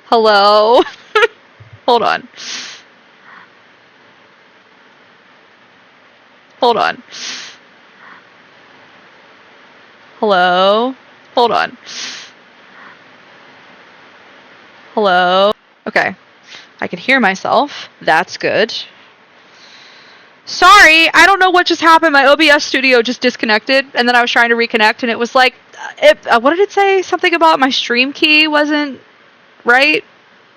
Hello? Hold on. Hold on. Hello? Hold on. Hello? Okay. I can hear myself. That's good. Sorry, I don't know what just happened. My OBS studio just disconnected, and then I was trying to reconnect, and it was like, what did it say? Something about my stream key wasn't right?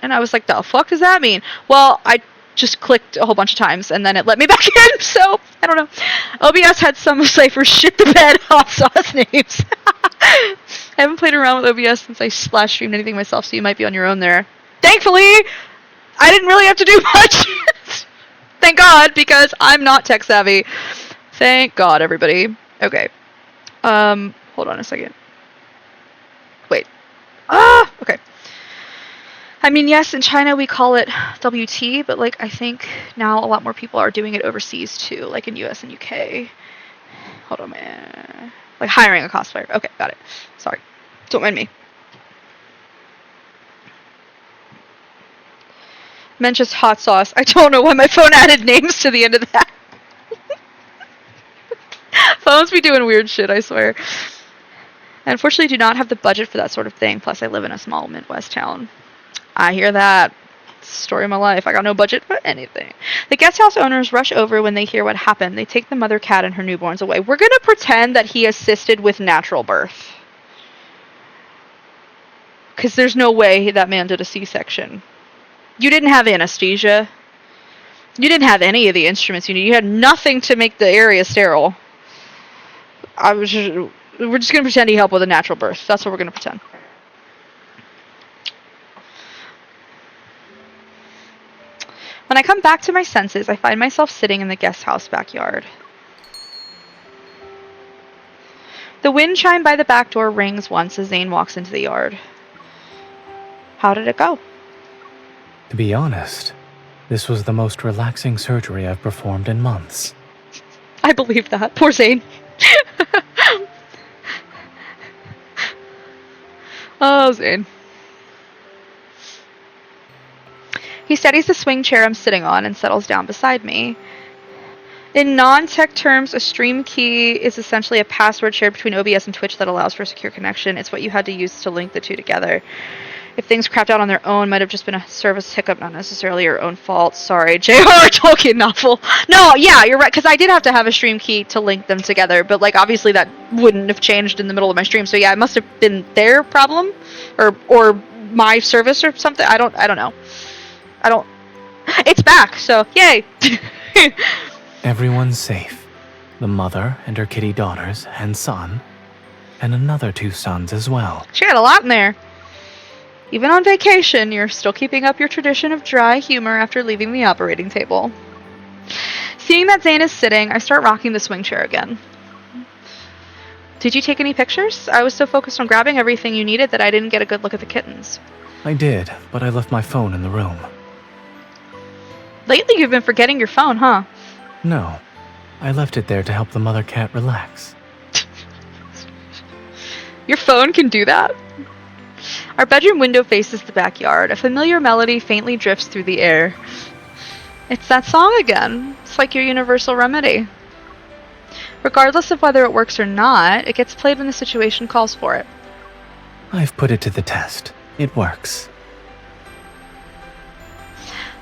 And I was like, the fuck does that mean? Well, I just clicked a whole bunch of times, and then it let me back in, so, I don't know. OBS had some of Cypher's shit the bed hot sauce names. I haven't played around with OBS since I splash streamed anything myself, so you might be on your own there. Thankfully, I didn't really have to do much. Thank God, because I'm not tech savvy. Thank God, everybody. Okay. Hold on a second. Wait. Okay. I mean, yes, in China we call it WT, but, like, I think now a lot more people are doing it overseas, too, like in US and UK. Hold on, man. Like, hiring a cosplayer. Okay, got it. Sorry. Don't mind me. Mentioned hot sauce. I don't know why my phone added names to the end of that. Phones be doing weird shit, I swear. I unfortunately do not have the budget for that sort of thing, plus I live in a small Midwest town. I hear that. It's the story of my life. I got no budget for anything. The guest house owners rush over when they hear what happened. They take the mother cat and her newborns away. We're gonna pretend that he assisted with natural birth. Because there's no way that man did a C-section. You didn't have anesthesia. You didn't have any of the instruments you need. You had nothing to make the area sterile. We're just going to pretend he helped with a natural birth. That's what we're going to pretend. When I come back to my senses, I find myself sitting in the guest house backyard. The wind chime by the back door rings once as Zayne walks into the yard. How did it go? To be honest, this was the most relaxing surgery I've performed in months. I believe that. Poor Zayne. Oh, Zayne. He steadies the swing chair I'm sitting on and settles down beside me. In non-tech terms, a stream key is essentially a password shared between OBS and Twitch that allows for a secure connection. It's what you had to use to link the two together. If things crapped out on their own, might have just been a service hiccup, not necessarily your own fault. Sorry, J.R.R. Tolkien novel. No, yeah, you're right, because I did have to have a stream key to link them together, but, like, obviously that wouldn't have changed in the middle of my stream, so yeah, it must have been their problem, or my service or something. I don't know. It's back, so yay! Everyone's safe. The mother and her kitty daughters and son, and another 2 sons as well. She had a lot in there. Even on vacation, you're still keeping up your tradition of dry humor after leaving the operating table. Seeing that Zayne is sitting, I start rocking the swing chair again. Did you take any pictures? I was so focused on grabbing everything you needed that I didn't get a good look at the kittens. I did, but I left my phone in the room. Lately you've been forgetting your phone, huh? No, I left it there to help the mother cat relax. Your phone can do that? Our bedroom window faces the backyard. A familiar melody faintly drifts through the air. It's that song again. It's like your universal remedy. Regardless of whether it works or not, it gets played when the situation calls for it. I've put it to the test. It works.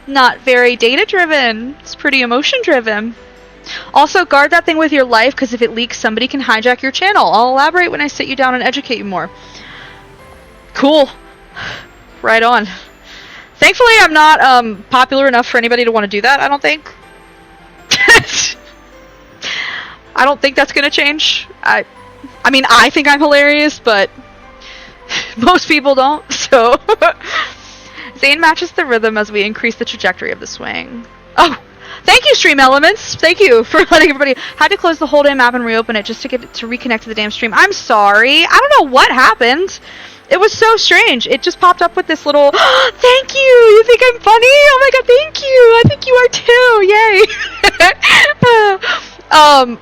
Not very data-driven. It's pretty emotion-driven. Also, guard that thing with your life, because if it leaks, somebody can hijack your channel. I'll elaborate when I sit you down and educate you more. Cool. Right on. Thankfully, I'm not popular enough for anybody to want to do that, I don't think. I don't think that's gonna change. I mean, I think I'm hilarious, but most people don't, so... Zayne matches the rhythm as we increase the trajectory of the swing. Oh! Thank you, Stream Elements! Thank you for letting everybody... Had to close the whole damn app and reopen it just to get it to reconnect to the damn stream. I'm sorry! I don't know what happened! It was so strange. It just popped up with this little, oh, thank you! You think I'm funny? Oh my god, thank you! I think you are too! Yay!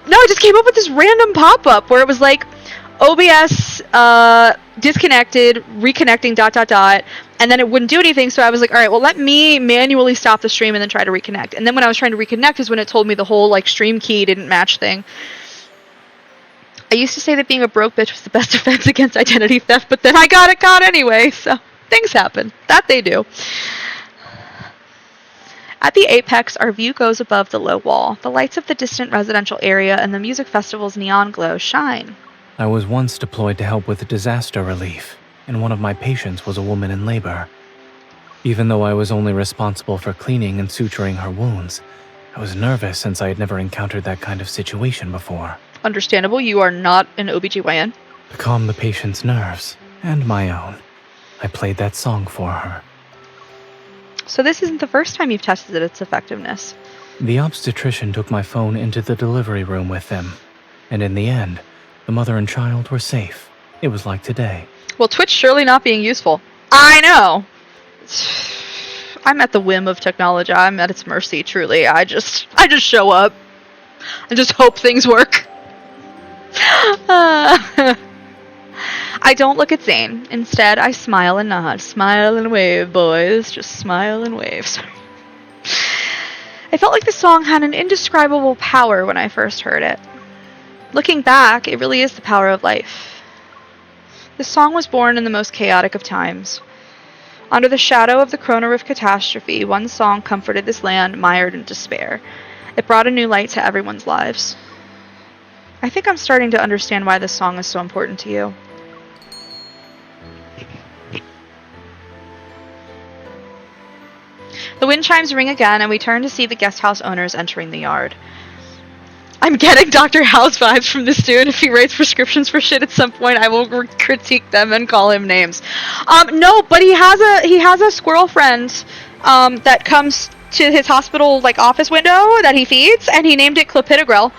No, it just came up with this random pop-up where it was like, OBS disconnected, reconnecting, dot dot dot, and then it wouldn't do anything. So I was like, all right, well, let me manually stop the stream and then try to reconnect. And then when I was trying to reconnect is when it told me the whole like stream key didn't match thing. I used to say that being a broke bitch was the best defense against identity theft, but then I got it caught anyway. So things happen. That they do. At the apex, our view goes above the low wall. The lights of the distant residential area and the music festival's neon glow shine. I was once deployed to help with disaster relief, and one of my patients was a woman in labor. Even though I was only responsible for cleaning and suturing her wounds, I was nervous since I had never encountered that kind of situation before. Understandable, you are not an OBGYN. To calm the patient's nerves, and my own, I played that song for her. So this isn't the first time you've tested its effectiveness. The obstetrician took my phone into the delivery room with them, and in the end, the mother and child were safe. It was like today. Well, Twitch surely not being useful. I know. I'm at the whim of technology. I'm at its mercy, truly. I just show up. I just hope things work. I don't look at Zayne. Instead, I smile and nod. Smile and wave, boys. Just smile and wave. Sorry. I felt like the song had an indescribable power when I first heard it. Looking back, it really is the power of life. This song was born in the most chaotic of times. Under the shadow of the Corona Rift catastrophe, one song comforted this land mired in despair. It brought a new light to everyone's lives. I think I'm starting to understand why this song is so important to you. The wind chimes ring again, and we turn to see the guest house owners entering the yard. I'm getting Dr. House vibes from this dude. If he writes prescriptions for shit at some point, I will critique them and call him names. No, but he has a squirrel friend that comes to his hospital like office window that he feeds, and he named it Clopidogrel.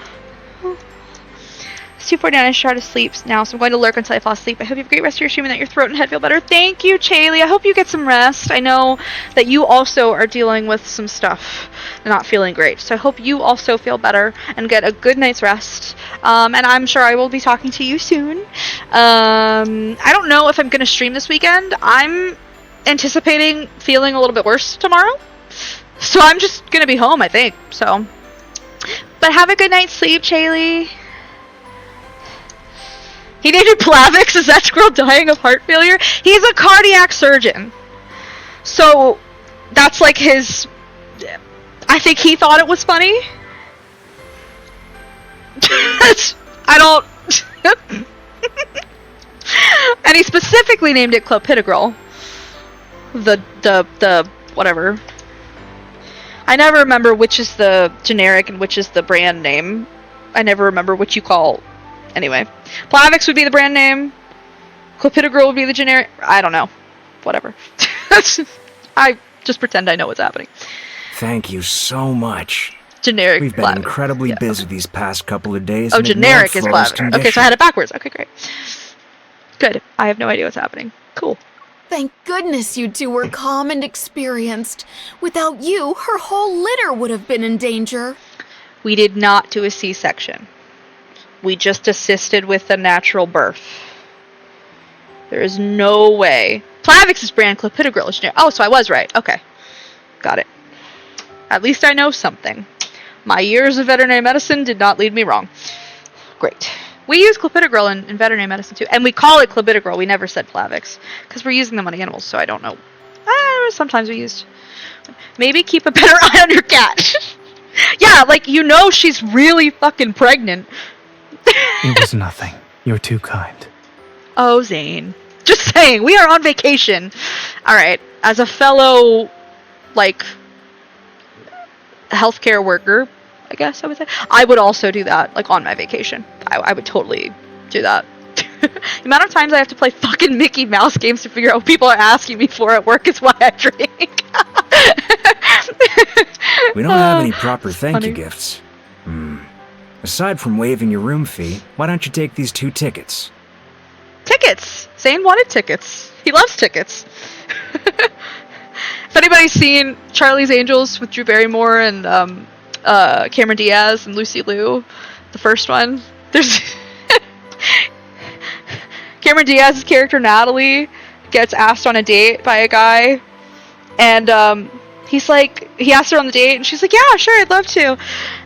It's 2:49. I should try to sleep now, so I'm going to lurk until I fall asleep. I hope you have a great rest of your stream and that your throat and head feel better. Thank you, Chaylee. I hope you get some rest. I know that you also are dealing with some stuff and not feeling great, so I hope you also feel better and get a good night's rest. And I'm sure I will be talking to you soon. I don't know if I'm going to stream this weekend. I'm anticipating feeling a little bit worse tomorrow, so I'm just going to be home, I think. So, but have a good night's sleep, Chaylee. He named it Plavix. Is that squirrel dying of heart failure? He's a cardiac surgeon. So, that's like his... I think he thought it was funny. I don't... And he specifically named it Clopidogrel. The whatever. I never remember which is the generic and which is the brand name. I never remember what you call... Anyway, Plavix would be the brand name. Clopidogrel would be the generic. I don't know. Whatever. I just pretend I know what's happening. Thank you so much. Generic. We've been Plavix. incredibly busy these past couple of days. Oh, generic is Plavix. Okay, so I had it backwards. Okay, great. Good. I have no idea what's happening. Cool. Thank goodness you two were calm and experienced. Without you, her whole litter would have been in danger. We did not do a C-section. We just assisted with a natural birth. There is no way. Plavix's brand, Clopidogrel, is generic. Oh, so I was right. Okay. Got it. At least I know something. My years of veterinary medicine did not lead me wrong. Great. We use Clopidogrel in veterinary medicine too. And we call it Clopidogrel. We never said Plavix. Because we're using them on animals, so I don't know. Sometimes we used. Maybe keep a better eye on your cat. Yeah, like, you know she's really fucking pregnant. It was nothing. You're too kind. Oh, Zayne. Just saying, we are on vacation. Alright, as a fellow, like, healthcare worker, I guess I would say, I would also do that, like, on my vacation. I would totally do that. The amount of times I have to play fucking Mickey Mouse games to figure out what people are asking me for at work is why I drink. We don't have any proper thank funny. you gifts. Aside from waiving your room fee, why don't you take these 2 tickets? Tickets! Zayne wanted tickets. He loves tickets. If anybody's seen Charlie's Angels with Drew Barrymore and Cameron Diaz and Lucy Liu, the first one, there's Cameron Diaz's character Natalie gets asked on a date by a guy, and he's like, he asked her on the date, and she's like, yeah, sure, I'd love to.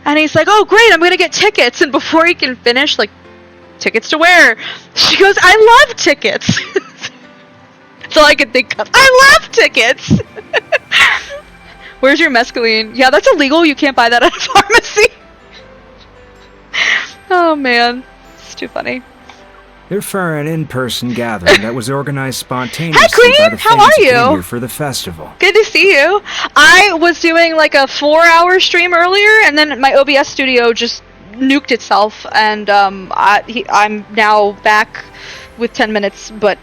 And he's like, oh, great, I'm gonna get tickets. And before he can finish, like, tickets to where? She goes, I love tickets. That's all I can think of. I love tickets. Where's your mescaline? Yeah, that's illegal. You can't buy that at a pharmacy. Oh, man. It's too funny. They're for an in-person gathering that was organized spontaneously Hey, Queen! by the How fans are who came you? here for the festival. Good to see you. I was doing like a 4-hour stream earlier, and then my OBS studio just nuked itself, and I'm now back with 10 minutes, but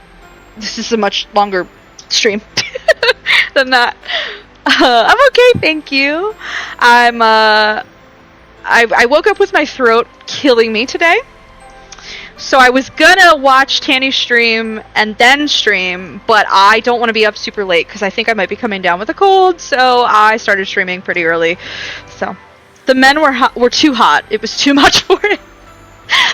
this is a much longer stream than that. I'm okay, thank you. I woke up with my throat killing me today. So I was gonna watch Tanny stream and then stream, but I don't want to be up super late because I think I might be coming down with a cold, so I started streaming pretty early. So the men were too hot. It was too much for it.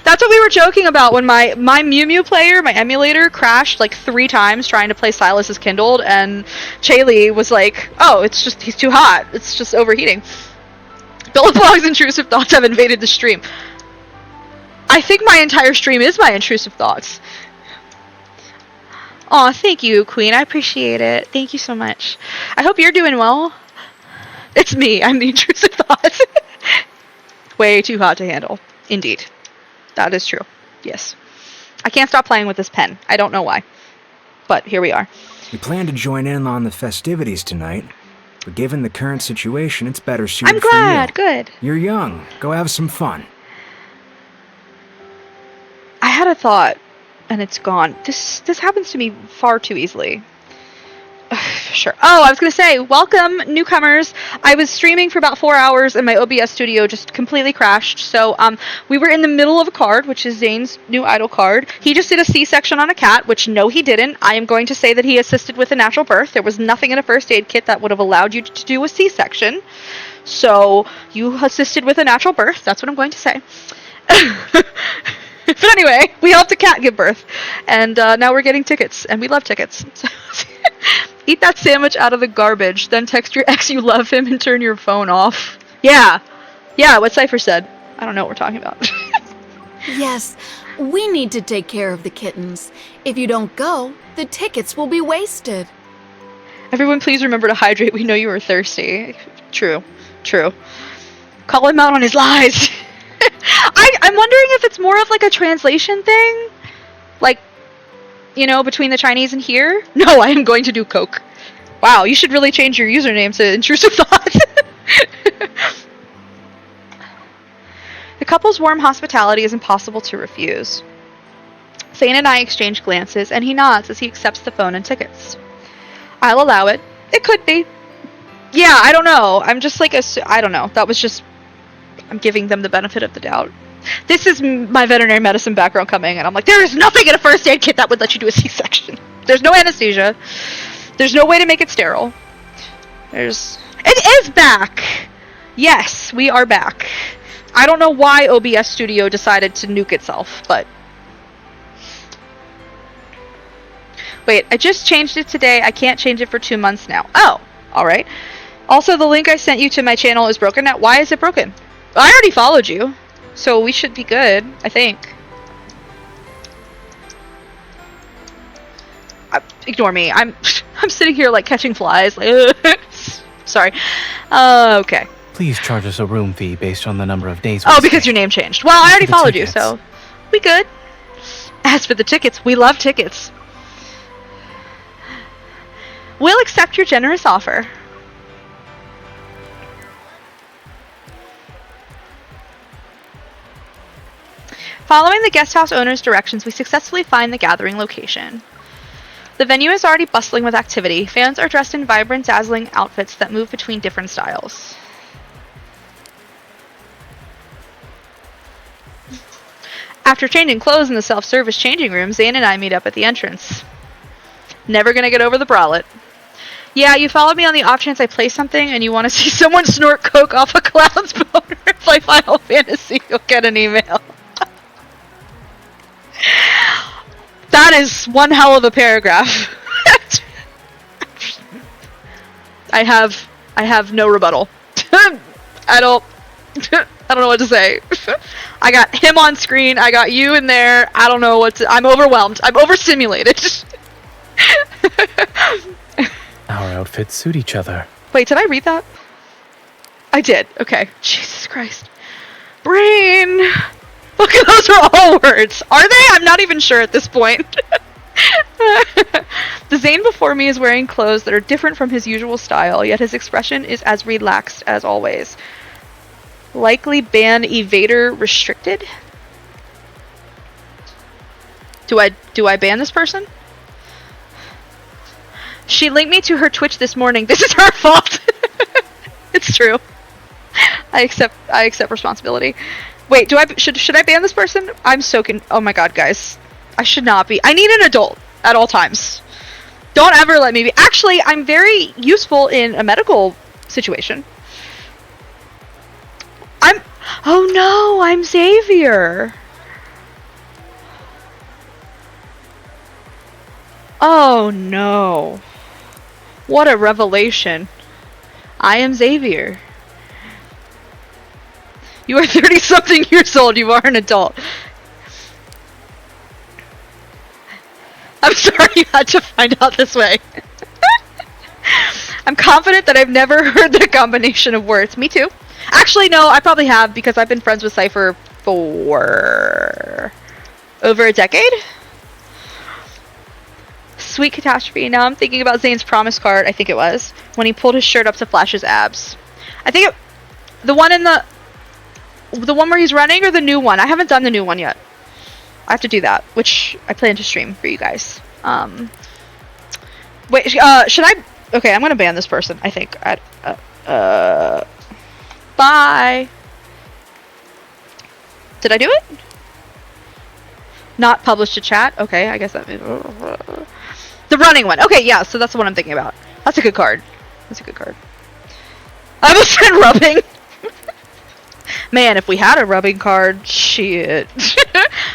That's what we were joking about when my Mew Mew player, my emulator, crashed like 3 times trying to play Silas's Kindled, and Chaylee was like, oh, it's just, he's too hot. It's just overheating. Billabong's intrusive thoughts have invaded the stream. I think my entire stream is my intrusive thoughts. Aw, thank you, Queen. I appreciate it. Thank you so much. I hope you're doing well. It's me. I'm the intrusive thoughts. Way too hot to handle. Indeed. That is true. Yes. I can't stop playing with this pen. I don't know why. But here we are. We plan to join in on the festivities tonight, but given the current situation, it's better suited for you. I'm glad. Good. You're young. Go have some fun. I had a thought, and it's gone. This happens to me far too easily. Sure. Oh, I was going to say, welcome, newcomers. I was streaming for about 4 hours, and my OBS studio just completely crashed. So we were in the middle of a card, which is Zayne's new idol card. He just did a C-section on a cat, which no, he didn't. I am going to say that he assisted with a natural birth. There was nothing in a first aid kit that would have allowed you to do a C-section. So you assisted with a natural birth. That's what I'm going to say. But anyway, we helped a cat give birth, and now we're getting tickets, and we love tickets. So eat that sandwich out of the garbage, then text your ex you love him and turn your phone off. Yeah, what Cypher said. I don't know what we're talking about. Yes, we need to take care of the kittens. If you don't go, the tickets will be wasted. Everyone please remember to hydrate, we know you are thirsty. True. Call him out on his lies. I'm wondering if it's more of like a translation thing, like, you know, between the Chinese and here. No, I am going to do coke. Wow, you should really change your username to intrusive thoughts. The couple's warm hospitality is impossible to refuse. Zayne and I exchange glances, and he nods as he accepts the phone and tickets. I'll allow it. It could be. Yeah, I don't know. I'm just like, I don't know. That was just, I'm giving them the benefit of the doubt. This is my veterinary medicine background coming, and I'm like, there is nothing in a first aid kit that would let you do a C-section. There's no anesthesia. There's no way to make it sterile. It is back! Yes, we are back. I don't know why OBS Studio decided to nuke itself, but... Wait, I just changed it today. I can't change it for 2 months now. Oh, alright. Also, the link I sent you to my channel is broken now. Why is it broken? I already followed you. So we should be good, I think. Ignore me. I'm sitting here like catching flies. Like, sorry. Okay. Please charge us a room fee based on the number of days. Oh, because your name changed. Well, I already The followed you, tickets. so we good. As for the tickets, we love tickets. We'll accept your generous offer. Following the guest house owner's directions, we successfully find the gathering location. The venue is already bustling with activity. Fans are dressed in vibrant, dazzling outfits that move between different styles. After changing clothes in the self-service changing room, Zayne and I meet up at the entrance. Never gonna get over the bralette. Yeah, you followed me on the off chance I play something and you want to see someone snort coke off a cloud's boner and play Final Fantasy, you'll get an email. That is one hell of a paragraph. I have no rebuttal. I don't know what to say. I got him on screen. I got you in there. I don't know what to. I'm overwhelmed. I'm overstimulated. Our outfits suit each other. Wait, did I read that? I did. Okay. Jesus Christ. Brain. Look, those are all words. Are they? I'm not even sure at this point. The Zayne before me is wearing clothes that are different from his usual style, yet his expression is as relaxed as always. Likely ban evader restricted? Do I ban this person? She linked me to her Twitch this morning. This is her fault. It's true. I accept responsibility. Wait, should I ban this person? I'm so oh my god, guys. I should not be. I need an adult at all times. Don't ever let me be. Actually, I'm very useful in a medical situation. Oh no, I'm Xavier. Oh no. What a revelation. I am Xavier. You are 30-something years old. You are an adult. I'm sorry you had to find out this way. I'm confident that I've never heard the combination of words. Me too. Actually, no, I probably have because I've been friends with Cypher for over a decade. Sweet catastrophe. Now I'm thinking about Zayne's promise card, I think it was, when he pulled his shirt up to flash his abs. I think the one where he's running or the new one? I haven't done the new one yet. I have to do that, which I plan to stream for you guys. Wait, should I? Okay, I'm gonna ban this person, I think. Bye. Did I do it? Not publish to chat? Okay, I guess that means... The running one. Okay, yeah, so that's the one I'm thinking about. That's a good card. That's a good card. I almost said rubbing. Man, if we had a rubbing card, shit.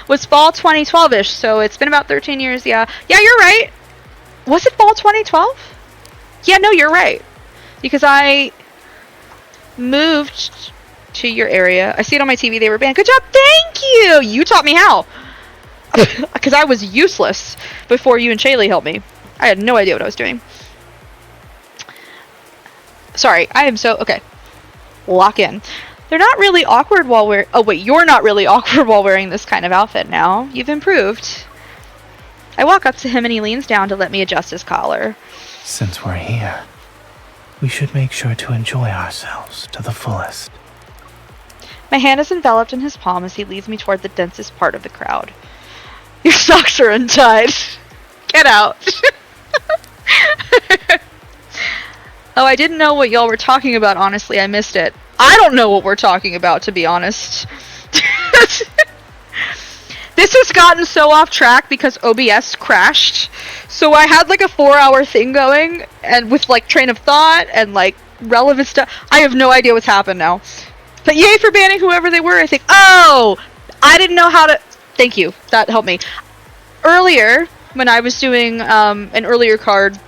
Was fall 2012-ish, so it's been about 13 years, yeah. Yeah, you're right. Was it fall 2012? Yeah, no, you're right. Because I moved to your area. I see it on my TV, they were banned. Good job, thank you! You taught me how. Because I was useless before you and Shaylee helped me. I had no idea what I was doing. Sorry, I am so... Okay. Lock in. They're not really awkward while we're... Oh, wait, you're not really awkward while wearing this kind of outfit now. You've improved. I walk up to him and he leans down to let me adjust his collar. Since we're here, we should make sure to enjoy ourselves to the fullest. My hand is enveloped in his palm as he leads me toward the densest part of the crowd. Your socks are untied. Get out. Oh, I didn't know what y'all were talking about, honestly. I missed it. I don't know what we're talking about, to be honest. This has gotten so off track because OBS crashed. So I had like a 4-hour thing going, and with like train of thought and like relevant stuff. I have no idea what's happened now. But yay for banning whoever they were, I think. Oh! I didn't know how to... Thank you. That helped me. Earlier, when I was doing an earlier card,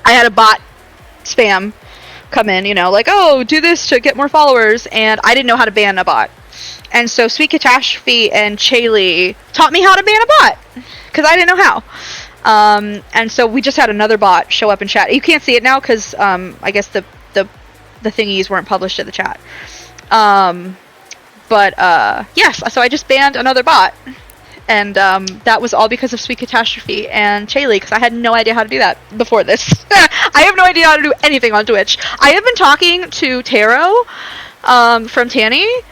I had a bot spam come in, you know, like, oh, do this to get more followers, and I didn't know how to ban a bot. And so Sweet Catastrophe and Shaylee taught me how to ban a bot, because I didn't know how. And so we just had another bot show up in chat. You can't see it now because I guess the thingies weren't published in the chat. Yes, so I just banned another bot. And that was all because of Sweet Catastrophe and Shaylee, because I had no idea how to do that before this. I have no idea how to do anything on Twitch. I have been talking to Taro from Tanny's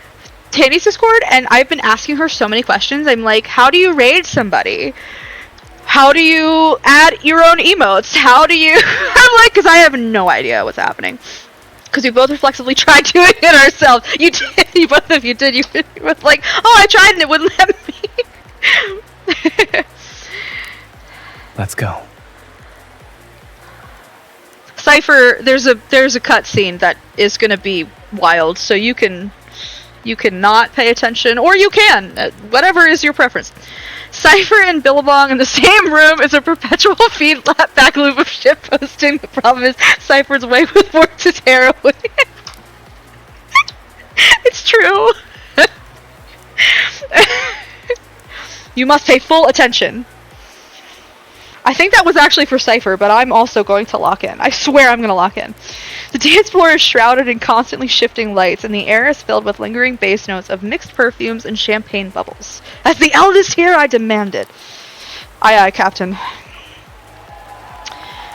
Discord, and I've been asking her so many questions. I'm like, how do you raid somebody? How do you add your own emotes? How do you... I'm like, because I have no idea what's happening. Because we both reflexively tried doing it ourselves. You did. You both of you did. You were like, oh, I tried and it wouldn't let me. Let's go. Cypher, there's a cutscene that is gonna be wild, so you can not pay attention, or you can, whatever is your preference. Cypher and Billabong in the same room is a perpetual feedback loop of shit posting. The problem is Cypher's way with words is heroin. It's true. You must pay full attention. I think that was actually for Cypher, but I'm also going to lock in. I swear I'm going to lock in. The dance floor is shrouded in constantly shifting lights, and the air is filled with lingering bass notes of mixed perfumes and champagne bubbles. As the eldest here, I demanded. Aye, aye, Captain.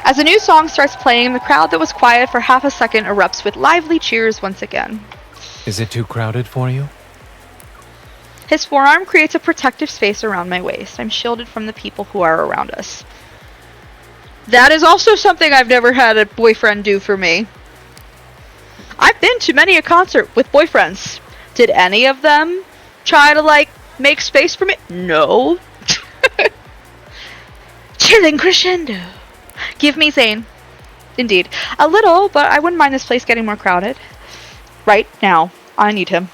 As a new song starts playing, the crowd that was quiet for half a second erupts with lively cheers once again. Is it too crowded for you? His forearm creates a protective space around my waist. I'm shielded from the people who are around us. That is also something I've never had a boyfriend do for me. I've been to many a concert with boyfriends. Did any of them try to, like, make space for me? No. Chilling crescendo. Give me Zayne. Indeed. A little, but I wouldn't mind this place getting more crowded. Right now, I need him.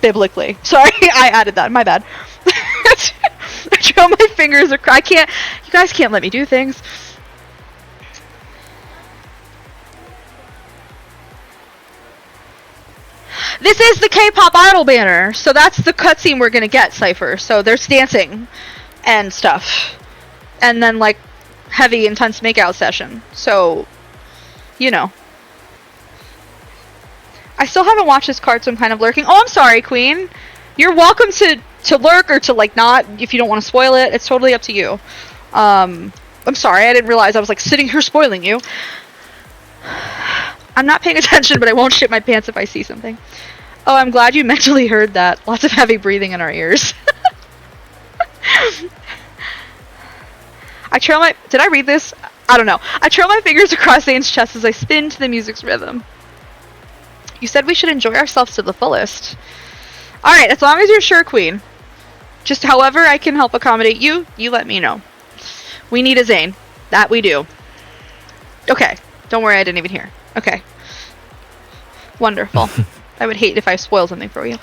Biblically. Sorry, I added that. My bad. I trail my fingers across. I can't. You guys can't let me do things. This is the K-pop idol banner, so that's the cutscene we're gonna get, Cypher. So there's dancing and stuff, and then like heavy, intense makeout session. So, you know. I still haven't watched this card, so I'm kind of lurking. Oh, I'm sorry, Queen. You're welcome to lurk or to like not if you don't want to spoil it. It's totally up to you. I'm sorry, I didn't realize I was like sitting here spoiling you. I'm not paying attention, but I won't shit my pants if I see something. Oh, I'm glad you mentally heard that. Lots of heavy breathing in our ears. Did I read this? I don't know. I trail my fingers across Zayne's chest as I spin to the music's rhythm. You said we should enjoy ourselves to the fullest. Alright, as long as you're sure, Queen. Just however I can help accommodate you, you let me know. We need a Zayne. That we do. Okay. Don't worry, I didn't even hear. Okay. Wonderful. I would hate if I spoiled something for you.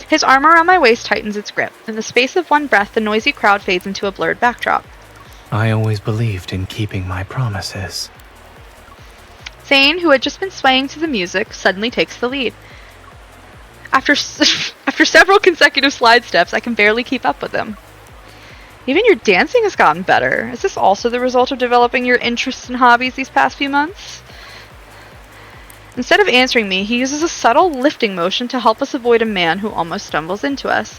His arm around my waist tightens its grip. In the space of one breath, the noisy crowd fades into a blurred backdrop. I always believed in keeping my promises. Zayne, who had just been swaying to the music, suddenly takes the lead. After several consecutive slide steps, I can barely keep up with him. Even your dancing has gotten better. Is this also the result of developing your interests and hobbies these past few months? Instead of answering me, he uses a subtle lifting motion to help us avoid a man who almost stumbles into us.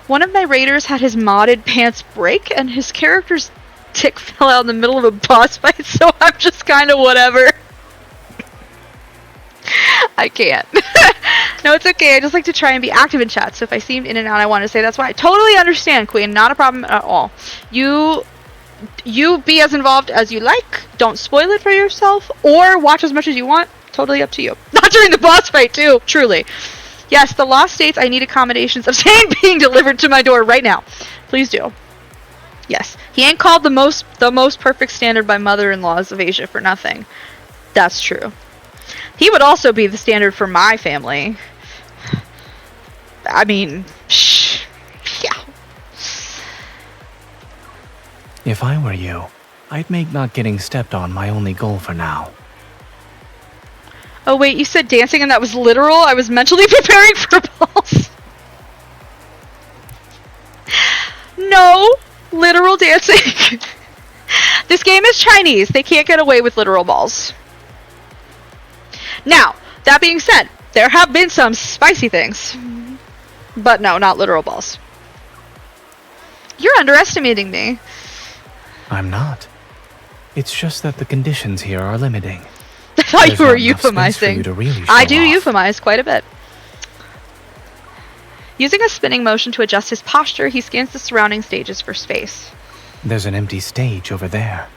One of my raiders had his modded pants break, and his character's tick fell out in the middle of a boss fight, so I'm just kind of whatever. I can't. No, it's okay. I just like to try and be active in chat, so if I seemed in and out, I want to say that's why. I totally understand, Queen. Not a problem at all. You be as involved as you like. Don't spoil it for yourself, or watch as much as you want. Totally up to you. Not during the boss fight, too. Truly. Yes, the law states I need accommodations of Zayne being delivered to my door right now. Please do. Yes. He ain't called the most perfect standard by mother-in-laws of Asia for nothing. That's true. He would also be the standard for my family. I mean, yeah. If I were you, I'd make not getting stepped on my only goal for now. Oh wait, you said dancing and that was literal? I was mentally preparing for balls. No, literal dancing. This game is Chinese. They can't get away with literal balls. Now, that being said, there have been some spicy things. But no, not literal balls. You're underestimating me. I'm not. It's just that the conditions here are limiting. I thought There's you were not enough space for euphemizing. you to really I show do off. euphemize quite a bit. Using a spinning motion to adjust his posture, he scans the surrounding stages for space. There's an empty stage over there.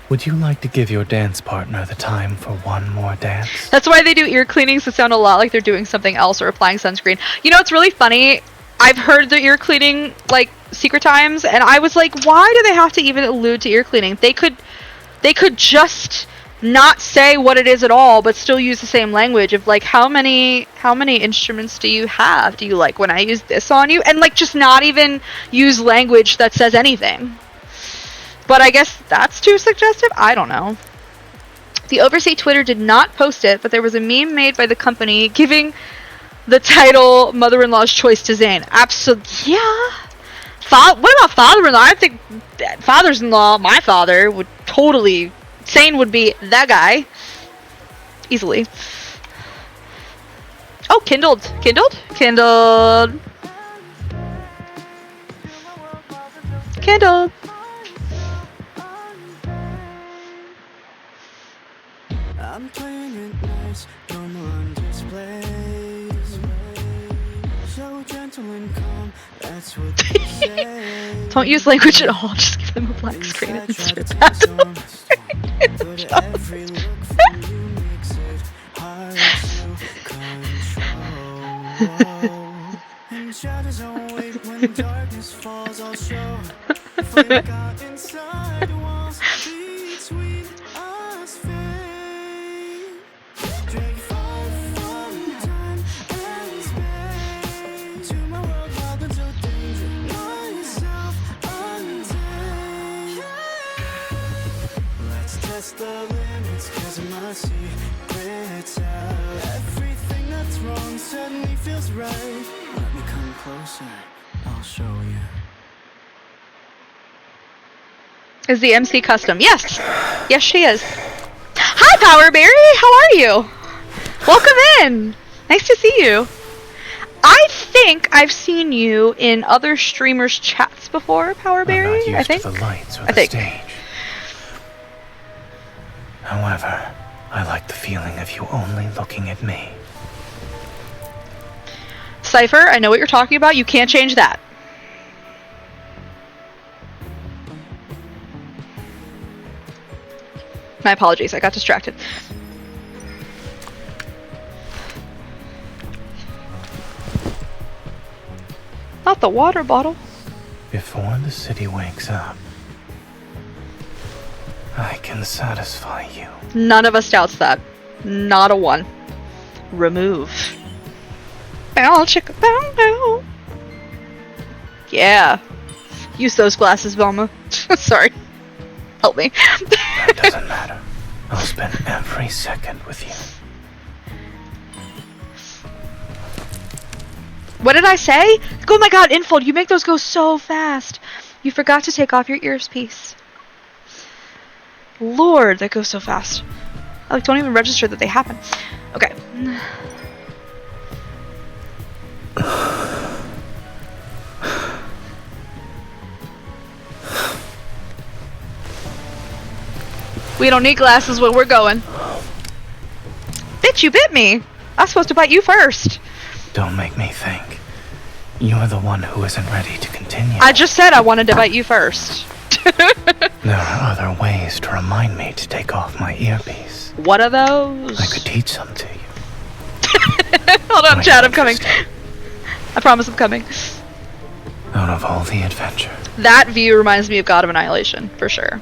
Would you like to give your dance partner the time for one more dance? That's why they do ear cleanings that sound a lot like they're doing something else or applying sunscreen. You know, it's really funny. I've heard the ear cleaning, like, secret times, and I was like, why do they have to even allude to ear cleaning? They could just not say what it is at all, but still use the same language of like, how many instruments do you have? Do you like when I use this on you? And like, just not even use language that says anything. But I guess that's too suggestive? I don't know. The Oversea Twitter did not post it, but there was a meme made by the company giving the title Mother-in-Law's Choice to Zayne. Absolutely. Yeah. What about father-in-law? I think fathers-in-law, my father, would totally... Zayne would be that guy. Easily. Oh, kindled. Kindled? Kindled. Kindled. I'm playing it nice, come on displays. So gentle and calm, that's what they say. Don't use language at all, just give them a black screen and insert that. But every look from you makes it hard to control. And shadows don't wait when darkness falls, I'll show. Flame got inside walls between us fade. Drag far from time and space. To my world, wild and so dangerous. Myself untamed. Let's test the limits, 'cause my secret's out. Everything that's wrong suddenly feels right. Let me come closer, I'll show you. Is the MC custom? Yes! Yes, she is. Hi, Powerberry! How are you? Welcome in! Nice to see you. I think I've seen you in other streamers' chats before, Powerberry. I'm not used I think. to the lights or I the think. stage. However, I like the feeling of you only looking at me. Cypher, I know what you're talking about. You can't change that. My apologies, I got distracted. Not the water bottle. Before the city wakes up, I can satisfy you. None of us doubts that. Not a one. Remove. Bow chicka bow bow. Yeah. Use those glasses, Velma. Sorry. Help me. That doesn't matter. I'll spend every second with you. What did I say? Oh my god, Infold, you make those go so fast. You forgot to take off your earpiece. Lord, that goes so fast. I like don't even register that they happen. Okay. We don't need glasses when we're going. Bitch, you bit me. I was supposed to bite you first. Don't make me think. You're the one who isn't ready to continue. I just said I wanted to bite you first. There are other ways to remind me to take off my earpiece. What are those? I could teach some to you. Hold on, Are Chad, you I'm coming. interested? I promise I'm coming. Out of all the adventure, That view reminds me of God of Annihilation, for sure.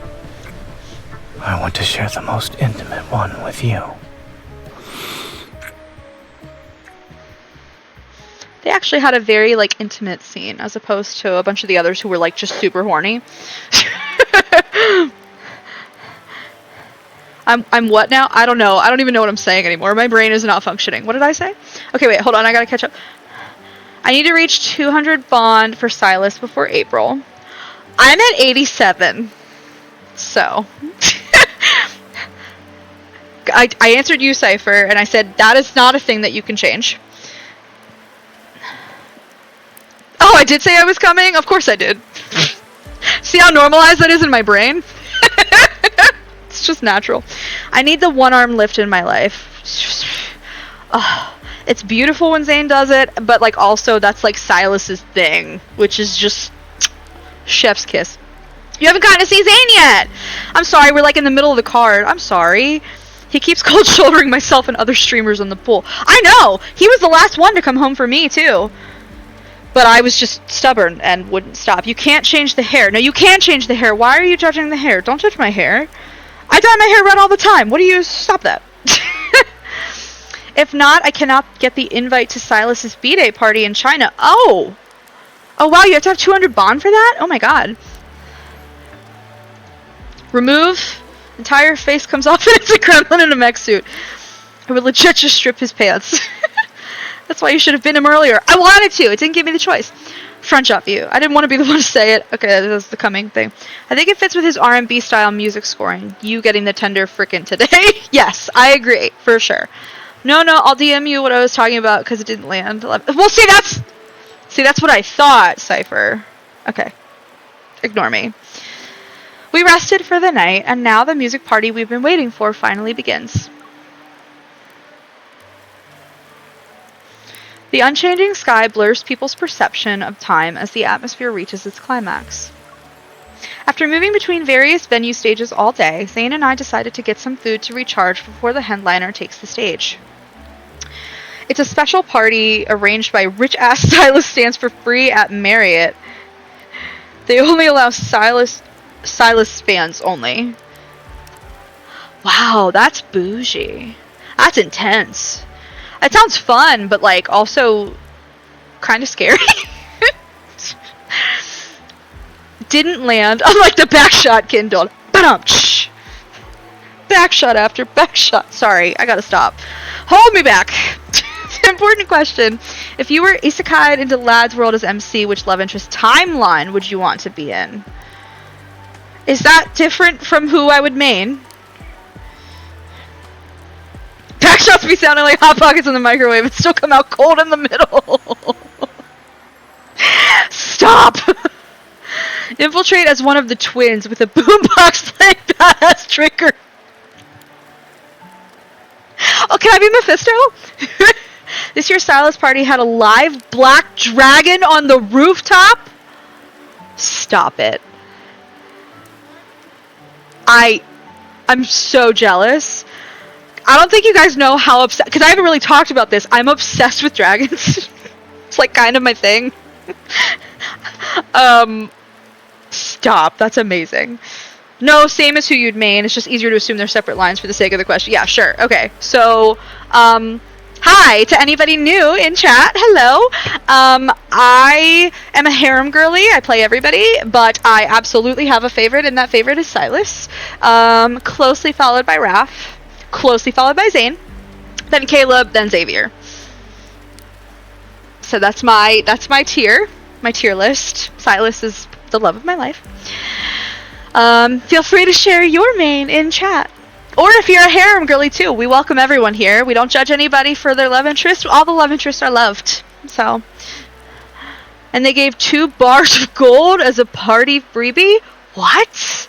I want to share the most intimate one with you. They actually had a very, like, intimate scene, as opposed to a bunch of the others who were, like, just super horny. I'm what now? I don't know. I don't even know what I'm saying anymore. My brain is not functioning. What did I say? Okay, wait, hold on. I gotta catch up. I need to reach 200 bond for Silas before April. I'm at 87. So. I answered you, Cypher, and I said, that is not a thing that you can change. Oh, I did say I was coming? Of course I did. See how normalized that is in my brain? It's just natural. I need the one arm lift in my life. It's beautiful when Zayne does it, but like also that's like Silas's thing, which is just chef's kiss. You haven't gotten to see Zayne yet! I'm sorry, we're like in the middle of the card. I'm sorry. He keeps cold shouldering myself and other streamers in the pool. I know! He was the last one to come home for me, too. But I was just stubborn and wouldn't stop. You can't change the hair. No, you can change the hair. Why are you judging the hair? Don't judge my hair. I dye my hair red all the time. What do you... Stop that. If not, I cannot get the invite to Silas's B-Day party in China. Oh! Oh, wow, you have to have 200 bond for that? Oh my god. Remove. Entire face comes off and it's a gremlin in a mech suit. I would legit just strip his pants. That's why you should have been him earlier. I wanted to. It didn't give me the choice. Front shot view. I didn't want to be the one to say it. Okay, that's the coming thing. I think it fits with his R&B style music scoring. You getting the tender frickin' today. Yes, I agree. For sure. No, I'll DM you what I was talking about because it didn't land. Well, see, that's what I thought, Cypher. Okay. Ignore me. We rested for the night, and now the music party we've been waiting for finally begins. The unchanging sky blurs people's perception of time as the atmosphere reaches its climax. After moving between various venue stages all day, Zayne and I decided to get some food to recharge before the headliner takes the stage. It's a special party arranged by rich-ass Silas Stands for Free at Marriott. They only allow Silas fans only. Wow, that's bougie. That's intense. It sounds fun, but like also kind of scary. Didn't land, unlike the backshot kindled. Ba-dum-tsh. Backshot after backshot. Sorry, I gotta stop. Hold me back. Important question. If you were isekai'd into Lad's world as MC, which love interest timeline would you want to be in? Is that different from who I would main? Backshots be sounding like Hot Pockets in the microwave and still come out cold in the middle. Stop! Infiltrate as one of the twins with a boombox playing badass trigger. Oh, can I be Mephisto? This year's Silas party had a live black dragon on the rooftop? Stop it. I'm so jealous. I don't think you guys know how obsessed, because I haven't really talked about this. I'm obsessed with dragons. It's like kind of my thing. Stop. That's amazing. No, same as who you'd main. It's just easier to assume they're separate lines for the sake of the question. Yeah, sure. Okay. So, hi to anybody new in chat. Hello. I am a harem girly. I play everybody, but I absolutely have a favorite, and that favorite is Silas. Closely followed by Raph. Closely followed by Zayne. Then Caleb, then Xavier. So that's my tier. My tier list. Silas is the love of my life. Feel free to share your main in chat. Or if you're a harem girly too, we welcome everyone here. We don't judge anybody for their love interest. All the love interests are loved. So, and they gave 2 bars of gold as a party freebie? What?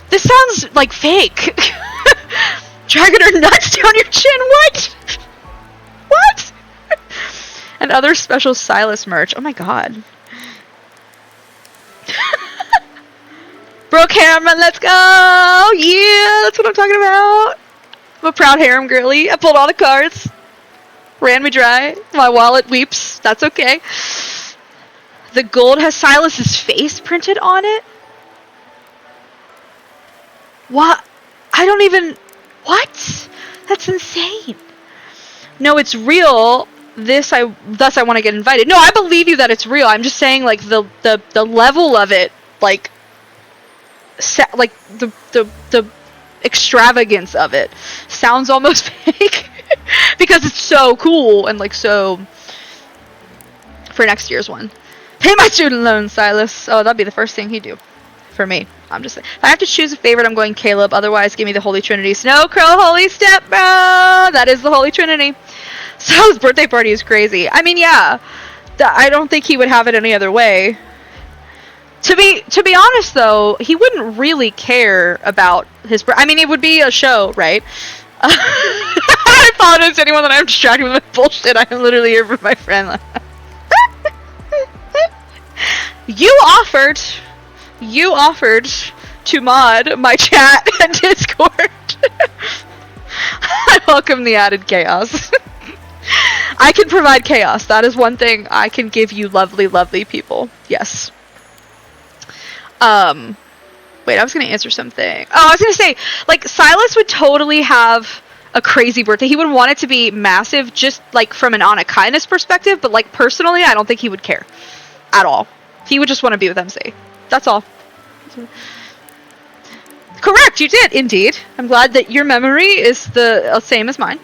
This sounds like fake. Dragging her nuts down your chin? What? What? And other special Silas merch. Oh my god. Brooke Harriman, let's go! Yeah, that's what I'm talking about. I'm a proud harem girly. I pulled all the cards. Ran me dry. My wallet weeps. That's okay. The gold has Silas's face printed on it? What? I don't even... What? That's insane. No, it's real. Thus I want to get invited. No, I believe you that it's real. I'm just saying, like, the level of it, like the extravagance of it sounds almost fake because it's so cool and like so for next year's one. Pay my student loans, Silas. Oh, that'd be the first thing he'd do for me. I'm just saying. If I have to choose a favorite, I'm going Caleb. Otherwise, give me the Holy Trinity. Snow Crow, Holy Step, bro. That is the Holy Trinity. Sal's birthday party is crazy. I mean, yeah. I don't think he would have it any other way. To be honest, though, he wouldn't really care about his... I mean, it would be a show, right? I apologize to anyone that I'm distracted with my bullshit. I am literally here for my friend. You offered to mod my chat and Discord. I welcome the added chaos. I can provide chaos. That is one thing I can give you, lovely, lovely people. Yes. Wait, I was going to answer something. Oh, I was going to say, like, Silas would totally have a crazy birthday. He would want it to be massive, just, like, from an on a kindness perspective, but, like, personally, I don't think he would care. At all. He would just want to be with MC. That's all. Correct, you did, indeed. I'm glad that your memory is the same as mine.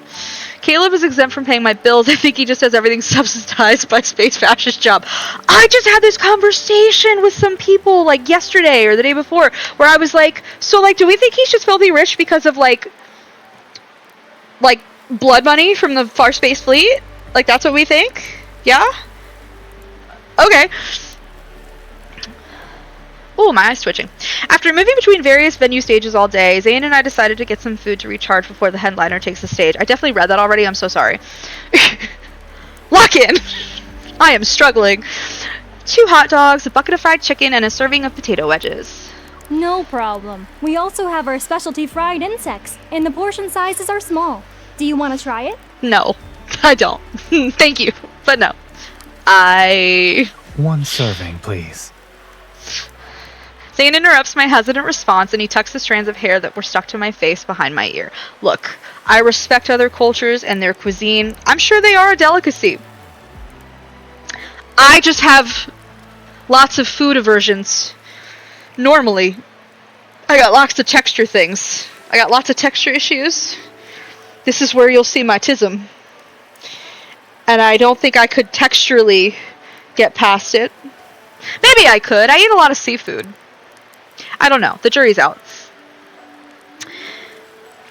Caleb is exempt from paying my bills. I think he just has everything subsidized by Space Fascist job. I just had this conversation with some people, like, yesterday or the day before, where I was like, so, like, do we think he's just filthy rich because of, like, blood money from the Far Space Fleet? Like, that's what we think? Yeah? Okay. Oh, my eye's twitching. After moving between various venue stages all day, Zayne and I decided to get some food to recharge before the headliner takes the stage. I definitely read that already. I'm so sorry. Lock in! I am struggling. 2 hot dogs, a bucket of fried chicken, and a serving of potato wedges. No problem. We also have our specialty fried insects, and the portion sizes are small. Do you want to try it? No, I don't. Thank you, but no. 1 serving, please. Zayne interrupts my hesitant response, and he tucks the strands of hair that were stuck to my face behind my ear. Look, I respect other cultures and their cuisine. I'm sure they are a delicacy. I just have lots of food aversions. Normally. I got lots of texture things. I got lots of texture issues. This is where you'll see my tism. And I don't think I could texturally get past it. Maybe I could. I eat a lot of seafood. I don't know. The jury's out.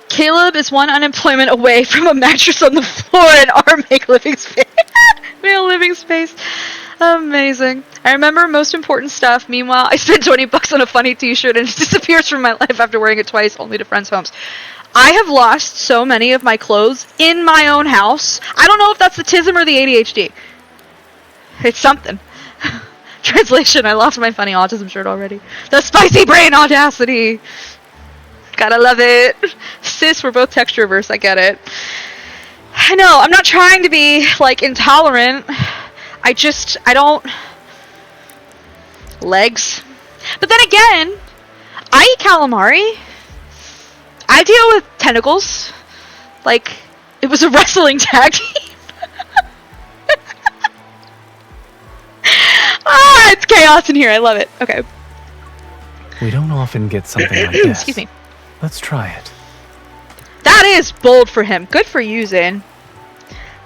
Caleb is 1 unemployment away from a mattress on the floor and our male living space. Amazing. I remember most important stuff. Meanwhile, I spent $20 on a funny t-shirt and it disappears from my life after wearing it twice, only to friends' homes. I have lost so many of my clothes in my own house. I don't know if that's the tism or the ADHD. It's something. Translation, I lost my funny autism shirt already. The spicy brain audacity. Gotta love it. Sis, we're both texture averse, I get it. I know, I'm not trying to be, like, intolerant. I don't... Legs. But then again, I eat calamari. I deal with tentacles. Like, it was a wrestling tag team. Ah, it's chaos in here. I love it. Okay. We don't often get something like this. Excuse me. Let's try it. That is bold for him. Good for you, Zayne.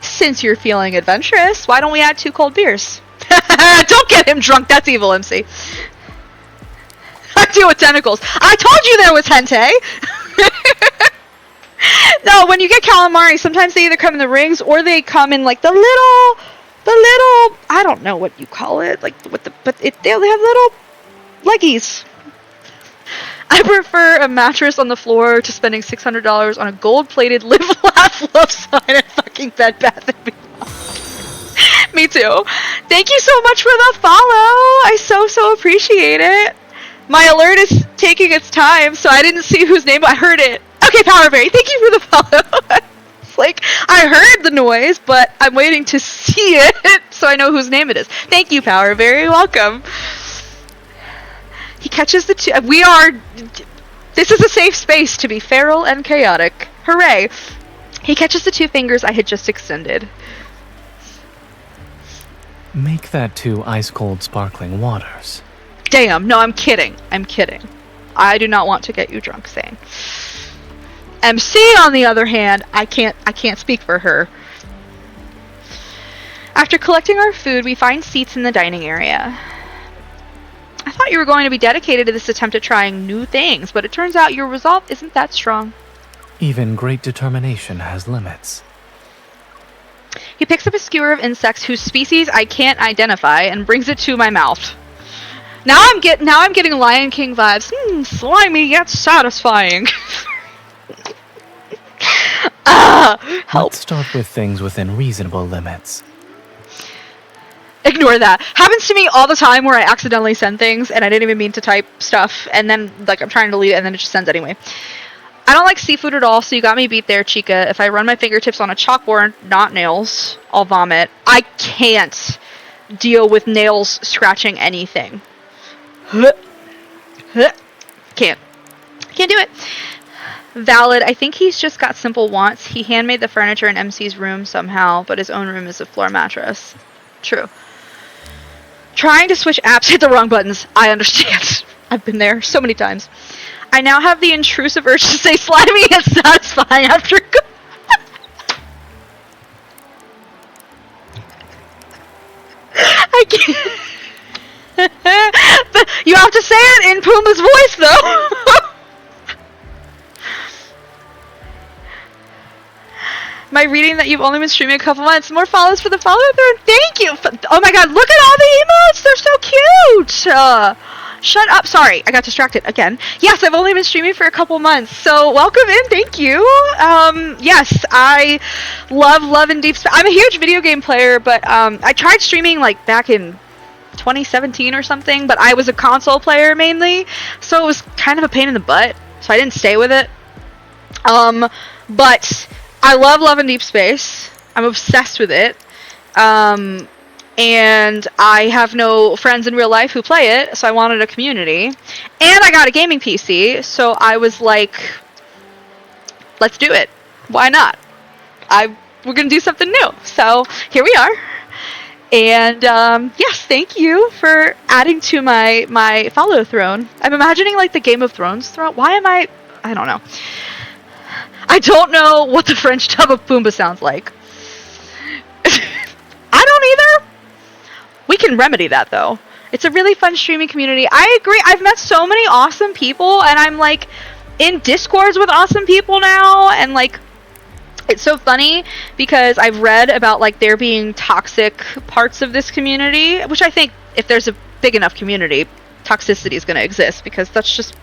Since you're feeling adventurous, why don't we add 2 cold beers? Don't get him drunk. That's evil, MC. I deal with tentacles. I told you there was hentai. No, when you get calamari, sometimes they either come in the rings or they come in like the little, I don't know what you call it, like with the, but they have little leggies. I prefer a mattress on the floor to spending $600 on a gold-plated live, laugh, love sign at fucking Bed Bath & Beyond. Me too. Thank you so much for the follow. I so appreciate it. My alert is taking its time, so I didn't see whose name I heard it. Okay, Powerberry, thank you for the follow. It's like, I heard the noise, but I'm waiting to see it, so I know whose name it is. Thank you, Powerberry. Welcome. He catches the 2. This is a safe space to be feral and chaotic. Hooray. He catches the 2 fingers I had just extended. Make that 2 ice-cold sparkling waters. Damn, no, I'm kidding. I do not want to get you drunk, Zayne. MC, on the other hand, I can't speak for her. After collecting our food, we find seats in the dining area. I thought you were going to be dedicated to this attempt at trying new things, but it turns out your resolve isn't that strong. Even great determination has limits. He picks up a skewer of insects whose species I can't identify and brings it to my mouth. Now I'm getting Lion King vibes. Slimy yet satisfying. Help. Let's start with things within reasonable limits. Ignore that. Happens to me all the time where I accidentally send things and I didn't even mean to type stuff and then like I'm trying to delete it and then it just sends anyway. I don't like seafood at all, so you got me beat there, Chica. If I run my fingertips on a chalkboard, not nails, I'll vomit. I can't deal with nails scratching anything. Can't Can't do it. Valid. I think he's just got simple wants. He handmade the furniture in MC's room somehow, but his own room is a floor mattress. True. Trying to switch apps, hit the wrong buttons. I understand. I've been there so many times. I now have the intrusive urge to say slimy and satisfying after. I can't. But you have to say it in Pumbaa's voice, though. Am I reading that you've only been streaming a couple months? More follows for the follow through. Thank you. Oh my god, look at all the emotes. They're so cute. Shut up. Sorry, I got distracted again. Yes, I've only been streaming for a couple months. So welcome in. Thank you. Yes, I love and deep. I'm a huge video game player, but I tried streaming like back in 2017 or something, but I was a console player mainly, so it was kind of a pain in the butt. So I didn't stay with it. But I love and Deep Space. I'm obsessed with it. And I have no friends in real life who play it, so I wanted a community. And I got a gaming PC, so I was like, let's do it. Why not? We're gonna do something new. So here we are. And yes, thank you for adding to my follow throne. I'm imagining like the Game of Thrones throne. Why am I don't know. I don't know what the French dub of Pumbaa sounds like. I don't either. We can remedy that though. It's a really fun streaming community. I agree. I've met so many awesome people, and I'm like in Discords with awesome people now, and like it's so funny because I've read about like there being toxic parts of this community, which I think if there's a big enough community, toxicity is going to exist because that's just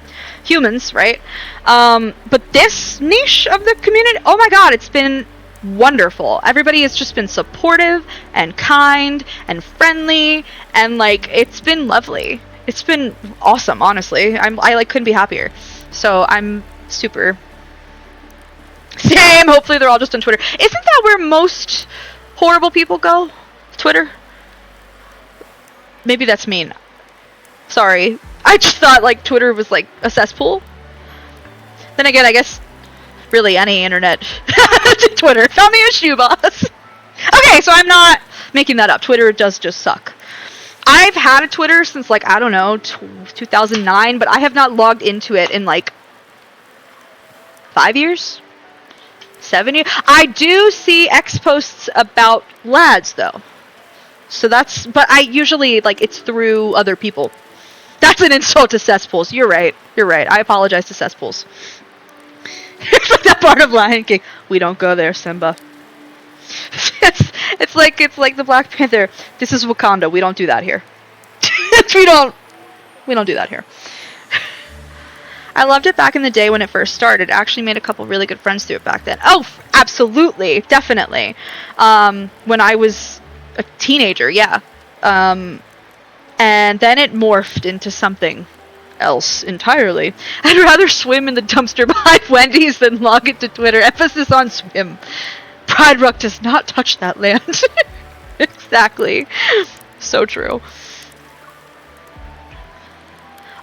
humans, right? But this niche of the community, oh my god, it's been wonderful. Everybody has just been supportive and kind and friendly, and like it's been lovely. It's been awesome, honestly. I like couldn't be happier. So I'm super. Same. Hopefully they're all just on Twitter. Isn't that where most horrible people go? Twitter? Maybe that's mean. Sorry. I just thought like Twitter was like a cesspool. Then again, I guess really any internet to Twitter. Tell me a shoe boss. Okay, so I'm not making that up. Twitter does just suck. I've had a Twitter since like, I don't know, 2009, but I have not logged into it in like 5 years? 7 years? I do see X posts about lads though. So that's, but I usually like it's through other people. That's an insult to cesspools. You're right. I apologize to cesspools. It's like that part of Lion King. We don't go there, Simba. It's like the Black Panther. This is Wakanda. We don't do that here. we don't do that here. I loved it back in the day when it first started. I actually made a couple really good friends through it back then. Oh, absolutely, definitely. When I was a teenager, yeah. And then it morphed into something else entirely. I'd rather swim in the dumpster behind Wendy's than log into Twitter. Emphasis on swim. Pride Rock does not touch that land. Exactly. So true.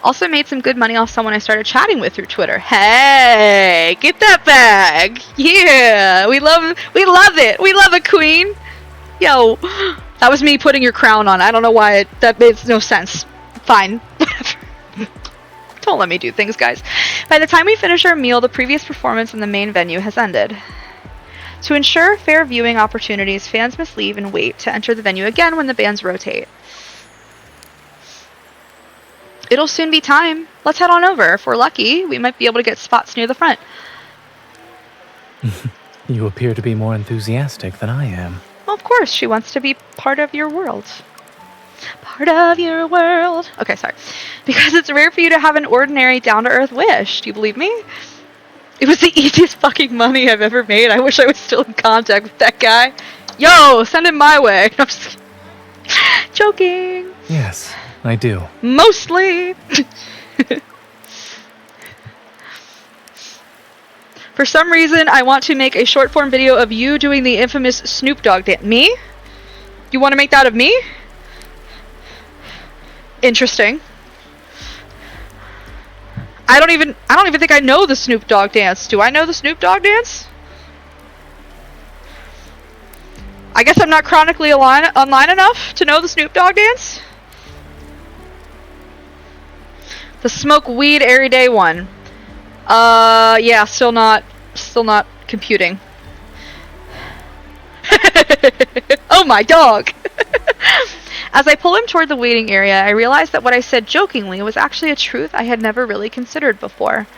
Also made some good money off someone I started chatting with through Twitter. Hey, get that bag. Yeah, we love it. We love a queen. Yo, that was me putting your crown on. I don't know why that makes no sense. Fine. Don't let me do things, guys. By the time we finish our meal, the previous performance in the main venue has ended. To ensure fair viewing opportunities, fans must leave and wait to enter the venue again when the bands rotate. It'll soon be time. Let's head on over. If we're lucky, we might be able to get spots near the front. You appear to be more enthusiastic than I am. Well, of course, she wants to be part of your world. Part of your world. Okay, sorry. Because it's rare for you to have an ordinary, down-to-earth wish. Do you believe me? It was the easiest fucking money I've ever made. I wish I was still in contact with that guy. Yo, send him my way. I'm just joking. Yes, I do. Mostly. For some reason, I want to make a short-form video of you doing the infamous Snoop Dogg dance. Me? You want to make that of me? I don't even think I know the Snoop Dogg dance. Do I know the Snoop Dogg dance? I guess I'm not chronically online enough to know the Snoop Dogg dance. The smoke weed every day one. Yeah, still not computing. Oh, my dog! As I pull him toward the waiting area, I realize that what I said jokingly was actually a truth I had never really considered before.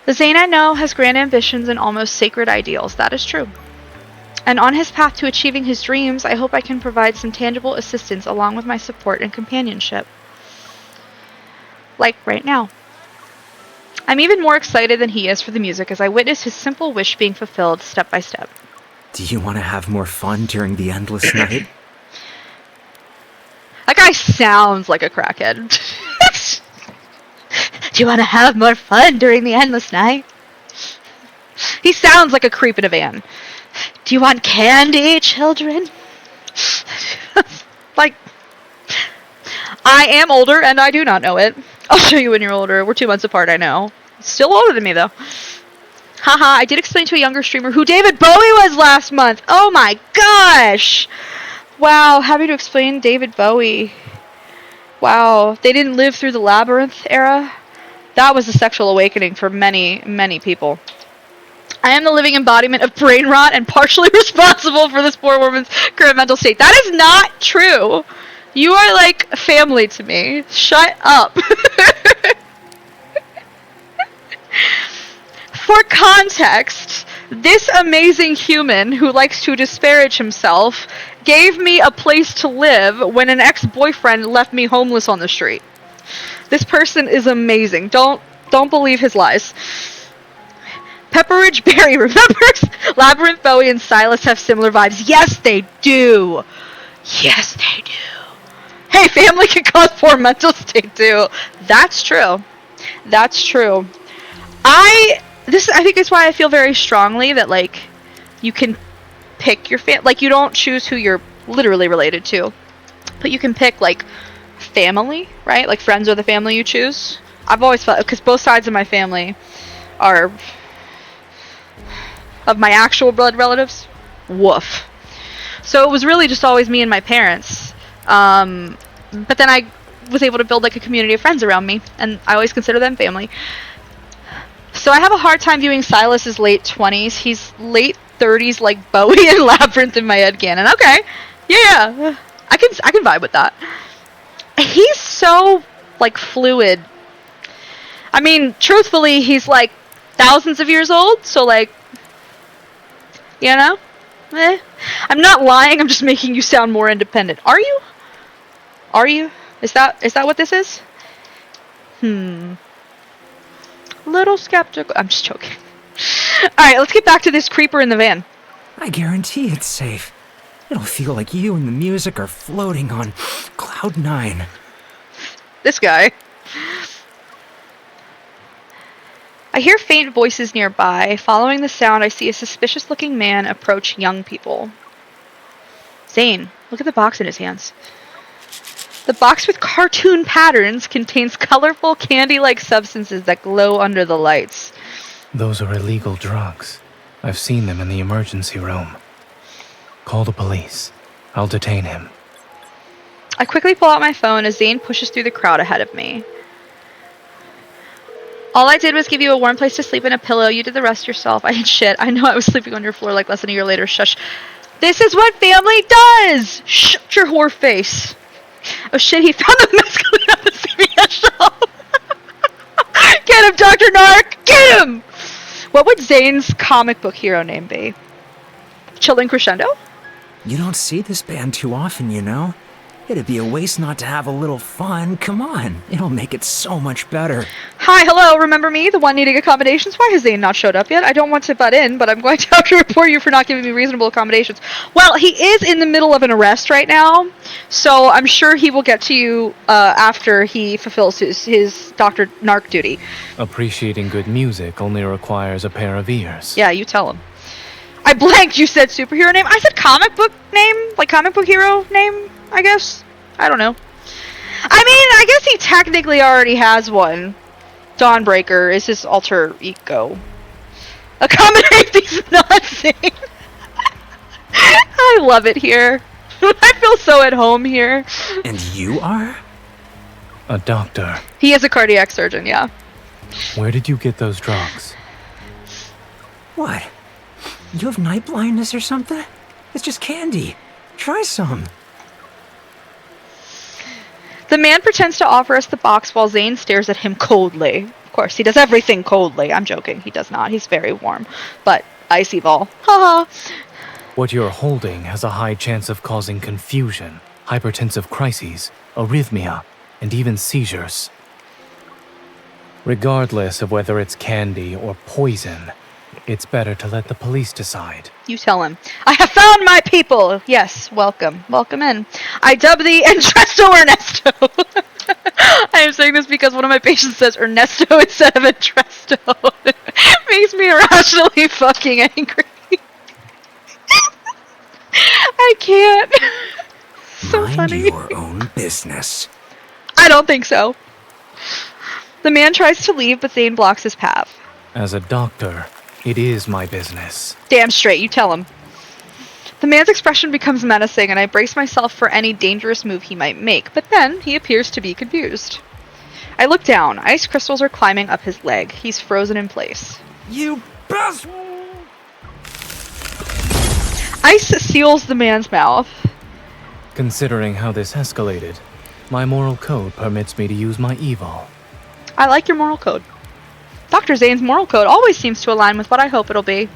The Zayne I know has grand ambitions and almost sacred ideals, that is true. And on his path to achieving his dreams, I hope I can provide some tangible assistance along with my support and companionship. Like right now. I'm even more excited than he is for the music as I witness his simple wish being fulfilled step by step. Do you want to have more fun during the endless night? That guy sounds like a crackhead. Do you want to have more fun during the endless night? He sounds like a creep in a van. Do you want candy, children? Like, I am older and I do not know it. I'll show you when you're older. We're 2 months apart, I know. Still older than me, though. Haha, I did explain to a younger streamer who David Bowie was last month. Oh my gosh! Wow, having to explain David Bowie. Wow, they didn't live through the Labyrinth era. That was a sexual awakening for many, many people. I am the living embodiment of brain rot and partially responsible for this poor woman's current mental state. That is not true. You are like family to me. Shut up. For context, this amazing human who likes to disparage himself gave me a place to live when an ex-boyfriend left me homeless on the street. This person is amazing. Don't believe his lies. Pepperidge Berry remembers Labyrinth, Bowie, and Silas have similar vibes. Yes, they do. Yes, they do. Hey, family can cause poor mental state too. That's true. That's true. I think it's why I feel very strongly that, like, you can pick your like, you don't choose who you're literally related to, but you can pick, like, family, right? Like, friends are the family you choose. I've always felt, because both sides of my family are of my actual blood relatives. Woof. So it was really just always me and my parents. But then I was able to build, like, a community of friends around me, and I always consider them family. So I have a hard time viewing Silas as late 20s. He's late 30s, like Bowie and Labyrinth in my head canon. Okay, yeah, I can vibe with that. He's so, like, fluid. I mean, truthfully, he's like thousands of years old. So, like, you know, I'm not lying. I'm just making you sound more independent. Are you? Are you? Is that what this is? Little skeptical. I'm just joking. Alright, let's get back to this creeper in the van. I guarantee it's safe. It'll feel like you and the music are floating on Cloud 9. This guy. I hear faint voices nearby. Following the sound, I see a suspicious-looking man approach young people. Zayne, look at the box in his hands. The box with cartoon patterns contains colorful candy-like substances that glow under the lights. Those are illegal drugs. I've seen them in the emergency room. Call the police. I'll detain him. I quickly pull out my phone as Zayne pushes through the crowd ahead of me. All I did was give you a warm place to sleep and a pillow. You did the rest yourself. I ain't shit. I know I was sleeping on your floor like less than a year later. Shush. This is what family does! Shut your whore face. Oh shit, he found the mess coming up the CBS show! Get him, Dr. Narc! Get him! What would Zayne's comic book hero name be? Chilling Crescendo? You don't see this band too often, you know? It'd be a waste not to have a little fun. Come on, it'll make it so much better. Hi, hello, remember me, the one needing accommodations? Why has Zayne not showed up yet? I don't want to butt in, but I'm going to have to report you for not giving me reasonable accommodations. Well, he is in the middle of an arrest right now, so I'm sure he will get to you after he fulfills his Dr. Narc duty. Appreciating good music only requires a pair of ears. Yeah, you tell him. I blanked, you said superhero name? I said comic book name? Like comic book hero name, I guess? I don't know. I mean, I guess he technically already has one. Dawnbreaker is his alter ego. Accommodate these nuts. I love it here. I feel so at home here. And you are? A doctor. He is a cardiac surgeon, yeah. Where did you get those drugs? What? You have night blindness or something? It's just candy. Try some. The man pretends to offer us the box while Zayne stares at him coldly. Of course, he does everything coldly. I'm joking. He does not. He's very warm. But icy ball. Haha. What you're holding has a high chance of causing confusion, hypertensive crises, arrhythmia, and even seizures. Regardless of whether it's candy or poison, it's better to let the police decide. You tell him. I have found my people! Yes, welcome. Welcome in. I dub thee Entresto Ernesto. I am saying this because one of my patients says Ernesto instead of Entresto. Makes me irrationally fucking angry. I can't. So Mind funny. your own business. I don't think so. The man tries to leave, but Zayne blocks his path. As a doctor, it is my business. Damn straight, you tell him. The man's expression becomes menacing, and I brace myself for any dangerous move he might make, but then he appears to be confused. I look down. Ice crystals are climbing up his leg. He's frozen in place. You bastard! Ice seals the man's mouth. Considering how this escalated, my moral code permits me to use my evil. I like your moral code. Dr. Zayne's moral code always seems to align with what I hope it'll be.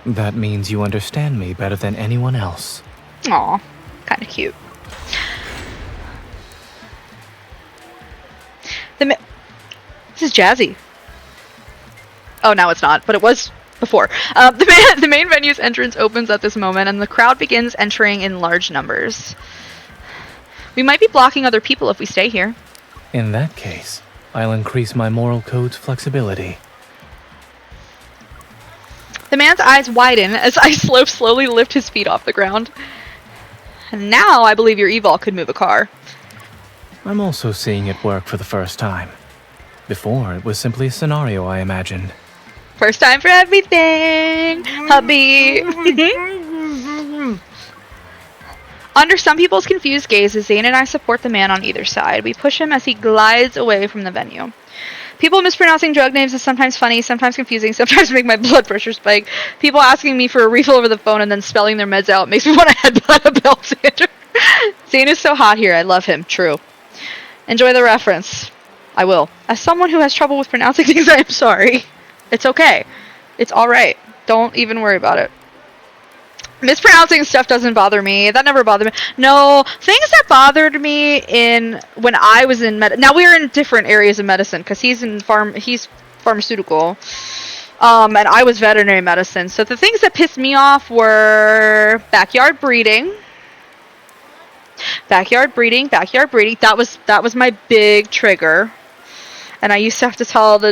That means you understand me better than anyone else. Aw, kinda cute. This is jazzy. Oh, now it's not, but it was before. The main venue's entrance opens at this moment, and the crowd begins entering in large numbers. We might be blocking other people if we stay here. In that case, I'll increase my moral code's flexibility. The man's eyes widen as I slowly lift his feet off the ground. And now I believe your evil could move a car. I'm also seeing it work for the first time. Before, it was simply a scenario I imagined. First time for everything, hubby. Under some people's confused gazes, Zayne and I support the man on either side. We push him as he glides away from the venue. People mispronouncing drug names is sometimes funny, sometimes confusing, sometimes make my blood pressure spike. People asking me for a refill over the phone and then spelling their meds out makes me want to headbutt a belt sander. Zayne is so hot here. I love him. True. Enjoy the reference. I will. As someone who has trouble with pronouncing things, I am sorry. It's okay. It's alright. Don't even worry about it. Mispronouncing stuff doesn't bother me. That never bothered me. No, things that bothered me when I was in now we are in different areas of medicine because he's pharmaceutical, and I was veterinary medicine. So the things that pissed me off were backyard breeding. That was my big trigger. And I used to have to tell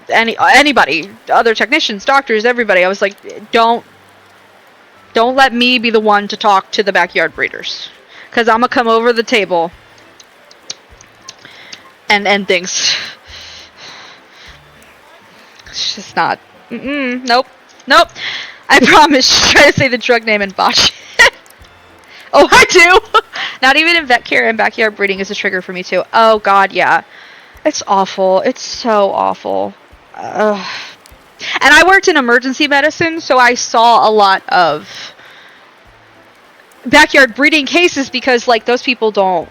anybody, other technicians, doctors, everybody. I was like, Don't let me be the one to talk to the backyard breeders. Because I'm going to come over the table and end things. It's just not. Nope. I promise. Try to say the drug name and botch it. Oh, I do. Not even in vet care and backyard breeding is a trigger for me too. Oh, God, yeah. It's awful. It's so awful. And I worked in emergency medicine, so I saw a lot of backyard breeding cases because, like, those people don't,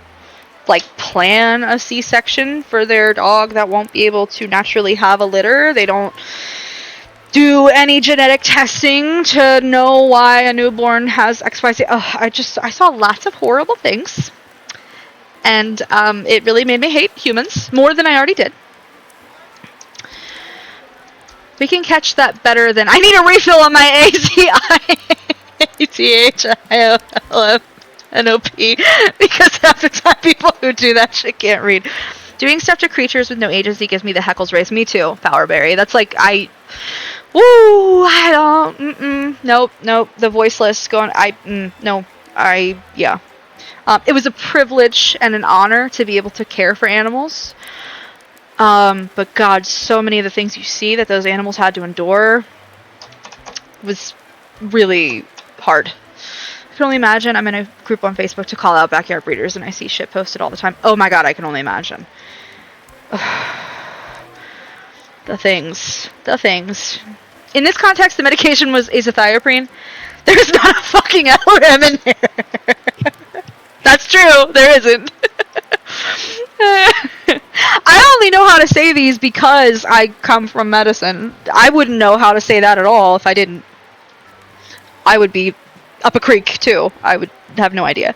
like, plan a C-section for their dog that won't be able to naturally have a litter. They don't do any genetic testing to know why a newborn has XYZ. I saw lots of horrible things. And it really made me hate humans more than I already did. We can catch that better than... I need a refill on my AZIATHIOLNOP because half the time people who do that shit can't read. Doing stuff to creatures with no agency gives me the heckles race. Me too, Powerberry. That's like, nope. The voiceless going, it was a privilege and an honor to be able to care for animals. But God, so many of the things you see that those animals had to endure was really hard. I can only imagine. I'm in a group on Facebook to call out backyard breeders, and I see shit posted all the time. Oh my God, I can only imagine. The things. In this context, the medication was azathioprine. There's not a fucking LRM in there. That's true. There isn't. I only know how to say these because I come from medicine. I wouldn't know how to say that at all if I didn't. I would be up a creek, too. I would have no idea.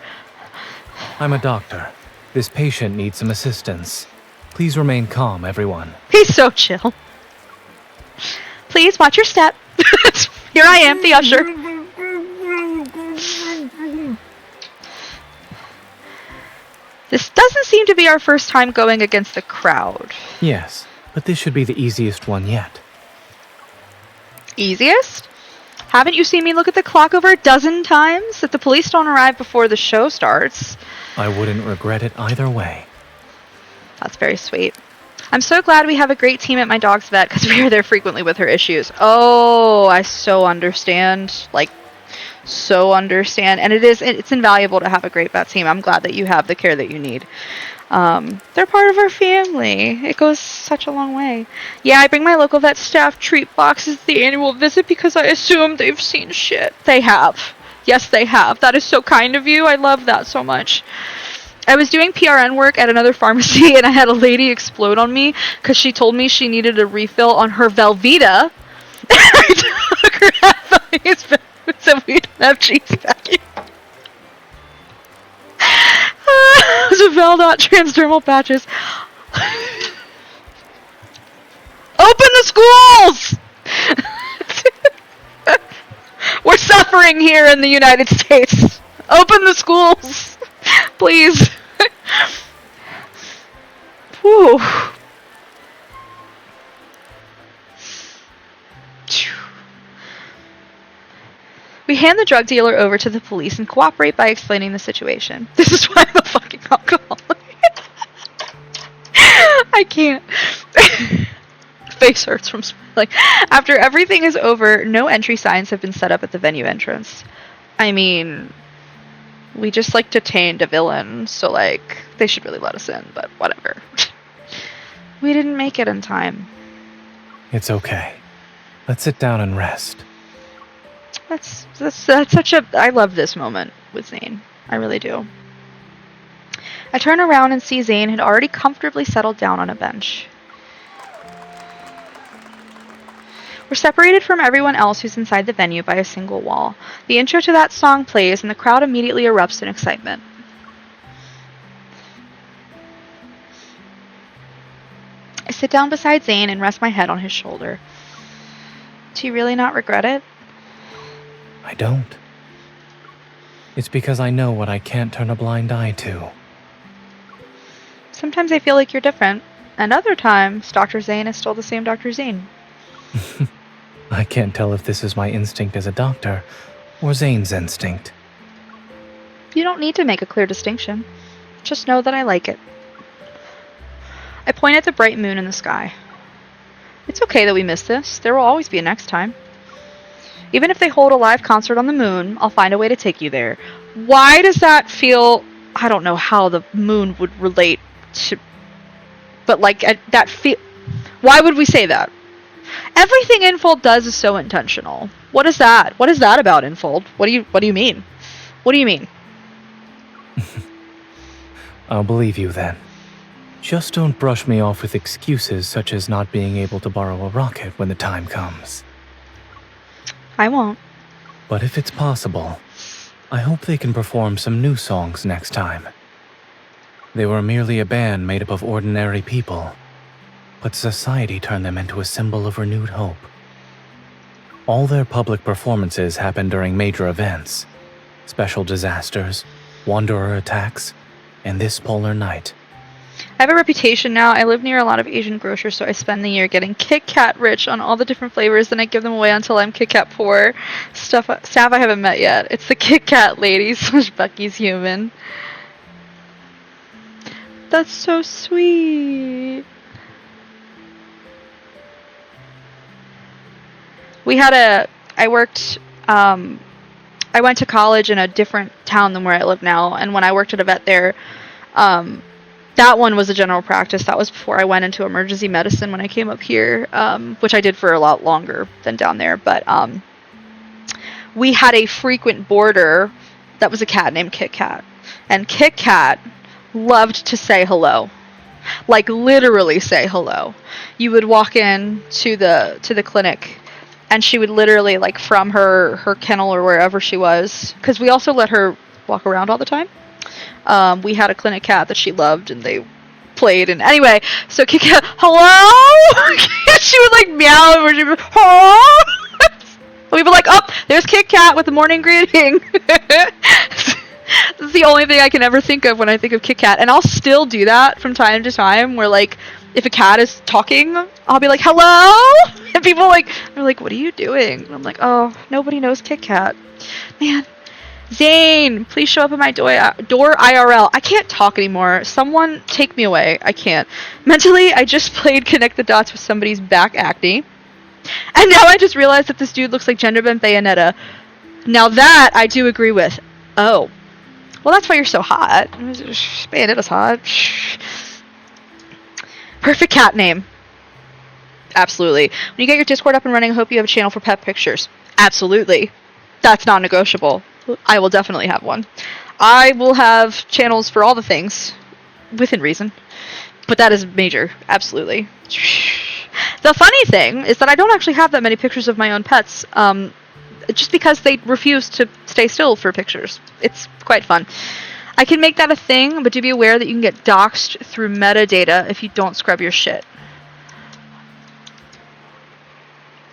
I'm a doctor. This patient needs some assistance. Please remain calm, everyone. He's so chill. Please watch your step. Here I am, the usher. This doesn't seem to be our first time going against the crowd. Yes, but this should be the easiest one yet. Easiest? Haven't you seen me look at the clock over a dozen times? If the police don't arrive before the show starts. I wouldn't regret it either way. That's very sweet. I'm so glad we have a great team at my dog's vet because we are there frequently with her issues. Oh, I so understand. Like, so understand. And it's invaluable to have a great vet team. I'm glad that you have the care that you need. They're part of our family. It goes such a long way. Yeah, I bring my local vet staff treat boxes the annual visit because I assume they've seen shit. They have. Yes, they have. That is so kind of you. I love that so much. I was doing PRN work at another pharmacy and I had a lady explode on me because she told me she needed a refill on her Velveeta. I took her half of these so we didn't have cheese packing. It was a Valdot transdermal patches. Open the schools! We're suffering here in the United States. Open the schools, please. Whew. We hand the drug dealer over to the police and cooperate by explaining the situation. This is why I'm a fucking alcoholic. I can't. Face hurts from smiling. After everything is over, no entry signs have been set up at the venue entrance. I mean, we just detained a villain, so they should really let us in, but whatever. We didn't make it in time. It's okay. Let's sit down and rest. That's such a... I love this moment with Zayne. I really do. I turn around and see Zayne had already comfortably settled down on a bench. We're separated from everyone else who's inside the venue by a single wall. The intro to that song plays and the crowd immediately erupts in excitement. I sit down beside Zayne and rest my head on his shoulder. Do you really not regret it? I don't. It's because I know what I can't turn a blind eye to. Sometimes I feel like you're different, and other times Dr. Zayne is still the same Dr. Zayne. I can't tell if this is my instinct as a doctor or Zayne's instinct. You don't need to make a clear distinction. Just know that I like it. I point at the bright moon in the sky. It's okay that we missed this. There will always be a next time. Even if they hold a live concert on the moon, I'll find a way to take you there. Why does that feel... I don't know how the moon would relate to... But that feel... Why would we say that? Everything Infold does is so intentional. What is that? What is that about, Infold? What do you mean? What do you mean? I'll believe you then. Just don't brush me off with excuses such as not being able to borrow a rocket when the time comes. I won't. But if it's possible, I hope they can perform some new songs next time. They were merely a band made up of ordinary people, but society turned them into a symbol of renewed hope. All their public performances happen during major events, special disasters, wanderer attacks, and this polar night. I have a reputation now. I live near a lot of Asian grocers, so I spend the year getting Kit Kat rich on all the different flavors, then I give them away until I'm Kit Kat poor. Staff I haven't met yet. It's the Kit Kat ladies. Bucky's human. That's so sweet. I went to college in a different town than where I live now, and when I worked at a vet there, that one was a general practice. That was before I went into emergency medicine when I came up here, which I did for a lot longer than down there. But we had a frequent boarder that was a cat named Kit Kat. And Kit Kat loved to say hello. Like, literally say hello. You would walk in to the clinic, and she would literally, like, from her kennel or wherever she was, because we also let her walk around all the time. We had a clinic cat that she loved, and they played. And anyway, so Kit Kat, hello? She would, like, meow, or she would, hello? We'd be like, oh, there's Kit Kat with the morning greeting. This is the only thing I can ever think of when I think of Kit Kat. And I'll still do that from time to time, where, like, if a cat is talking, I'll be like, hello? And people, like, are like, what are you doing? And I'm like, oh, nobody knows Kit Kat. Man. Zayne, please show up at my door IRL. I can't talk anymore. Someone take me away. I can't. Mentally, I just played Connect the Dots with somebody's back acne. And now I just realized that this dude looks like Gender Bent Bayonetta. Now that I do agree with. Oh. Well, that's why you're so hot. Bayonetta's hot. Perfect cat name. Absolutely. When you get your Discord up and running, I hope you have a channel for pet pictures. Absolutely. That's non-negotiable. I will definitely have one. I will have channels for all the things, within reason. But that is major. Absolutely. The funny thing is that I don't actually have that many pictures of my own pets, just because they refuse to stay still for pictures. It's quite fun. I can make that a thing, but do be aware that you can get doxxed through metadata if you don't scrub your shit.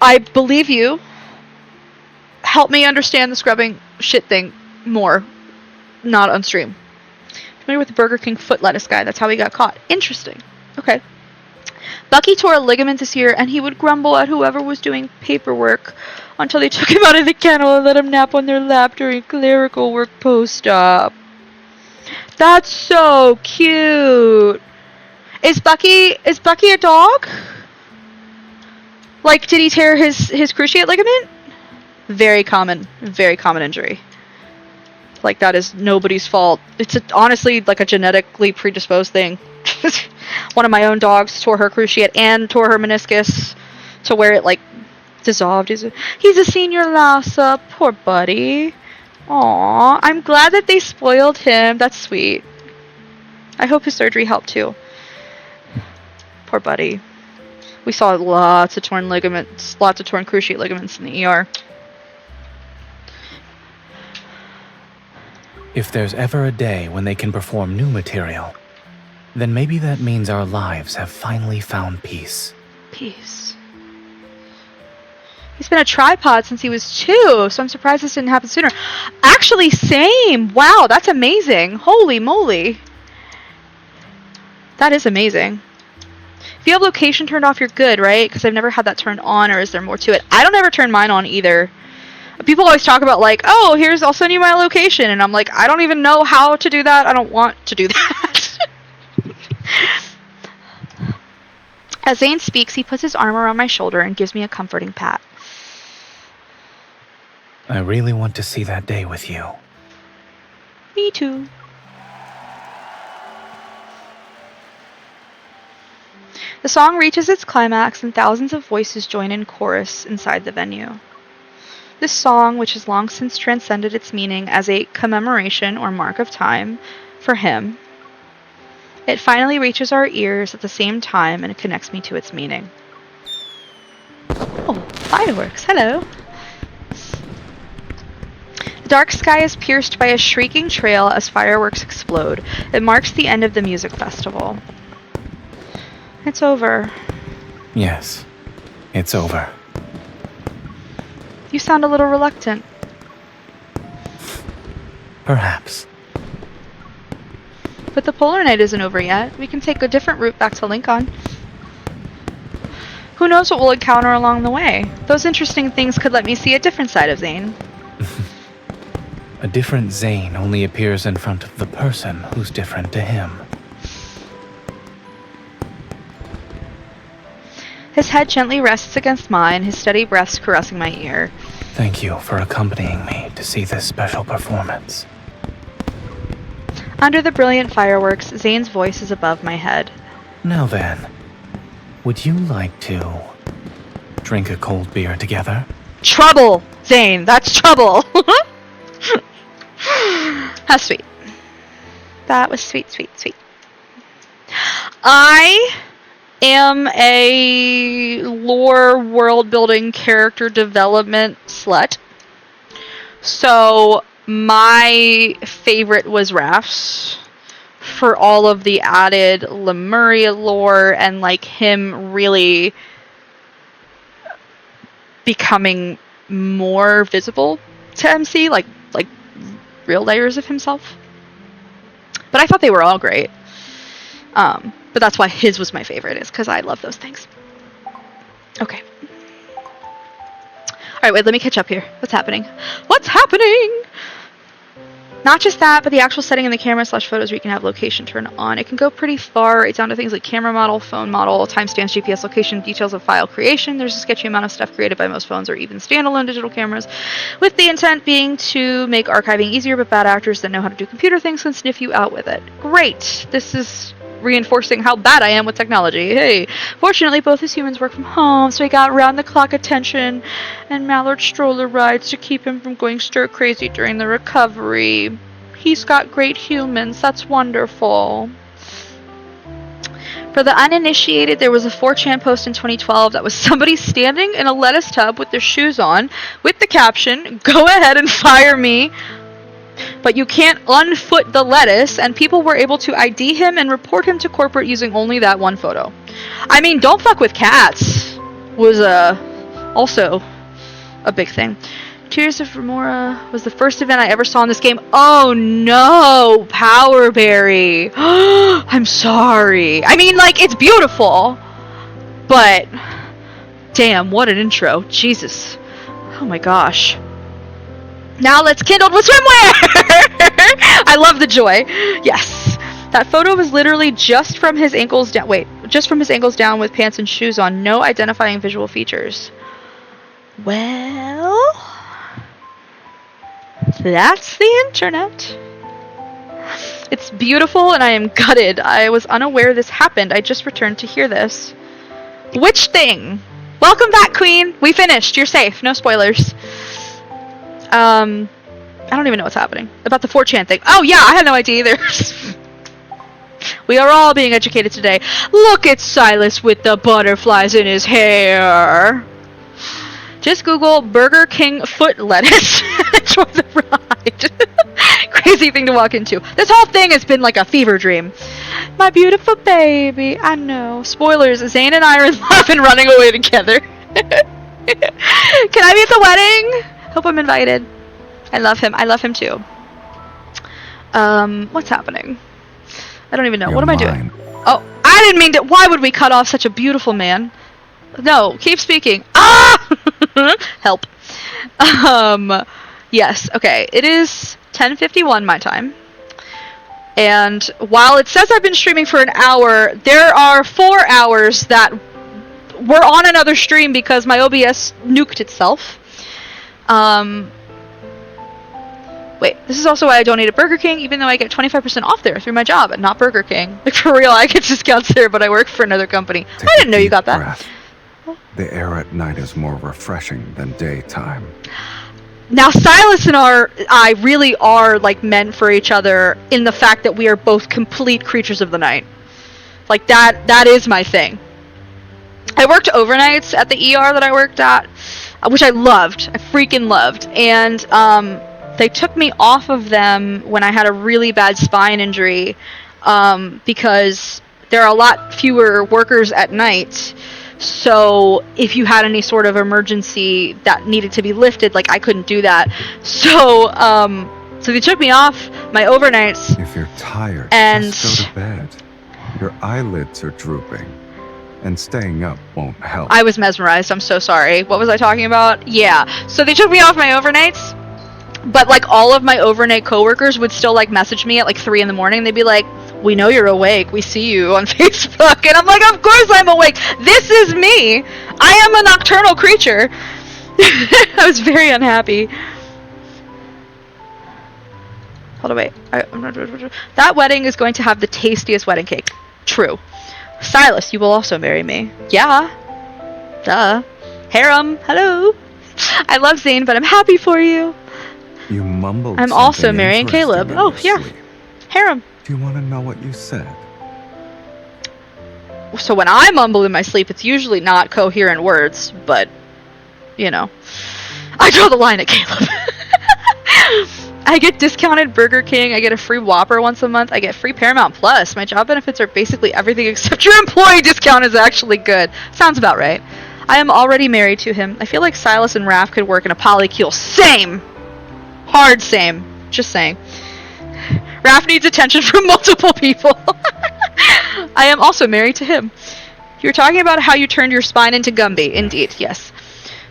I believe you. Help me understand the scrubbing shit thing more. Not on stream. Familiar with the Burger King foot lettuce guy. That's how he got caught. Interesting. Okay. Bucky tore a ligament this year, and he would grumble at whoever was doing paperwork until they took him out of the kennel and let him nap on their lap during clerical work post-op. That's so cute. Is Bucky a dog? Like, did he tear his cruciate ligament? Very common injury. Like, that is nobody's fault. It's honestly like a genetically predisposed thing. One of my own dogs tore her cruciate and tore her meniscus to where it, like, dissolved. He's a senior Lhasa. Poor buddy. Aww. I'm glad that they spoiled him. That's sweet. I hope his surgery helped too. Poor buddy. We saw lots of torn ligaments, lots of torn cruciate ligaments in the ER. If there's ever a day when they can perform new material, then maybe that means our lives have finally found peace. Peace. He's been a tripod since he was 2, so I'm surprised this didn't happen sooner. Actually, same! Wow, that's amazing. Holy moly. That is amazing. If you have location turned off, you're good, right? Because I've never had that turned on, or is there more to it? I don't ever turn mine on either. People always talk about, like, oh, I'll send you my location. And I'm like, I don't even know how to do that. I don't want to do that. As Zayne speaks, he puts his arm around my shoulder and gives me a comforting pat. I really want to see that day with you. Me too. The song reaches its climax and thousands of voices join in chorus inside the venue. This song, which has long since transcended its meaning as a commemoration or mark of time for him, it finally reaches our ears at the same time and it connects me to its meaning. Oh, fireworks. Hello. The dark sky is pierced by a shrieking trail as fireworks explode. It marks the end of the music festival. It's over. Yes, it's over. You sound a little reluctant. Perhaps. But the polar night isn't over yet. We can take a different route back to Lincoln. Who knows what we'll encounter along the way? Those interesting things could let me see a different side of Zayne. A different Zayne only appears in front of the person who's different to him. His head gently rests against mine, his steady breaths caressing my ear. Thank you for accompanying me to see this special performance. Under the brilliant fireworks, Zayne's voice is above my head. Now then, would you like to drink a cold beer together? Trouble, Zayne. That's trouble. How sweet. That was sweet, sweet, sweet. I am a lore world building character development slut. So my favorite was Raph's for all of the added Lemuria lore and like him really becoming more visible to MC, like real layers of himself. But I thought they were all great. But that's why his was my favorite, is because I love those things. Okay. Alright, wait, let me catch up here. What's happening? What's happening? Not just that, but the actual setting in the camera / photos where you can have location turned on. It can go pretty far, right down to things like camera model, phone model, timestamps, GPS location, details of file creation. There's a sketchy amount of stuff created by most phones or even standalone digital cameras, with the intent being to make archiving easier, but bad actors that know how to do computer things can sniff you out with it. Great! This is reinforcing how bad I am with technology. Hey! Fortunately, both his humans work from home, so he got round-the-clock attention and Mallard stroller rides to keep him from going stir-crazy during the recovery. He's got great humans. That's wonderful. For the uninitiated, there was a 4chan post in 2012 that was somebody standing in a lettuce tub with their shoes on, with the caption, "Go ahead and fire me, but you can't unfoot the lettuce," and people were able to ID him and report him to corporate using only that one photo. I mean, don't fuck with cats was also a big thing. Tears of Remora was the first event I ever saw in this game. Oh no, Powerberry. I'm sorry. I mean, like, it's beautiful, but damn, what an intro. Jesus. Oh my gosh. Now let's kindle with swimwear! I love the joy. Yes. That photo was literally just from his ankles down. Wait, just from his ankles down with pants and shoes on. No identifying visual features. Well, that's the internet. It's beautiful and I am gutted. I was unaware this happened. I just returned to hear this. Which thing? Welcome back, Queen. We finished. You're safe. No spoilers. I don't even know what's happening. About the 4chan thing. Oh yeah, I had no idea either. We are all being educated today. Look at Silas with the butterflies in his hair. Just Google Burger King foot lettuce. Enjoy the ride. Crazy thing to walk into. This whole thing has been like a fever dream. My beautiful baby. I know. Spoilers. Zayne and I are in love and running away together. Can I be at the wedding? Hope I'm invited. I love him. I love him too. What's happening? I don't even know. What am I doing? Oh, I didn't mean to. Why would we cut off such a beautiful man? No, keep speaking. Ah! Help. Yes, okay. It is 10:51 my time. And while it says I've been streaming for an hour, there are 4 hours that were on another stream because my OBS nuked itself. Wait, this is also why I donate at Burger King, even though I get 25% off there through my job and not Burger King. Like, for real, I get discounts there, but I work for another company. I didn't know you got that. Breath. The air at night is more refreshing than daytime. Now, Silas and I really are, like, meant for each other in the fact that we are both complete creatures of the night. Like, that is my thing. I worked overnights at the ER that I worked at, which I loved. I freaking loved. And, they took me off of them when I had a really bad spine injury, because there are a lot fewer workers at night. So if you had any sort of emergency that needed to be lifted, like, I couldn't do that. So they took me off my overnights. If you're tired, and just go to bed. Your eyelids are drooping, and staying up won't help. I was mesmerized. I'm so sorry. What was I talking about? Yeah. So they took me off my overnights. But, like, all of my overnight coworkers would still, like, message me at, like, 3 in the morning. They'd be like, we know you're awake. We see you on Facebook. And I'm like, of course I'm awake. This is me. I am a nocturnal creature. I was very unhappy. Hold on, wait. That wedding is going to have the tastiest wedding cake. True. Silas, you will also marry me. Yeah. Duh. Harem. Hello. I love Zayne, but I'm happy for you. You mumbled. I'm also something marrying Caleb. interesting in Oh, your yeah. sleep. Harem. Do you want to know what you said? So when I mumble in my sleep, it's usually not coherent words, but, you know. I draw the line at Caleb. I get discounted Burger King, I get a free Whopper once a month, I get free Paramount Plus. My job benefits are basically everything except your employee discount is actually good. Sounds about right. I am already married to him. I feel like Silas and Raph could work in a polycule. Same! Hard same. Just saying. Raph needs attention from multiple people. I am also married to him. You were talking about how you turned your spine into Gumby. Indeed, yes.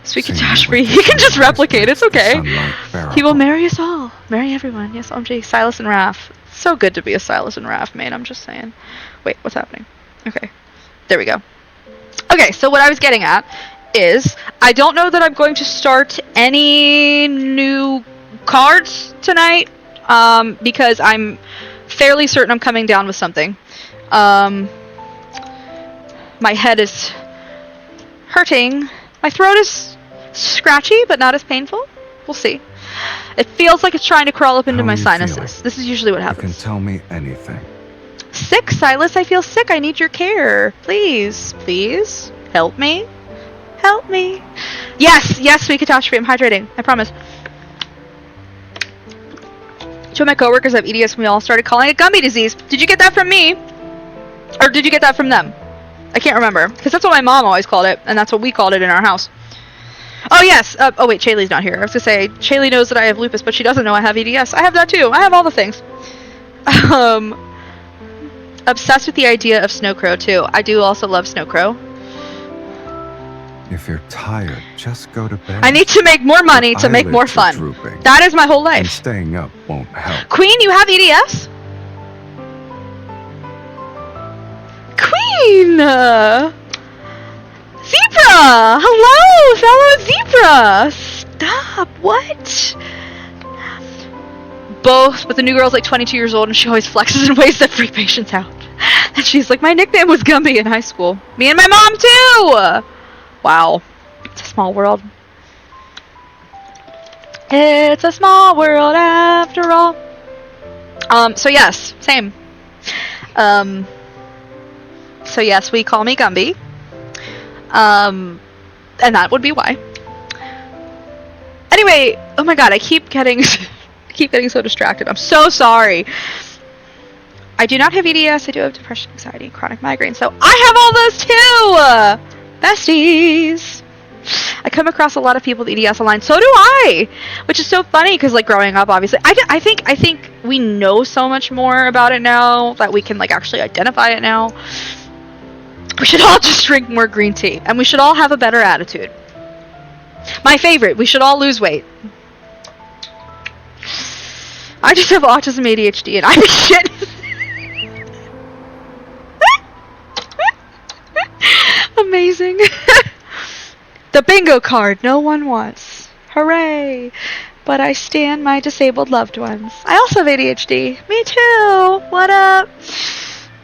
Sweet catastrophe. He can just replicate. It's okay. He will marry us all. Marry everyone. Yes, OMG. Silas and Raph. So good to be a Silas and Raph main. I'm just saying. Wait, what's happening? Okay. There we go. Okay, so what I was getting at is I don't know that I'm going to start any new cards tonight because I'm fairly certain I'm coming down with something. My head is hurting. My throat is scratchy, but not as painful. We'll see. It feels like it's trying to crawl up into How my are you sinuses. feeling? This is usually what You can happens. tell me anything. Sick, Silas. I feel sick. I need your care. Please, please, help me. Help me. Yes, yes, sweet catastrophe. I'm hydrating. I promise. Two of my coworkers have EDS and we all started calling it Gumby disease. Did you get that from me? Or did you get that from them? I can't remember. Because that's what my mom always called it. And that's what we called it in our house. Oh, yes. Oh, wait. Shaylee's not here. I was going to say, Shaylee knows that I have lupus, but she doesn't know I have EDS. I have that too. I have all the things. Obsessed with the idea of Snow Crow too. I do also love Snow Crow. If you're tired, just go to bed. I need to make more money to make more Eyelids are fun. drooping, That is my whole and life. staying up won't help. Queen, you have EDS? Queen! Zebra! Hello, fellow Zebra! Stop, what? Both, but the new girl's like 22 years old and she always flexes in ways that freak patients out. And she's like, my nickname was Gumby in high school. Me and my mom too! Wow. It's a small world. It's a small world after all. So yes, same. So yes, we call me Gumby. And that would be why. Anyway, oh my god, I keep getting so distracted. I'm so sorry. I do not have EDS. I do have depression, anxiety, and chronic migraine. So I have all those too! Besties! I come across a lot of people with EDS online. So do I! Which is so funny because, like, growing up, obviously, I think we know so much more about it now that we can, like, actually identify it now. We should all just drink more green tea. And we should all have a better attitude. My favorite, we should all lose weight. I just have autism, ADHD, and I'm shit. Amazing. The bingo card no one wants. Hooray. But I stand my disabled loved ones. I also have ADHD. Me too. What up?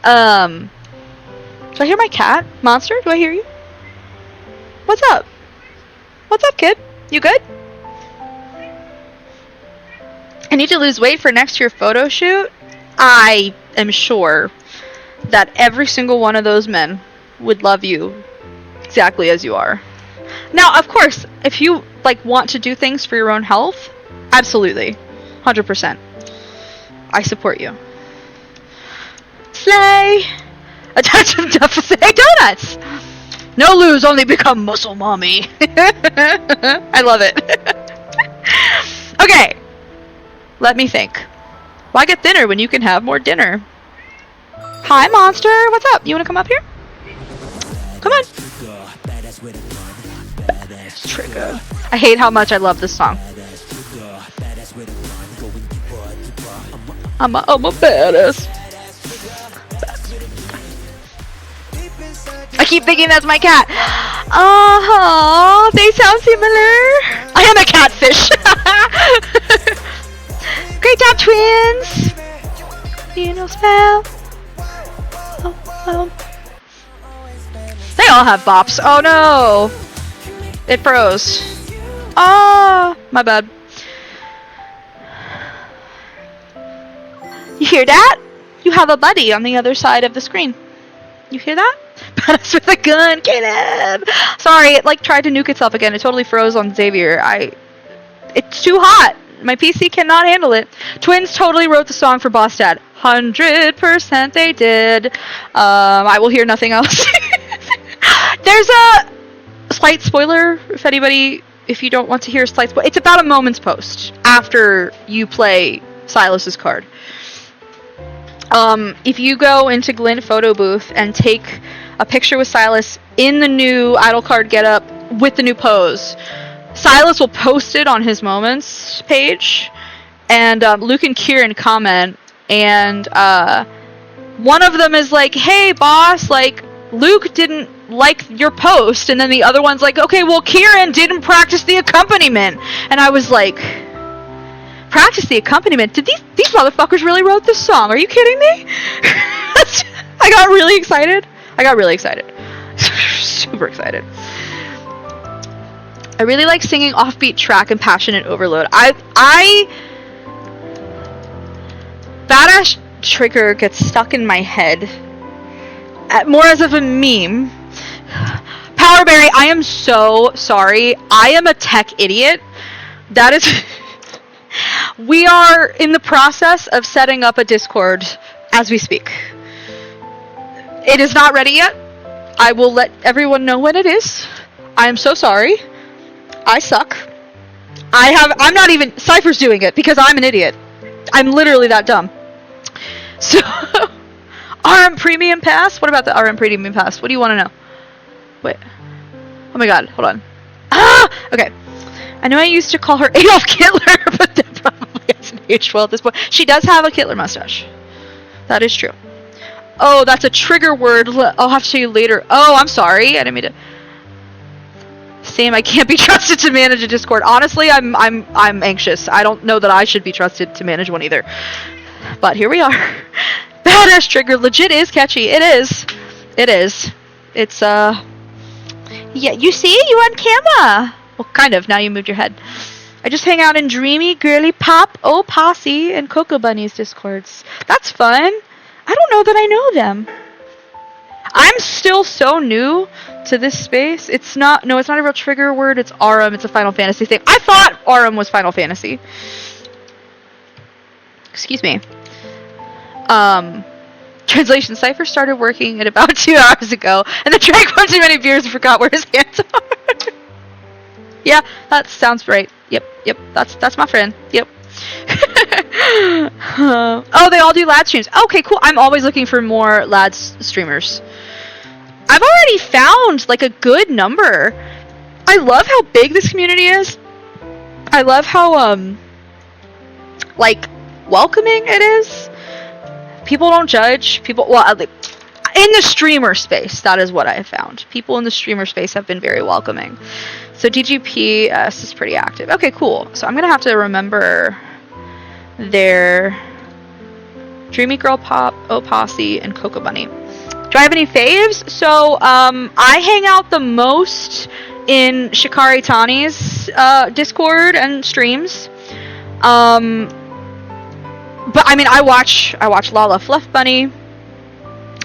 Do I hear my cat? Monster? Do I hear you? What's up? What's up, kid? You good? I need to lose weight for next year's photo shoot. I am sure that every single one of those men would love you exactly as you are. Now, of course, if you like want to do things for your own health, absolutely. 100%. I support you. Slay! Attention deficit. Hey, donuts! No lose, only become muscle mommy. I love it. Okay. Let me think. Why get thinner when you can have more dinner? Hi, monster. What's up? You want to come up here? Come on. Trigger. I hate how much I love this song. I'm a badass. keep thinking that's my cat. Oh, they sound similar. I am a catfish. Great job, twins. You know, spell. Oh. They all have bops. Oh no. It froze. Oh, my bad. You hear that? You have a buddy on the other side of the screen. You hear that? Badass with a gun. Get him. Sorry, it like tried to nuke itself again. It totally froze on Xavier. It's too hot. My PC cannot handle it. Twins totally wrote the song for Boss Dad. 100% they did. I will hear nothing else. There's a slight spoiler if you don't want to hear a slight spoiler. It's about a moment's post after you play Silas's card. If you go into Glint photo booth and take a picture with Silas in the new idol card getup with the new pose, Silas will post it on his moments page, and Luke and Kieran comment, and one of them is like, "Hey boss, like Luke didn't like your post," and then the other one's like, "Okay, well Kieran didn't practice the accompaniment," and I was like, practice the accompaniment? Did these motherfuckers really wrote this song? Are you kidding me? I got really excited. Super excited. I really like singing offbeat track and passionate overload. Badass Trigger gets stuck in my head more as of a meme. Powerberry, I am so sorry. I am a tech idiot. That is... We are in the process of setting up a Discord as we speak. It is not ready yet. I will let everyone know when it is. I am so sorry. I suck. I'm not even... Cypher's doing it because I'm an idiot. I'm literally that dumb. So... RM Premium Pass? What about the RM Premium Pass? What do you want to know? Wait. Oh my god, hold on. Ah! Okay. I know I used to call her Adolf Hitler, but that probably hasn't aged well at this point. She does have a Hitler mustache. That is true. Oh, that's a trigger word. I'll have to show you later. Oh, I'm sorry. I didn't mean to... Same, I can't be trusted to manage a Discord. Honestly, I'm anxious. I don't know that I should be trusted to manage one either. But here we are. Badass Trigger legit is catchy. It is. It's, yeah, you see? You on camera. Well, kind of. Now you moved your head. I just hang out in Dreamy, Girly Pop, Oh Posse, and Cocoa Bunny's Discords. That's fun. I don't know that I know them. I'm still so new to this space. It's not a real trigger word. It's RM. It's a Final Fantasy thing. I thought RM was Final Fantasy. Excuse me. Translation, Cypher started working at about 2 hours ago, and then drank one too many beers and forgot where his hands are. Yeah, that sounds right. Yep, that's my friend. Yep. Oh, they all do lad streams. Okay, cool. I'm always looking for more lad streamers. I've already found, like, a good number. I love how big this community is. I love how, like, welcoming it is. People don't judge. In the streamer space, that is what I have found. People in the streamer space have been very welcoming. So DGPS is pretty active. Okay, cool. So I'm going to have to remember their Dreamy Girl Pop, Oh Posse, and Cocoa Bunny. Do I have any faves? So, I hang out the most in Shikari Tani's Discord and streams. But I mean, I watch Lala Fluff Bunny,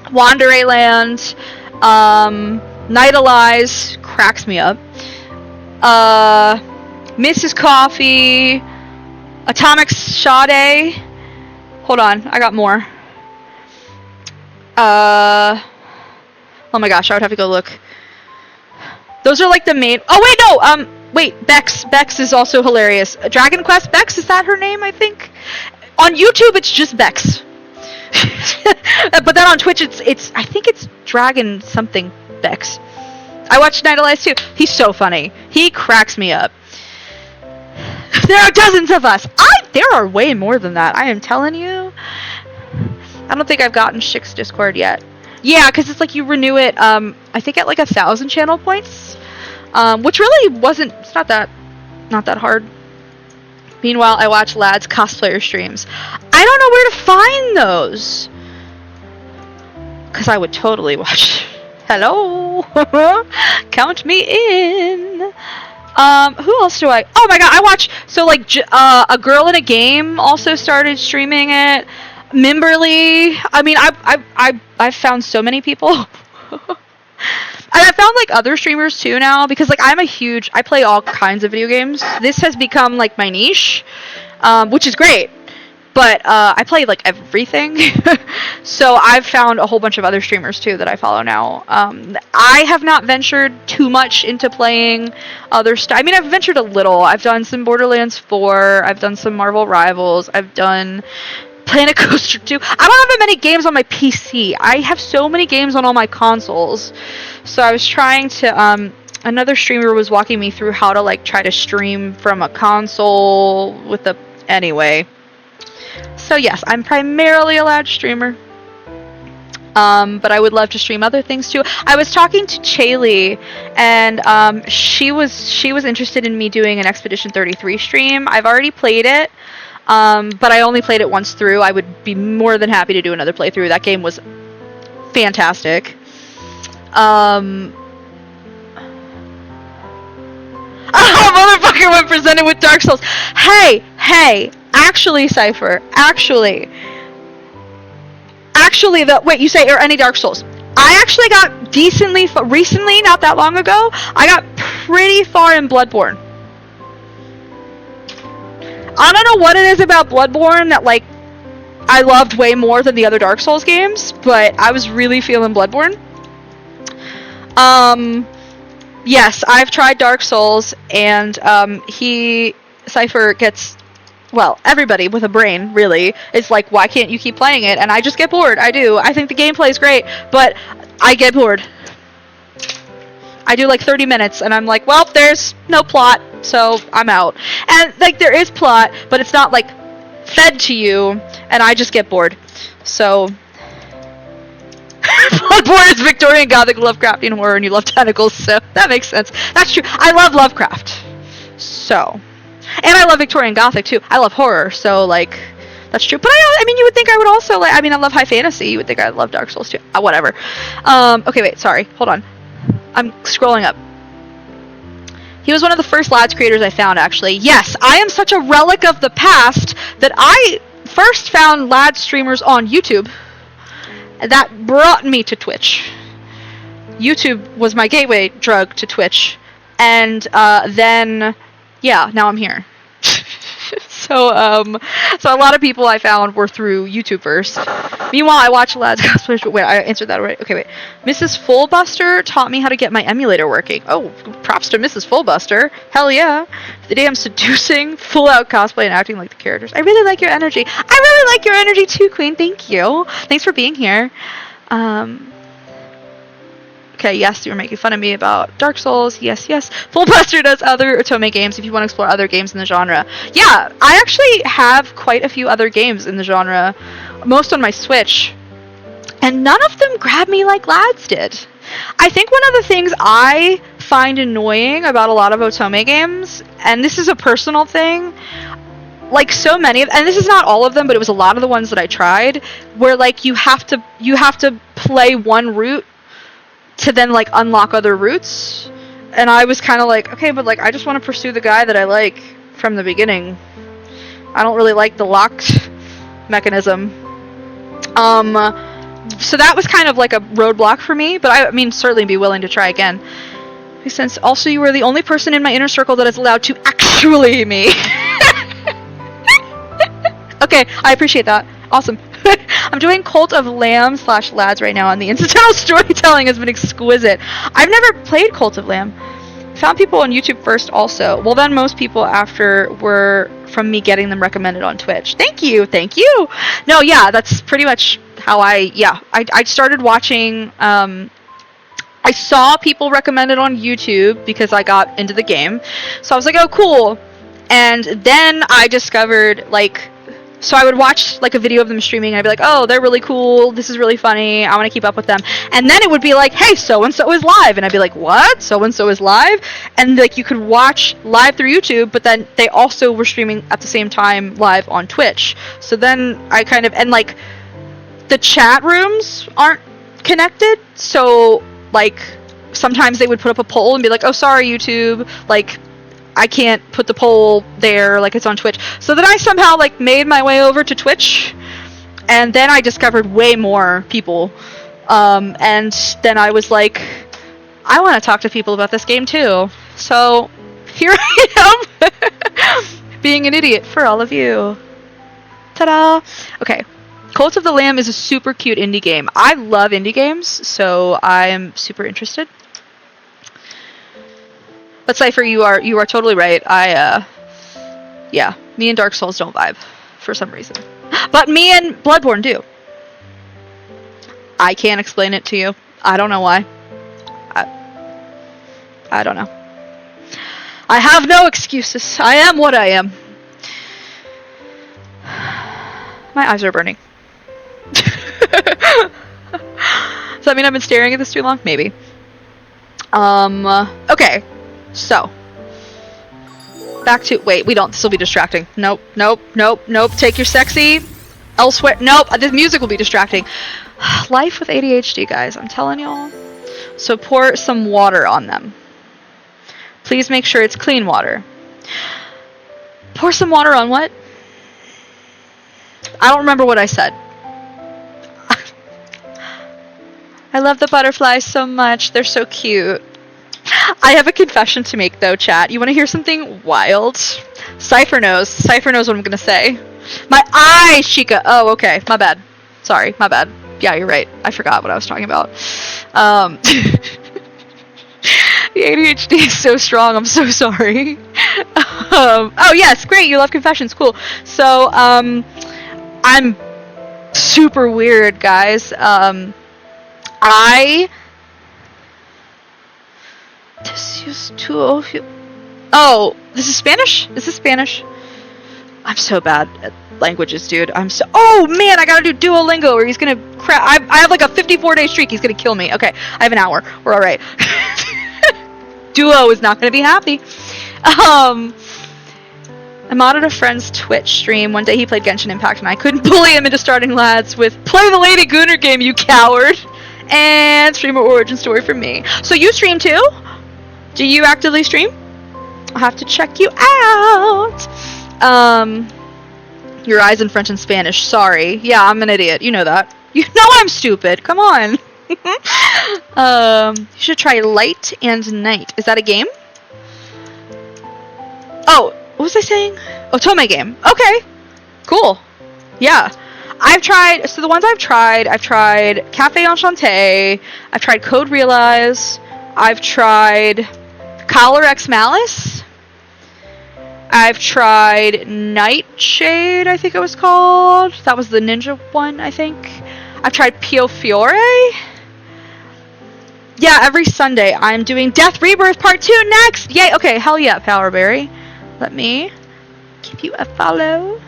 Wanderland, Night Elize cracks me up, Mrs. Coffee, Atomic Sade. Hold on, I got more. Oh my gosh, I would have to go look. Those are like the main. Oh wait, no. Wait, Bex. Bex is also hilarious. Dragon Quest Bex, is that her name? I think. On YouTube, it's just Bex. But then on Twitch, it's I think it's Dragon something Bex. I watch Night Elize too. He's so funny. He cracks me up. There are dozens of us. There are way more than that. I am telling you. I don't think I've gotten Shik's Discord yet. Yeah, because it's like you renew it, I think at like 1,000 channel points, which really wasn't, it's not that hard. Meanwhile, I watch lads cosplayer streams. I don't know where to find those. Because I would totally watch. Hello? Count me in. Who else do I? Oh my god, I watch. So like, a girl in a game also started streaming it. Mimberly. I mean, I've found so many people. And I found like other streamers too now, because like I play all kinds of video games. This has become like my niche, which is great. But I play like everything. So I've found a whole bunch of other streamers too that I follow now. I have not ventured too much into playing other stuff. I mean, I've ventured a little. I've done some Borderlands 4. I've done some Marvel Rivals. I've done Planet Coaster 2. I don't have that many games on my PC. I have so many games on all my consoles. So I was trying to, another streamer was walking me through how to like try to stream from a console with the, anyway. So yes, I'm primarily a loud streamer. But I would love to stream other things too. I was talking to Chaylee, and she was interested in me doing an Expedition 33 stream. I've already played it, but I only played it once through. I would be more than happy to do another playthrough. That game was fantastic. Oh, motherfucker, when presented with Dark Souls. Hey, actually, Cypher, actually, wait, you say, or any Dark Souls. I actually got decently, recently, not that long ago, I got pretty far in Bloodborne. I don't know what it is about Bloodborne that, like, I loved way more than the other Dark Souls games, but I was really feeling Bloodborne. Yes, I've tried Dark Souls, and, Cypher gets, well, everybody with a brain, really, is like, why can't you keep playing it? And I just get bored. I do. I think the gameplay is great, but I get bored. I do like 30 minutes, and I'm like, well, there's no plot, so I'm out. And, like, there is plot, but it's not, like, fed to you, and I just get bored. So, Bloodborne is Victorian Gothic Lovecraftian horror, and you love tentacles, so that makes sense. That's true. I love Lovecraft. So, and I love Victorian Gothic, too. I love horror, so, like, that's true. But I mean, you would think I would also, like, I mean, I love high fantasy. You would think I love Dark Souls, too. Whatever. Okay, wait, sorry. Hold on. I'm scrolling up. He was one of the first lads creators I found, actually. Yes, I am such a relic of the past that I first found lad streamers on YouTube. That brought me to Twitch. YouTube was my gateway drug to Twitch. And then, yeah, now I'm here. So a lot of people I found were through YouTube first. Meanwhile, I watch lads cosplay. Wait, I answered that already. Okay, wait. Mrs. Fullbuster taught me how to get my emulator working. Oh, props to Mrs. Fullbuster. Hell yeah. The day I'm seducing, full-out cosplay and acting like the characters. I really like your energy. I really like your energy too, Queen. Thank you. Thanks for being here. Okay, yes, you were making fun of me about Dark Souls. Yes. Fullbuster does other Otome games if you want to explore other games in the genre. Yeah, I actually have quite a few other games in the genre, most on my Switch, and none of them grab me like lads did. I think one of the things I find annoying about a lot of Otome games, and this is a personal thing, like so many of, and this is not all of them, but it was a lot of the ones that I tried, where like you have to play one route to then like unlock other routes, and I was kind of like, okay, but like I just want to pursue the guy that I like from the beginning. I don't really like the locked mechanism. So that was kind of like a roadblock for me, but I mean certainly be willing to try again. Since also you were the only person in my inner circle that is allowed to actually me. Okay, I appreciate that. Awesome. I'm doing Cult of Lamb / Lads right now, and the incidental storytelling has been exquisite. I've never played Cult of Lamb. Found people on YouTube first also. Well, then most people after were from me getting them recommended on Twitch. Thank you. No, yeah, that's pretty much how I started watching, I saw people recommended on YouTube because I got into the game. So I was like, oh, cool. And then I discovered, like, So I would watch like a video of them streaming and I'd be like, oh, they're really cool, this is really funny, I want to keep up with them. And then it would be like, hey, so and so is live, and I'd be like, what? So and so is live? And like you could watch live through YouTube, but then they also were streaming at the same time live on Twitch. So then I kind of, and like the chat rooms aren't connected, so like sometimes they would put up a poll and be like, oh, sorry YouTube, like I can't put the poll there, like it's on Twitch. So then I somehow like made my way over to Twitch, and then I discovered way more people. And then I was like, I want to talk to people about this game too. So here I am, being an idiot for all of you. Ta-da! Okay, Cult of the Lamb is a super cute indie game. I love indie games, so I'm super interested. But Cypher, you are totally right. Yeah, me and Dark Souls don't vibe for some reason. But me and Bloodborne do. I can't explain it to you. I don't know why. I don't know. I have no excuses. I am what I am. My eyes are burning. Does that mean I've been staring at this too long? Maybe. Okay. So, back to, wait, we don't, this will be distracting. Nope, nope, nope, nope, take your sexy elsewhere. Nope, this music will be distracting. Life with ADHD, guys, I'm telling y'all. So pour some water on them. Please make sure it's clean water. Pour some water on what? I don't remember what I said. I love the butterflies so much, they're so cute. I have a confession to make though, chat. You want to hear something wild? Cypher knows. Cypher knows what I'm gonna say. My eyes, Chica. Oh, okay. My bad. Sorry, my bad. Yeah, you're right. I forgot what I was talking about. The ADHD is so strong. I'm so sorry. Oh yes, great. You love confessions. Cool. So, I'm super weird, guys. This used to. Oh, this is Spanish? Is this Spanish? I'm so bad at languages, dude. Oh man, I gotta do Duolingo or he's gonna crap. I have like a 54-day streak. He's gonna kill me. Okay, I have an hour. We're alright. Duo is not gonna be happy. I modded a friend's Twitch stream. One day he played Genshin Impact and I couldn't bully him into starting lads with "Play the Lady Gunner game, you coward!" and stream an origin story from me. So you stream too? Do you actively stream? I'll have to check you out. Your eyes in French and Spanish. Sorry. Yeah, I'm an idiot. You know that. You know I'm stupid. Come on. You should try Light and Night. Is that a game? Oh, what was I saying? Oh, Tome game. Okay. Cool. Yeah. I've tried, so the ones I've tried Cafe Enchanté, I've tried Code Realize, I've tried Collar X Malice, I've tried Nightshade, I think it was called. That was the ninja one, I think. I've tried Pio Fiore. Yeah, every Sunday I'm doing Death Rebirth Part 2 next! Yay! Okay, hell yeah, Powerberry. Let me give you a follow.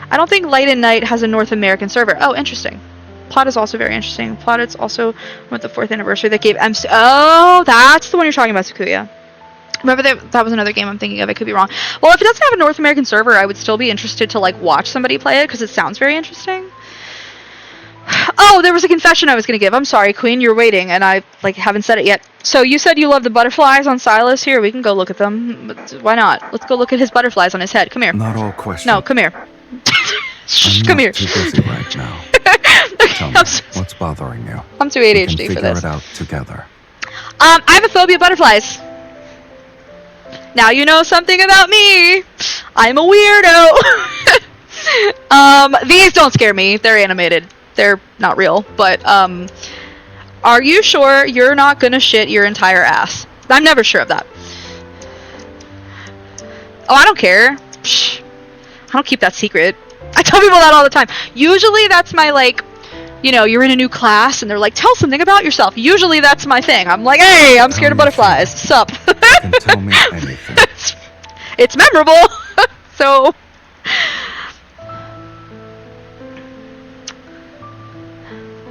I don't think Light and Night has a North American server. Oh, interesting. Plot is also very interesting. Plot is also with the 4th anniversary that gave MC. Oh, that's the one you're talking about, Sakuya. Remember that was another game I'm thinking of. I could be wrong. Well, if it doesn't have a North American server, I would still be interested to like watch somebody play it because it sounds very interesting. Oh, there was a confession I was going to give. I'm sorry, Queen. You're waiting, and I like haven't said it yet. So you said you love the butterflies on Silas. Here, we can go look at them. But why not? Let's go look at his butterflies on his head. Come here. Not all questions. No, come here. I'm Come not here. too busy right now. Tell me, what's bothering you? I'm too We ADHD can for figure this. it out together. I have a phobia of butterflies. Now you know something about me. I'm a weirdo. These don't scare me. They're animated. They're not real. But, are you sure you're not gonna shit your entire ass? I'm never sure of that. Oh, I don't care. Psh, I don't keep that secret. I tell people that all the time. Usually that's my, like, you know, you're in a new class and they're like, tell something about yourself. Usually that's my thing. I'm like, hey, I'm scared of butterflies. Sup? You can tell me anything. It's memorable. So,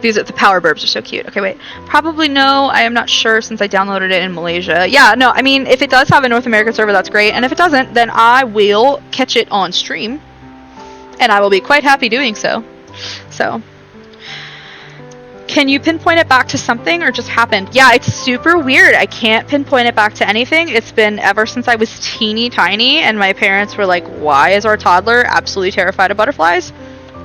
These are the power burbs are so cute. Okay, wait. Probably no. I am not sure since I downloaded it in Malaysia. Yeah, no. I mean, if it does have a North American server, that's great. And if it doesn't, then I will catch it on stream, and I will be quite happy doing so. So, can you pinpoint it back to something or just happened? Yeah, it's super weird. I can't pinpoint it back to anything. It's been ever since I was teeny tiny, and my parents were like, "Why is our toddler absolutely terrified of butterflies?"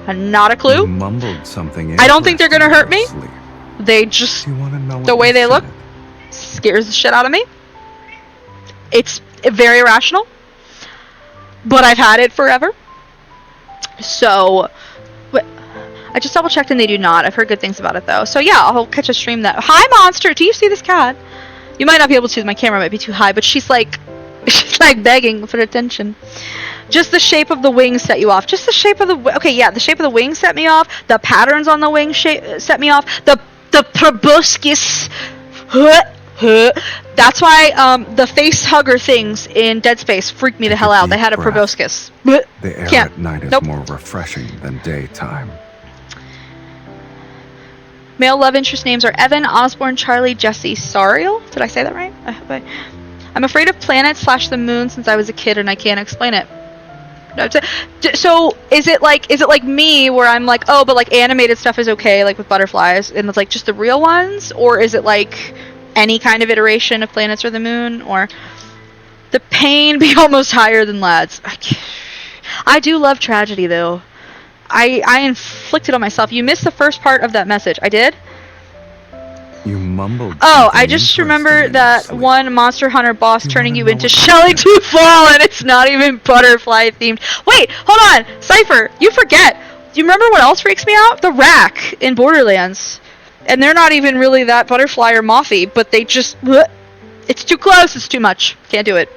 Not a clue. You mumbled something. I don't think they're gonna hurt me. Sleep. They just, Do you want to know the what way you they look said? scares the shit out of me. It's very irrational, but I've had it forever. So, I just double checked and they do not. I've heard good things about it though. So yeah, I'll catch a stream that. Hi, monster. Do you see this cat? You might not be able to. My camera might be too high, but she's like begging for attention. Just the shape of the wings set you off. Just the shape of the... Okay, yeah, the shape of the wings set me off. The patterns on the wings set me off. The proboscis... That's why the face hugger things in Dead Space freaked me the hell out. They had a breath. proboscis. The air Can't. at night is Nope. more refreshing than daytime. Male love interest names are Evan, Osborne, Charlie, Jesse, Sariel. Did I say that right? I'm afraid of planets / the moon since I was a kid and I can't explain it. No, so is it like me where I'm like, oh, but like animated stuff is okay, like with butterflies, and it's like just the real ones, or is it like any kind of iteration of planets or the moon, or the pain be almost higher than lads? I do love tragedy though. I inflicted on myself. You missed the first part of that message. I did. You mumbled. Oh, I something just interesting remember in your that sleep. one Monster Hunter boss Do you turning wanna you know into what Shelly happened? Twofold, and it's not even butterfly themed. Wait, hold on, Cypher, you forget. Do you remember what else freaks me out? The rack in Borderlands. And they're not even really that butterfly or mothy, but they just... It's too close, it's too much. Can't do it.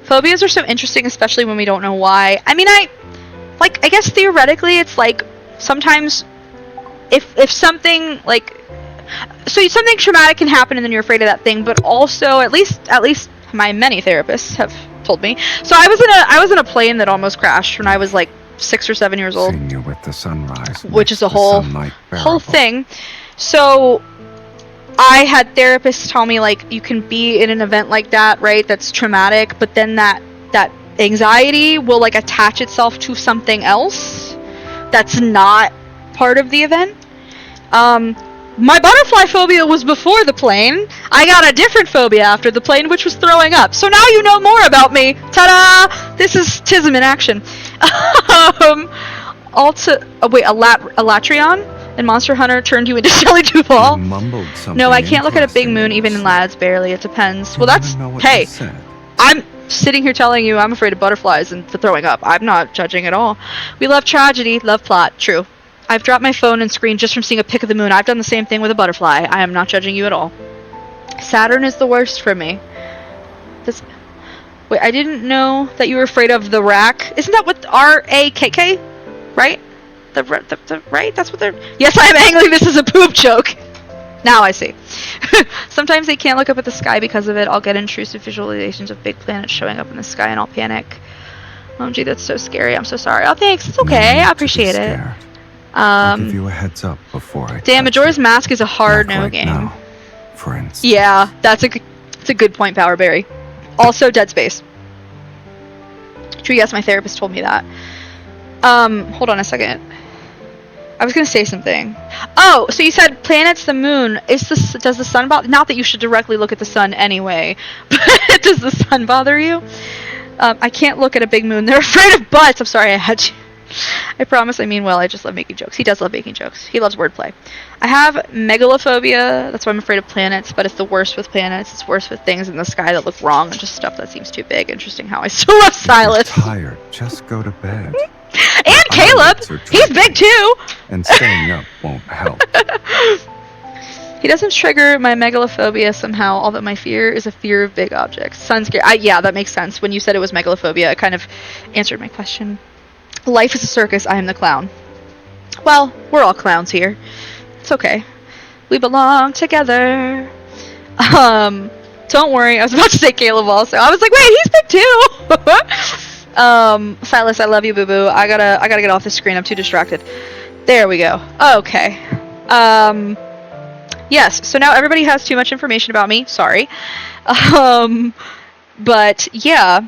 Phobias are so interesting, especially when we don't know why. I mean, I guess theoretically it's like, sometimes... If something like, so something traumatic can happen and then you're afraid of that thing, but also at least my many therapists have told me. So I was in a plane that almost crashed when I was like 6 or 7 years old, Seeing you with the sunrise, which is a makes the whole sunlight whole bearable. thing. So I had therapists tell me like you can be in an event like that, right? That's traumatic, but then that anxiety will like attach itself to something else that's not part of the event. My butterfly phobia was before the plane. I got a different phobia after the plane, which was throwing up. So now you know more about me. Ta-da! This is Tism in action. Elatrion in Monster Hunter turned you into Shelly You Duvall. mumbled something No, I can't look at a big interesting moon, your even in sleep. lads, barely. It depends. Do Well, you wanna that's... know what Hey, you said? I'm sitting here telling you I'm afraid of butterflies and for throwing up. I'm not judging at all. We love tragedy, love plot. True. I've dropped my phone and screen just from seeing a pic of the moon. I've done the same thing with a butterfly. I am not judging you at all. Saturn is the worst for me. Wait, I didn't know that you were afraid of the rack. Isn't that what R-A-K-K? Right? The right? That's what they're... Yes, I am angling this is a poop joke. Now I see. Sometimes they can't look up at the sky because of it. I'll get intrusive visualizations of big planets showing up in the sky and I'll panic. OMG, that's so scary. I'm so sorry. Oh, thanks. It's No okay. need I to be appreciate it. scared. I'll give you a heads up before I Damn, touch Majora's you. Mask is a hard Like no right game. now, for instance. Yeah, it's a good point, Powerberry. Also, Dead Space. True, yes, my therapist told me that. Hold on a second. I was gonna say something. Oh, so you said planets, the moon. Does the sun bother? Not that you should directly look at the sun anyway, but does the sun bother you? I can't look at a big moon. They're afraid of butts. I'm sorry, I had to. I promise I mean well. I just love making jokes. He does love making jokes. He loves wordplay. I have megalophobia. That's why I'm afraid of planets, but it's the worst with planets. It's worse with things in the sky that look wrong and just stuff that seems too big. Interesting how I still love If you're Silas. tired, just go to bed. And Caleb! eyelids are He's drooping. big too! And staying up won't help. He doesn't trigger my megalophobia somehow, although my fear is a fear of big objects. Sun scare. Yeah, that makes sense. When you said it was megalophobia, it kind of answered my question. Life is a circus, I am the clown. Well, we're all clowns here. It's okay. We belong together. Don't worry, I was about to say Caleb also. I was like, wait, he's big too! Silas, I love you, boo-boo. I gotta get off the screen, I'm too distracted. There we go. Okay. Yes, so now everybody has too much information about me. Sorry. But yeah.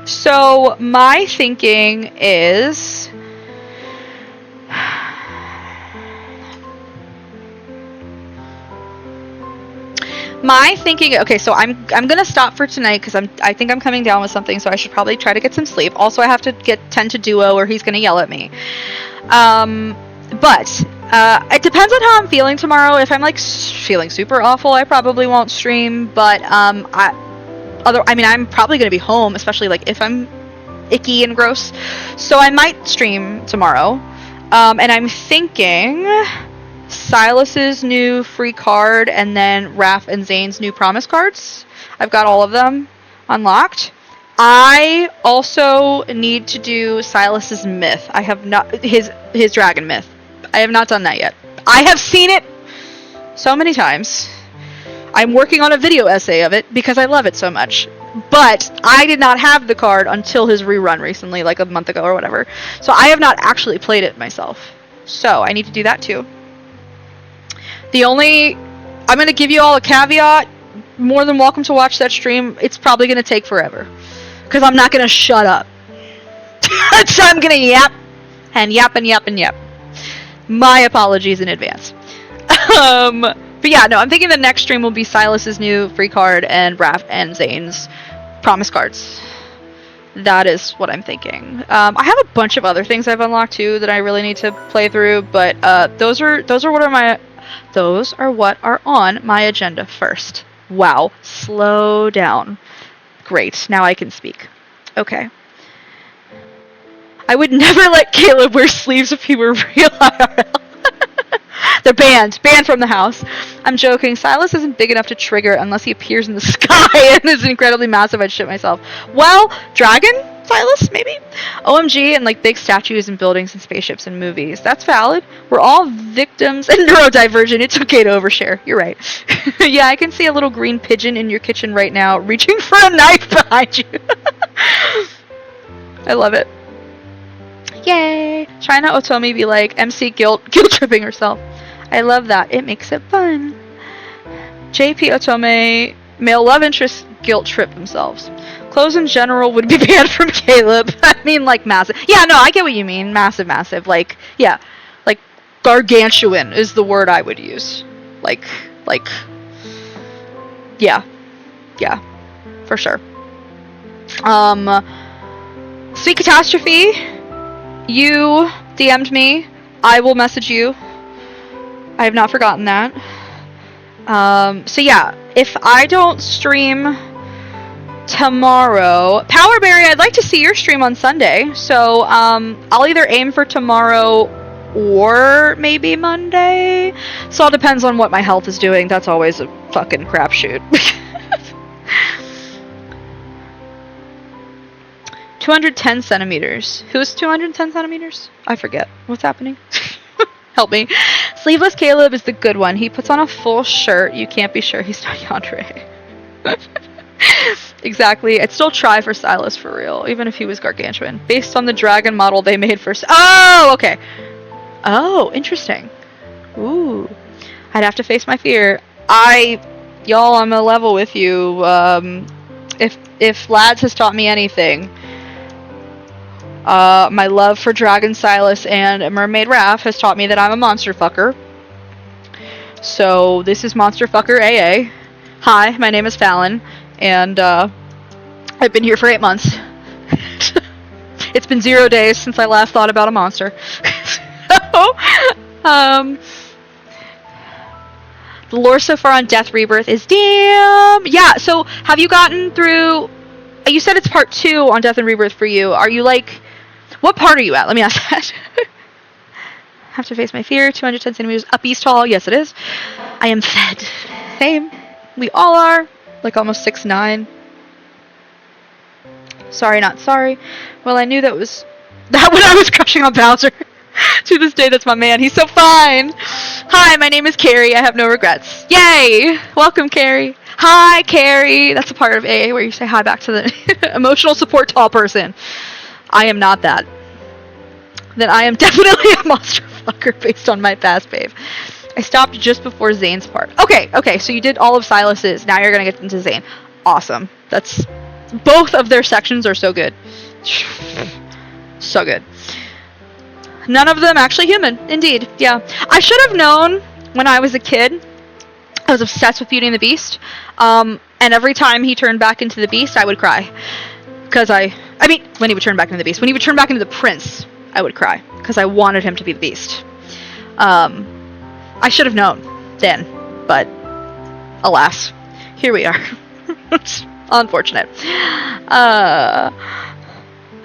So my thinking is okay, so I'm gonna stop for tonight because I think I'm coming down with something, so I should probably try to get some sleep. Also, I have to tend to Duo or he's gonna yell at me. But it depends on how I'm feeling tomorrow. If I'm like feeling super awful, I probably won't stream. But I'm probably gonna be home, especially like if I'm icky and gross. So I might stream tomorrow. And I'm thinking Silas's new free card and then Raph and Zayne's new promise cards. I've got all of them unlocked. I also need to do Silas's myth. I have not his dragon myth. I have not done that yet. I have seen it so many times. I'm working on a video essay of it because I love it so much. But I did not have the card until his rerun recently, like a month ago or whatever. So I have not actually played it myself. So I need to do that too. I'm going to give you all a caveat. More than welcome to watch that stream. It's probably going to take forever. Because I'm not going to shut up. So I'm going to yap. And yap and yap and yap. My apologies in advance. But yeah, no, I'm thinking the next stream will be Silas's new free card and Raph and Zayne's promise cards. That is what I'm thinking. I have a bunch of other things I've unlocked too that I really need to play through, but those are what are on my agenda first. Wow, slow down. Great, now I can speak. Okay. I would never let Caleb wear sleeves if he were real IRL. They're banned from the house. I'm joking. Silas isn't big enough to trigger unless he appears in the sky and is incredibly massive. I'd shit myself. Well, Dragon Silas, maybe? OMG and like big statues and buildings and spaceships and movies. That's valid. We're all victims and neurodivergent. It's okay to overshare. You're right. Yeah, I can see a little green pigeon in your kitchen right now reaching for a knife behind you. I love it. Yay! China Otomi be like MC guilt tripping herself. I love that. It makes it fun. JP Otome, male love interest guilt trip themselves. Clothes in general would be banned from Caleb. I mean, like, massive. Yeah, no, I get what you mean. Massive. Like, yeah. Like, gargantuan is the word I would use. Like, yeah. Yeah. For sure. Sweet Catastrophe, you DM'd me. I will message you. I have not forgotten that. So yeah, if I don't stream tomorrow, Powerberry, I'd like to see your stream on Sunday. So I'll either aim for tomorrow or maybe Monday. So it all depends on what my health is doing. That's always a fucking crapshoot. 210 centimeters. Who's 210 centimeters? I forget. What's happening? Help me. Sleeveless Caleb is the good one. He puts on a full shirt. You can't be sure he's not yandere. Exactly. I'd still try for Silas for real, even if he was gargantuan. Based on the dragon model they made for... Oh, okay. Oh, interesting. Ooh. I'd have to face my fear. Y'all, I'm a level with you. If Lads has taught me anything... my love for Dragon Silas and Mermaid Raph has taught me that I'm a monster fucker. So this is Monster Fucker AA. Hi, my name is Fallon, and I've been here for 8 months. It's been 0 days since I last thought about a monster. The lore so far on Death Rebirth is damn. Yeah, so have you gotten through... You said it's part 2 on Death and Rebirth for you. Are you like... What part are you at? Let me ask that. Have to face my fear. 210 centimeters up east tall. Yes, it is. I am fed. Same. We all are. Like almost 6'9". Sorry, not sorry. Well, I knew that was... That when I was crushing on Bowser. To this day, that's my man. He's so fine. Hi, my name is Carrie. I have no regrets. Yay! Welcome, Carrie. Hi, Carrie. That's a part of AA where you say hi back to the emotional support tall person. I am not that. Then I am definitely a monster fucker. fucker based on my past, babe. I stopped just before Zayne's part. Okay, so you did all of Silas's. Now you're gonna get into Zayne. Awesome. That's both of their sections are so good. So good. None of them actually human. Indeed. Yeah. I should have known when I was a kid. I was obsessed with Beauty and the Beast. And every time he turned back into the Beast, I would cry. Because I mean, when he would turn back into the Beast. When he would turn back into the Prince, I would cry. Because I wanted him to be the Beast. I should have known then. But, alas. Here we are. It's unfortunate.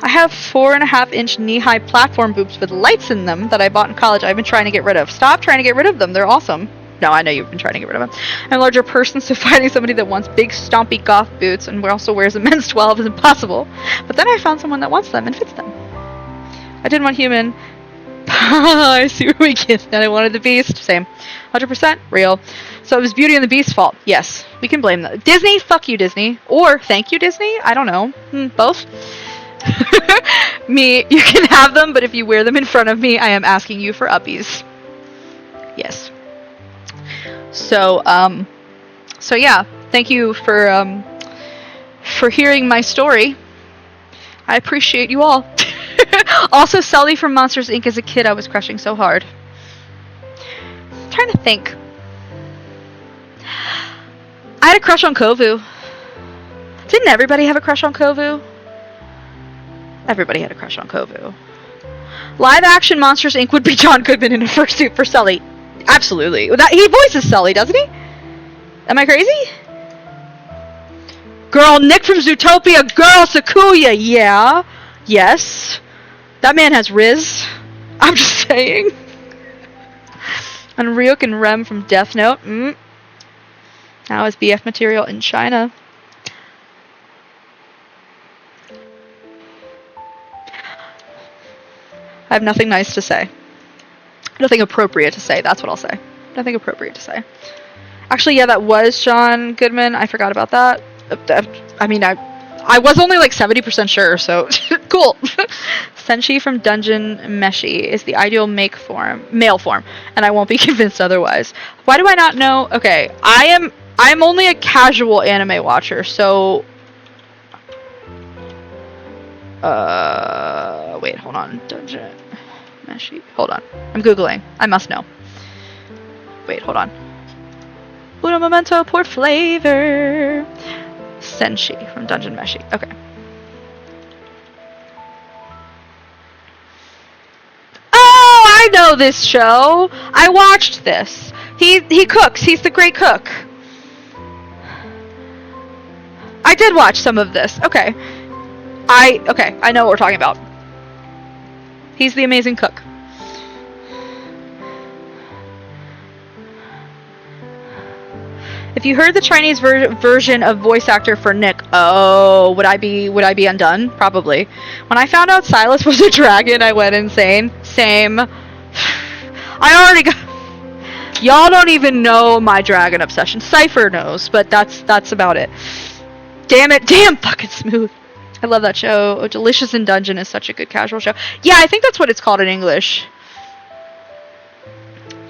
I have 4.5-inch knee-high platform boobs with lights in them that I bought in college. I've been trying to get rid of. Stop trying to get rid of them. They're awesome. No, I know you've been trying to get rid of them. I'm a larger person, so finding somebody that wants big, stompy goth boots and also wears a men's 12 is impossible. But then I found someone that wants them and fits them. I didn't want human. I see where we get that. I wanted the Beast. Same. 100% real. So it was Beauty and the Beast's fault. Yes, we can blame that. Disney? Fuck you, Disney. Or thank you, Disney? I don't know. Both? Me, you can have them, but if you wear them in front of me, I am asking you for uppies. Yes. So yeah, thank you for hearing my story. I appreciate you all. Also, Sully from Monsters Inc. as a kid, I was crushing so hard. I'm trying to think. I had a crush on Kovu. Didn't everybody have a crush on Kovu? Everybody had a crush on Kovu. Live action Monsters Inc. would be John Goodman in a fursuit for Sully. Absolutely. He voices Sully, doesn't he? Am I crazy? Girl, Nick from Zootopia. Girl, Sakuya. Yeah. Yes. That man has Riz. I'm just saying. And Ryuk and Rem from Death Note. Now is BF material in China. I have nothing nice to say. Nothing appropriate to say. That's what I'll say. Nothing appropriate to say. Actually, yeah, that was John Goodman. I forgot about that. I mean, I was only like 70% sure, so cool. Senshi from Dungeon Meshi is the ideal male form, and I won't be convinced otherwise. Why do I not know? Okay, I'm only a casual anime watcher, so wait, hold on. Dungeon Meshi. Hold on. I'm Googling. I must know. Wait, hold on. Uno momento por flavor. Senshi from Dungeon Meshi. Okay. Oh, I know this show. I watched this. He cooks. He's the great cook. I did watch some of this. Okay. I know what we're talking about. He's the amazing cook. If you heard the Chinese version of voice actor for Nick, would I be undone? Probably. When I found out Silas was a dragon, I went insane. Same. I already got. Y'all don't even know my dragon obsession. Cypher knows, but that's about it. Damn it! Damn fucking smooth. I love that show. Oh, Delicious in Dungeon is such a good casual show. Yeah, I think that's what it's called in English.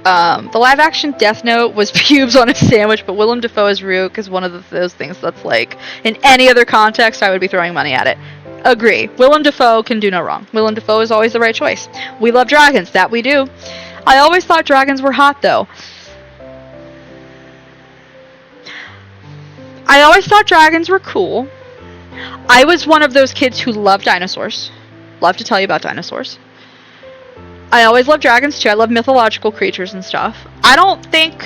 The live-action Death Note was pubes on a sandwich, but Willem Dafoe as Ryuk is one of those things that's like, in any other context, I would be throwing money at it. Agree. Willem Dafoe can do no wrong. Willem Dafoe is always the right choice. We love dragons. That we do. I always thought dragons were hot, though. I always thought dragons were cool. I was one of those kids who loved dinosaurs. Love to tell you about dinosaurs. I always loved dragons too. I love mythological creatures and stuff. I don't think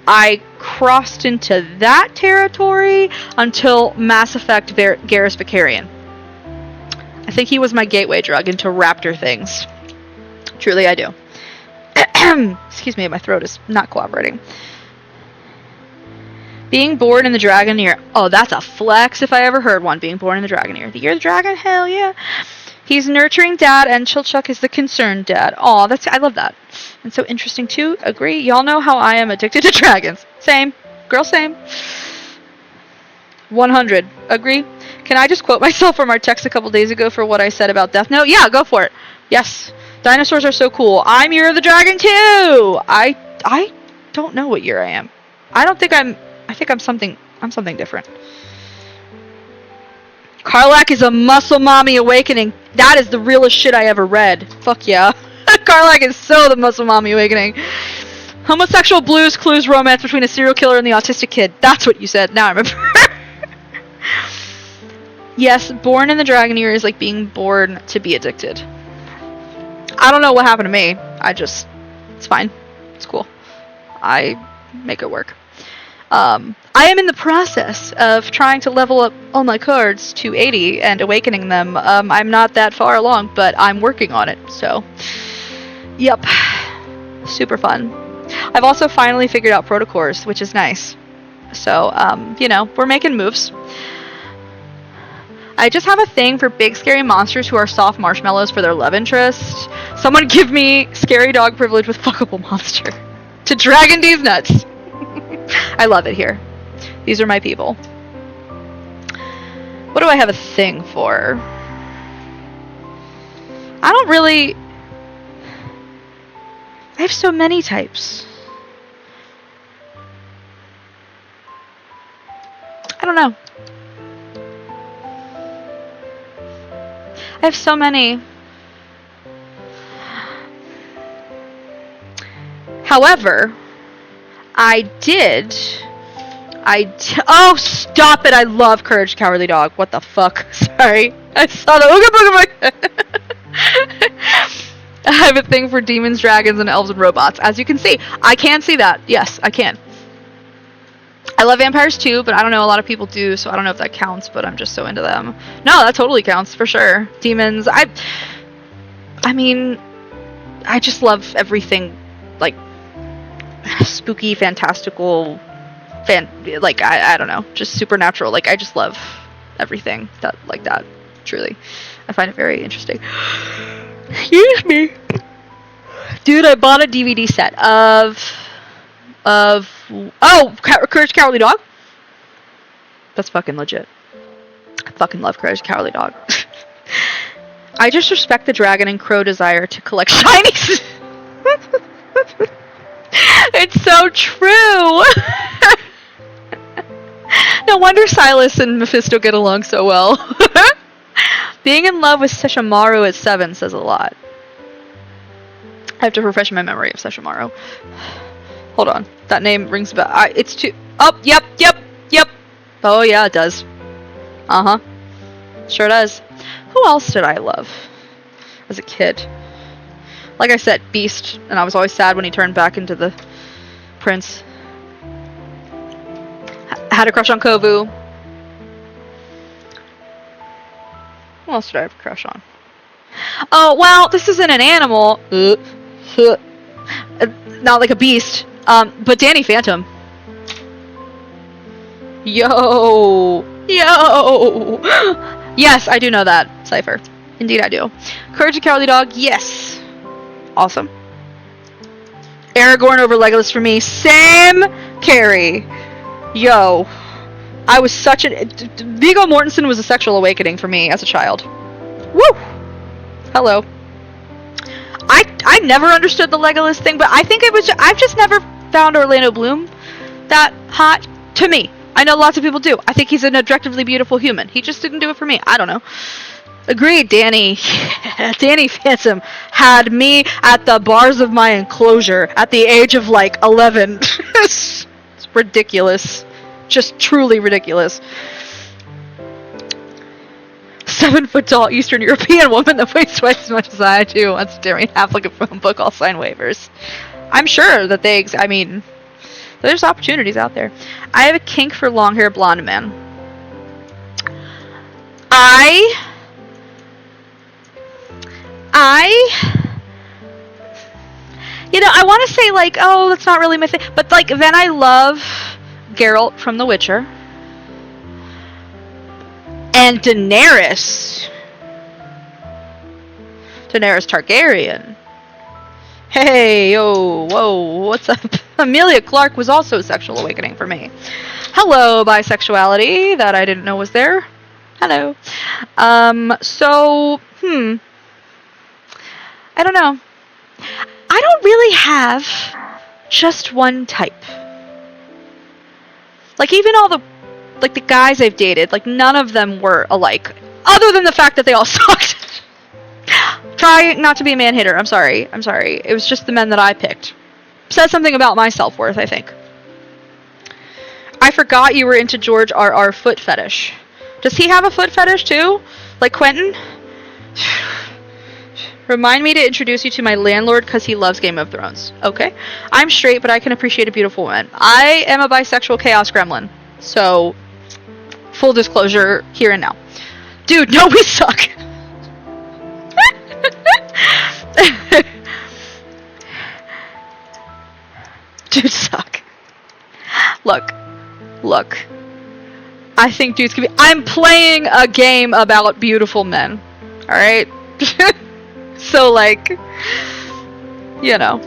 I crossed into that territory until Mass Effect Garrus Vicarian. I think he was my gateway drug into raptor things. Truly I do. Excuse me, my throat is not cooperating. Being born in the Dragon Year. Oh, that's a flex if I ever heard one. Being born in the Dragon Year. The Year of the Dragon? Hell yeah. He's nurturing dad, and Chilchuk is the concerned dad. Aw, I love that. And so interesting too. Agree. Y'all know how I am addicted to dragons. Same. Girl, same. 100. Agree. Can I just quote myself from our text a couple days ago for what I said about Death Note? Yeah, go for it. Yes. Dinosaurs are so cool. I'm Year of the Dragon too. I don't know what year I am. I think I'm something different. Karlach is a muscle mommy awakening. That is the realest shit I ever read. Fuck yeah. Karlach is so the muscle mommy awakening. Homosexual Blues Clues romance between a serial killer and the autistic kid. That's what you said. Now I remember. Yes, born in the dragon year is like being born to be addicted. I don't know what happened to me. It's fine. It's cool. I make it work. I am in the process of trying to level up all my cards to 80 and awakening them. I'm not that far along, but I'm working on it, so. Yep. Super fun. I've also finally figured out protocors, which is nice. So, we're making moves. I just have a thing for big scary monsters who are soft marshmallows for their love interest. Someone give me scary dog privilege with fuckable monster. To dragon these nuts. I love it here. These are my people. What do I have a thing for? I don't really... I have so many types. I don't know. I have so many. However, oh, stop it. I love Courage the Cowardly Dog. What the fuck? Sorry. I saw the Ooga Booga Booga. I have a thing for demons, dragons, and elves and robots. As you can see. I can see that. Yes, I can. I love vampires too, but I don't know, a lot of people do, so I don't know if that counts, but I'm just so into them. No, that totally counts, for sure. Demons, I mean, I just love everything, like, spooky, fantastical, I don't know, just supernatural. Like, I just love everything like that, truly. I find it very interesting. Excuse me. Dude, I bought a DVD set of Courage the Cowardly Dog. That's fucking legit. I fucking love Courage the Cowardly Dog. I just respect the dragon and crow desire to collect shinies. It's so true. No wonder Silas and Mephisto get along so well. Being in love with Sesshomaru at 7 says a lot. I have to refresh my memory of Sesshomaru. Hold on. That name rings a bell. It's too... Oh, yep. Oh, yeah, it does. Uh-huh. Sure does. Who else did I love as a kid? Like I said, Beast. And I was always sad when he turned back into the prince. Had a crush on Kovu. Who else did I have a crush on? Oh, well, this isn't an animal. Not like a beast. But Danny Phantom. Yo! Yes, I do know that, Cypher. Indeed I do. Courage the Cowardly Dog, yes. Awesome. Aragorn over Legolas for me. Sam Carey. Yo. I was such a... Viggo Mortensen was a sexual awakening for me as a child. Woo! Hello. I never understood the Legolas thing, but I think it was... I've just never found Orlando Bloom that hot to me. I know lots of people do. I think he's an objectively beautiful human. He just didn't do it for me. I don't know. Agreed, Danny. Danny Phantom had me at the bars of my enclosure at the age of, like, 11. It's ridiculous. Just truly ridiculous. 7-foot tall Eastern European woman that weighs twice as much as I do wants to tear me in half like a phone book. I'll sign waivers. I'm sure that I mean, there's opportunities out there. I have a kink for long-haired blonde men. I want to say, like, oh, that's not really my thing. But, like, then I love Geralt from The Witcher. And Daenerys Targaryen. Hey, yo, whoa, what's up? Emilia Clarke was also a sexual awakening for me. Hello, bisexuality, that I didn't know was there. Hello. I don't know. I don't really have just one type. Like, even all the, like, the guys I've dated, like, none of them were alike. Other than the fact that they all sucked. Try not to be a man-hater. I'm sorry. It was just the men that I picked. Says something about my self-worth, I think. I forgot you were into George R.R. foot fetish. Does he have a foot fetish, too? Like Quentin? Remind me to introduce you to my landlord because he loves Game of Thrones. Okay. I'm straight, but I can appreciate a beautiful woman. I am a bisexual chaos gremlin. So, full disclosure here and now. Dude, no, we suck. Dudes suck. Look. I think dudes can be... I'm playing a game about beautiful men. Alright? So, like, you know.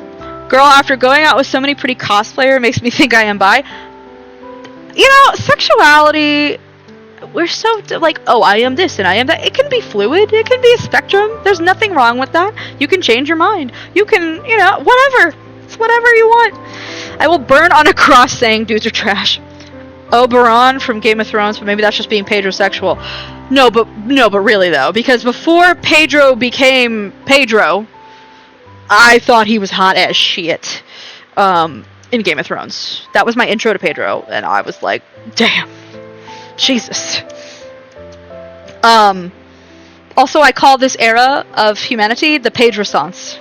Girl, after going out with so many pretty cosplayer makes me think I am bi. You know, sexuality, we're so, like, oh, I am this and I am that. It can be fluid. It can be a spectrum. There's nothing wrong with that. You can change your mind. You can, you know, whatever. It's whatever you want. I will burn on a cross saying dudes are trash. Oberon from Game of Thrones, but maybe that's just being Pedro-sexual. No, but really though, because before Pedro became Pedro, I thought he was hot as shit in Game of Thrones. That was my intro to Pedro, and I was like, damn, Jesus. Also, I call this era of humanity the Pedro-sance.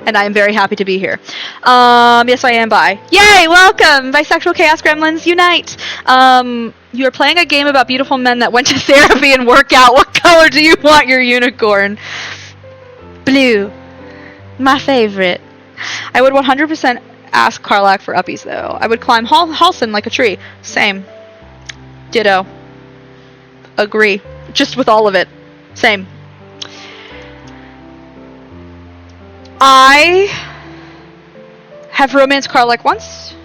And I am very happy to be here. Yes, I am bi. Yay! Welcome! Bisexual Chaos Gremlins, unite! You are playing a game about beautiful men that went to therapy and work out. What color do you want your unicorn? Blue. My favorite. I would 100% ask Karlach for uppies, though. I would climb Halson like a tree. Same. Ditto. Agree. Just with all of it. Same. I have romanced Karlach once,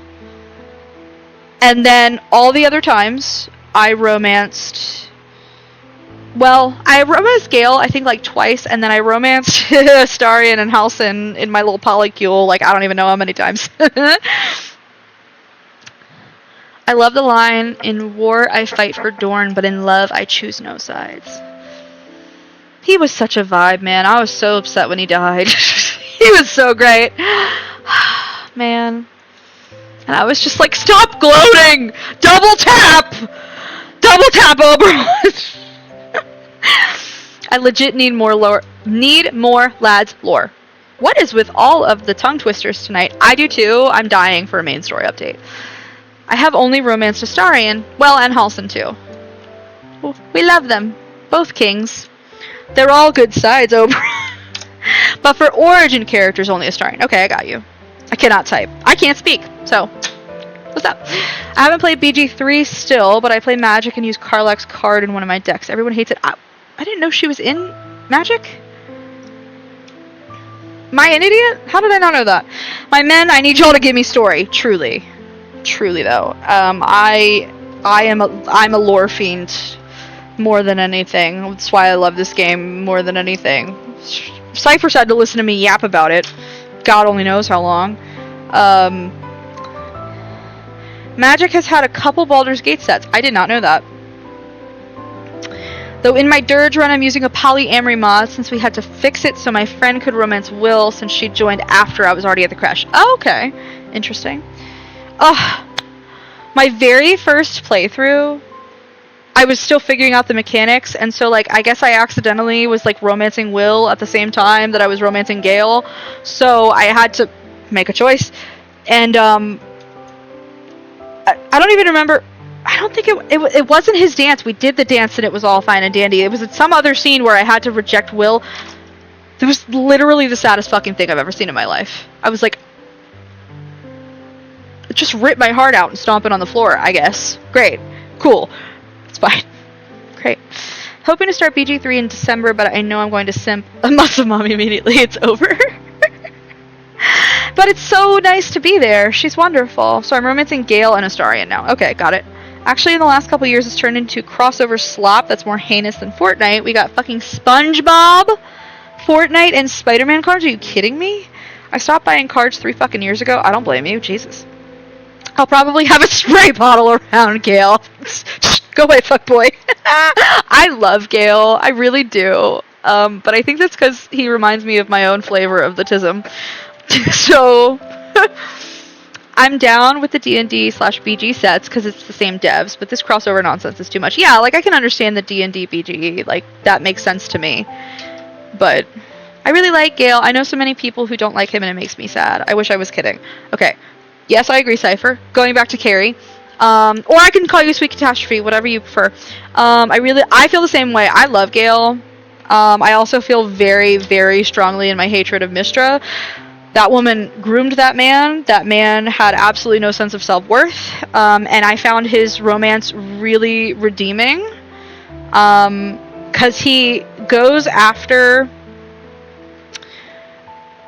and then all the other times I romanced Gale, I think, like, twice, and then I romanced Astarion and Halsin in my little polycule, like, I don't even know how many times. I love the line, in war I fight for Dorne, but in love I choose no sides. He was such a vibe, man. I was so upset when he died. He was so great. Man. And I was just like, stop gloating! Double tap! Double tap, Oberon! I legit need more lads lore. What is with all of the tongue twisters tonight? I do too. I'm dying for a main story update. I have only romanced Astarion. Well, and Halsin too. We love them. Both kings. They're all good sides, Oberon. But for origin characters, only Astarion. Okay, I got you. I cannot type. I can't speak. So, what's up? I haven't played BG3 still, but I play Magic and use Karlach's card in one of my decks. Everyone hates it. I didn't know she was in Magic. Am I an idiot? How did I not know that? My men, I need y'all to give me story. Truly though. I'm a lore fiend more than anything. That's why I love this game more than anything. Cypher's had to listen to me yap about it. God only knows how long. Magic has had a couple Baldur's Gate sets. I did not know that. Though in my Dirge run I'm using a polyamory mod since we had to fix it so my friend could romance Will since she joined after I was already at the crash. Oh, okay. Interesting. My very first playthrough, I was still figuring out the mechanics, and so, like, I guess I accidentally was, like, romancing Will at the same time that I was romancing Gale, so I had to make a choice, and, I don't even remember, I don't think it wasn't his dance. We did the dance and it was all fine and dandy. It was at some other scene where I had to reject Will. It was literally the saddest fucking thing I've ever seen in my life. I was like, it just ripped my heart out and stomp it on the floor, I guess. Great. Cool. It's fine. Great. Hoping to start BG3 in December, but I know I'm going to simp a muscle mom immediately. It's over. But it's so nice to be there. She's wonderful. So I'm romancing Gale and Astarion now. Okay, got it. Actually, in the last couple years, it's turned into crossover slop that's more heinous than Fortnite. We got fucking SpongeBob Fortnite and Spider-Man cards? Are you kidding me? I stopped buying cards 3 fucking years ago. I don't blame you. Jesus. I'll probably have a spray bottle around Gale. Go away, fuckboy. I love Gale. I really do. But I think that's because he reminds me of my own flavor of the tism. So, I'm down with the D&D/BG sets because it's the same devs, but this crossover nonsense is too much. Yeah, like, I can understand the D&D BG. Like, that makes sense to me. But I really like Gale. I know so many people who don't like him, and it makes me sad. I wish I was kidding. Okay. Yes, I agree, Cypher. Going back to Carrie. Or I can call you Sweet Catastrophe, whatever you prefer. I feel the same way. I love Gale. I also feel very, very strongly in my hatred of Mistra. That woman groomed that man. That man had absolutely no sense of self-worth. And I found his romance really redeeming. Because he goes after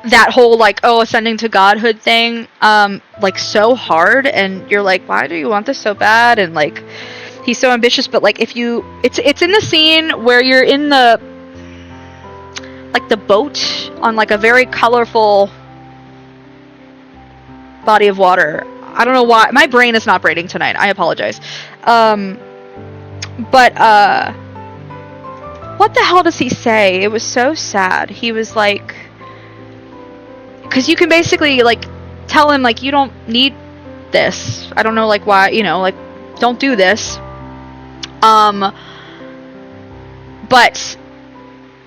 that whole, like, ascending to godhood thing, like, so hard, and you're like, why do you want this so bad? And, like, he's so ambitious, but, like, it's in the scene where you're in the, like, the boat on, like, a very colorful body of water. I don't know why. My brain is not braiding tonight. I apologize. But, what the hell does he say? It was so sad. He was like, because you can basically, like, tell him, like, you don't need this. I don't know, like, why, you know, like, don't do this. But,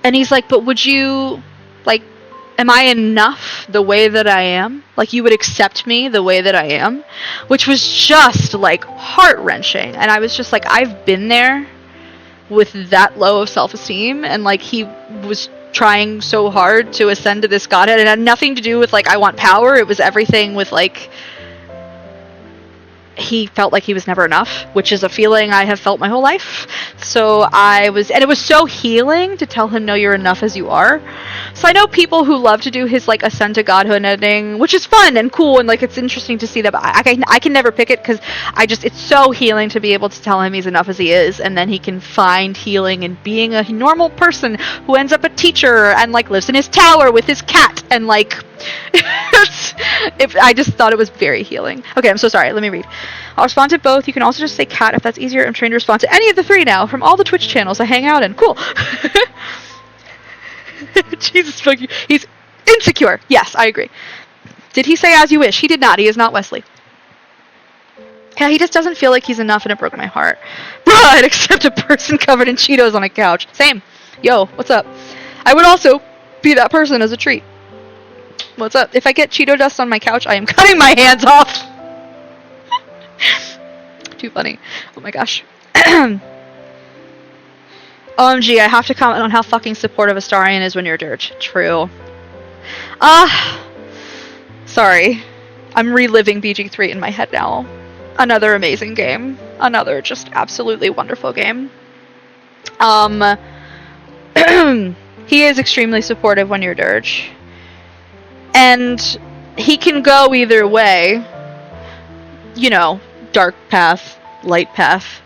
and he's like, but would you, like, am I enough the way that I am? Like, you would accept me the way that I am? Which was just, like, heart-wrenching. And I was just like, I've been there with that low of self-esteem, and, like, he was trying so hard to ascend to this godhead. It had nothing to do with, like, I want power. It was everything with, like, he felt like he was never enough, which is a feeling I have felt my whole life. So and it was so healing to tell him, no, you're enough as you are. So I know people who love to do his, like, ascend to godhood ending, which is fun and cool, and, like, it's interesting to see that, but I can never pick it, because it's so healing to be able to tell him he's enough as he is, and then he can find healing in being a normal person who ends up a teacher and, like, lives in his tower with his cat, and, like, I just thought it was very healing. Okay, I'm so sorry. Let me read. I'll respond to both. You can also just say cat if that's easier. I'm trained to respond to any of the 3 now from all the Twitch channels I hang out in. Cool. Jesus, fuck you. He's insecure. Yes, I agree. Did he say as you wish? He did not. He is not Wesley. Yeah, he just doesn't feel like he's enough, and it broke my heart. Bruh, I'd accept a person covered in Cheetos on a couch. Same. Yo, what's up? I would also be that person as a treat. What's up? If I get Cheeto dust on my couch, I am cutting my hands off. Too funny. Oh my gosh. OMG, I have to comment on how fucking supportive Astarion is when you're dirt. True. Sorry. I'm reliving BG3 in my head now. Another amazing game. Another just absolutely wonderful game. He is extremely supportive when you're dirge. And he can go either way. You know, dark path, light path.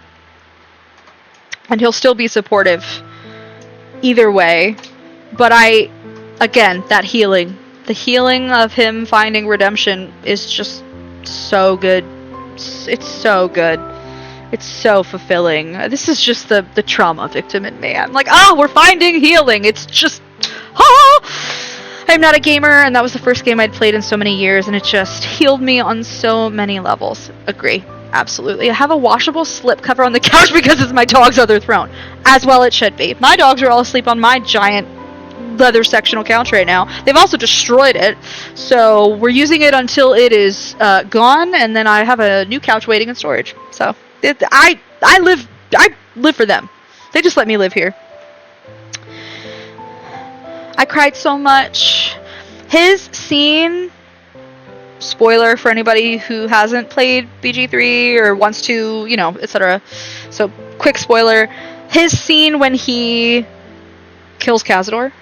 And he'll still be supportive either way. But again, that healing. The healing of him finding redemption is just so good. It's so good. It's so fulfilling. This is just the trauma victim in me. I'm like, we're finding healing. It's just, I'm not a gamer, and that was the first game I'd played in so many years, and it just healed me on so many levels. Agree. Absolutely. I have a washable slip cover on the couch because it's my dog's other throne. As well it should be. My dogs are all asleep on my giant leather sectional couch right now. They've also destroyed it, so we're using it until it is gone, and then I have a new couch waiting in storage. So I live for them. They just let me live here. I cried so much. His scene, spoiler for anybody who hasn't played BG3 or wants to, you know, etc. So quick spoiler. His scene when he kills Cazador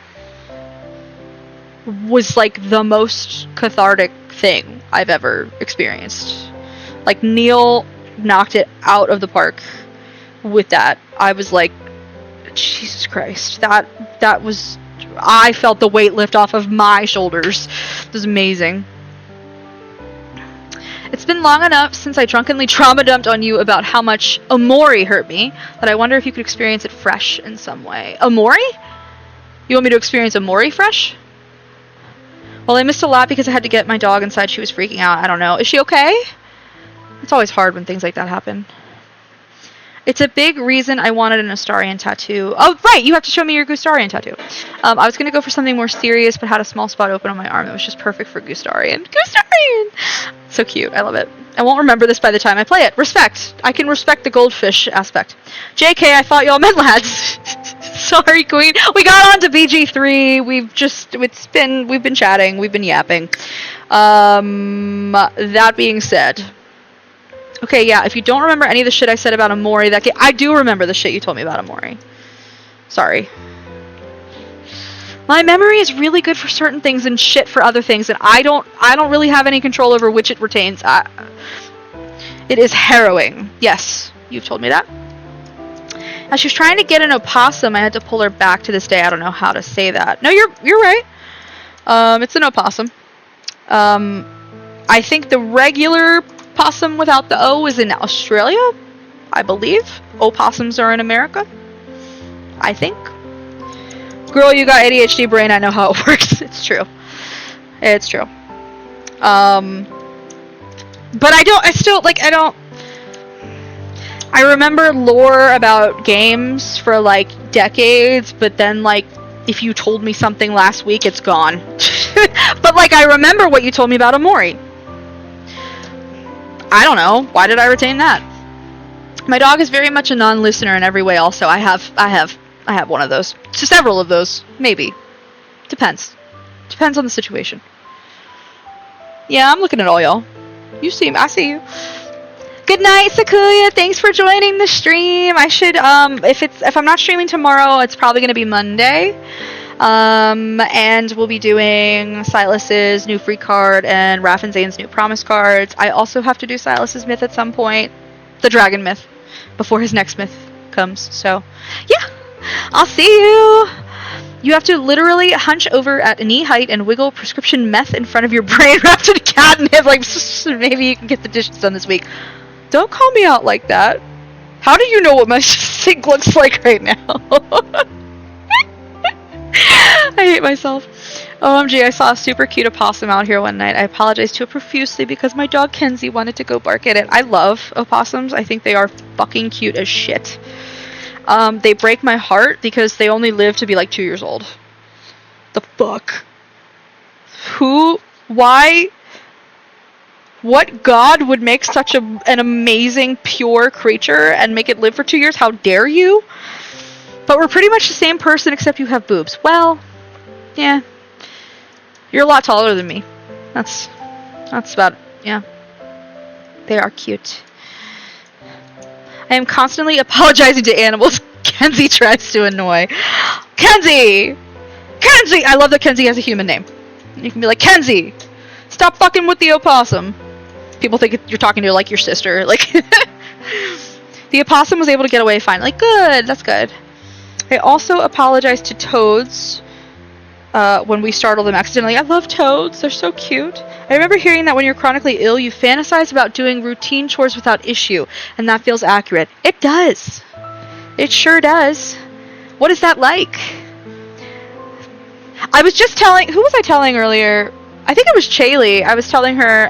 was like the most cathartic thing I've ever experienced. Like, Neil knocked it out of the park with that. I was like, Jesus Christ, that was I felt the weight lift off of my shoulders. It was amazing. It's been long enough since I drunkenly trauma dumped on you about how much Omori hurt me that I wonder if you could experience it fresh in some way. Omori? You want me to experience Omori fresh? Well, I missed a lot because I had to get my dog inside. She was freaking out. I don't know. Is she okay? It's always hard when things like that happen. It's a big reason I wanted an Astarian tattoo. Oh, right! You have to show me your Gustarian tattoo. I was going to go for something more serious, but had a small spot open on my arm that was just perfect for Gustarian. Gustarian! So cute. I love it. I won't remember this by the time I play it. Respect. I can respect the goldfish aspect. JK, I thought y'all meant lads. Sorry, Queen. We got on to BG3. We've been chatting. We've been yapping. That being said... Okay, yeah, if you don't remember any of the shit I said about Omori, I do remember the shit you told me about Omori. Sorry. My memory is really good for certain things and shit for other things, and I don't really have any control over which it retains. It is harrowing. Yes, you've told me that. As she was trying to get an opossum, I had to pull her back. To this day, I don't know how to say that. No, you're right. It's an opossum. I think the regular possum without the O is in Australia, I believe. Opossums are in America, I think. Girl, you got ADHD brain. I know how it works. It's true. It's true. But I remember lore about games for like decades, but then like if you told me something last week, it's gone. But like I remember what you told me about Omori. I don't know. Why did I retain that? My dog is very much a non-listener in every way also. I have one of those. Several of those. Maybe. Depends. Depends on the situation. Yeah, I'm looking at all y'all. I see you. Good night, Sakuya. Thanks for joining the stream. I should, if I'm not streaming tomorrow, it's probably gonna be Monday. And we'll be doing Silas's new free card and Raph and Zayne's new promise cards. I also have to do Silas's myth at some point. The dragon myth. Before his next myth comes. So, yeah. I'll see you. You have to literally hunch over at knee height and wiggle prescription meth in front of your brain wrapped in catnip. Like, maybe you can get the dishes done this week. Don't call me out like that. How do you know what my sink looks like right now? I hate myself. OMG, I saw a super cute opossum out here one night. I apologized to it profusely because my dog Kenzie wanted to go bark at it. I love opossums. I think they are fucking cute as shit. They break my heart because they only live to be like 2 years old. The fuck? Why? What god would make such an amazing, pure creature and make it live for 2 years? How dare you? But we're pretty much the same person except you have boobs. Well, yeah. You're a lot taller than me. That's about, yeah. They are cute. I am constantly apologizing to animals Kenzie tries to annoy. Kenzie! Kenzie! I love that Kenzie has a human name. You can be like, Kenzie! Stop fucking with the opossum. People think you're talking to like your sister. Like, the opossum was able to get away finally. Good, that's good. I also apologized to toads when we startled them accidentally. I love toads. They're so cute. I remember hearing that when you're chronically ill, you fantasize about doing routine chores without issue, and that feels accurate. It does. It sure does. What is that like? I was just telling... Who was I telling earlier? I think it was Chaylee. I was telling her...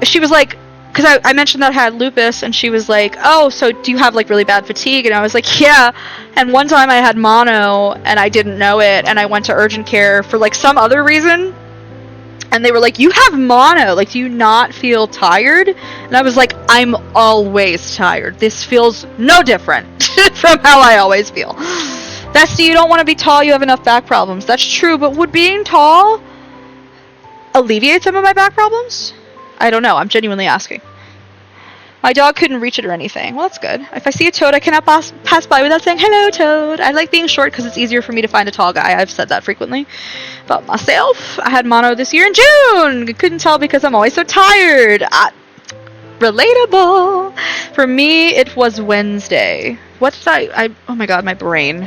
she was like... Because I mentioned that I had lupus, and she was like, oh, so do you have, like, really bad fatigue? And I was like, yeah. And one time I had mono, and I didn't know it, and I went to urgent care for, like, some other reason. And they were like, you have mono. Like, do you not feel tired? And I was like, I'm always tired. This feels no different from how I always feel. Bestie, you don't want to be tall. You have enough back problems. That's true, but would being tall alleviate some of my back problems? I don't know. I'm genuinely asking. My dog couldn't reach it or anything. Well, that's good. If I see a toad, I cannot pass by without saying, hello, toad. I like being short because it's easier for me to find a tall guy. I've said that frequently. About myself, I had mono this year in June. Couldn't tell because I'm always so tired. Relatable. For me, it was Wednesday. What did I... Oh my god, my brain.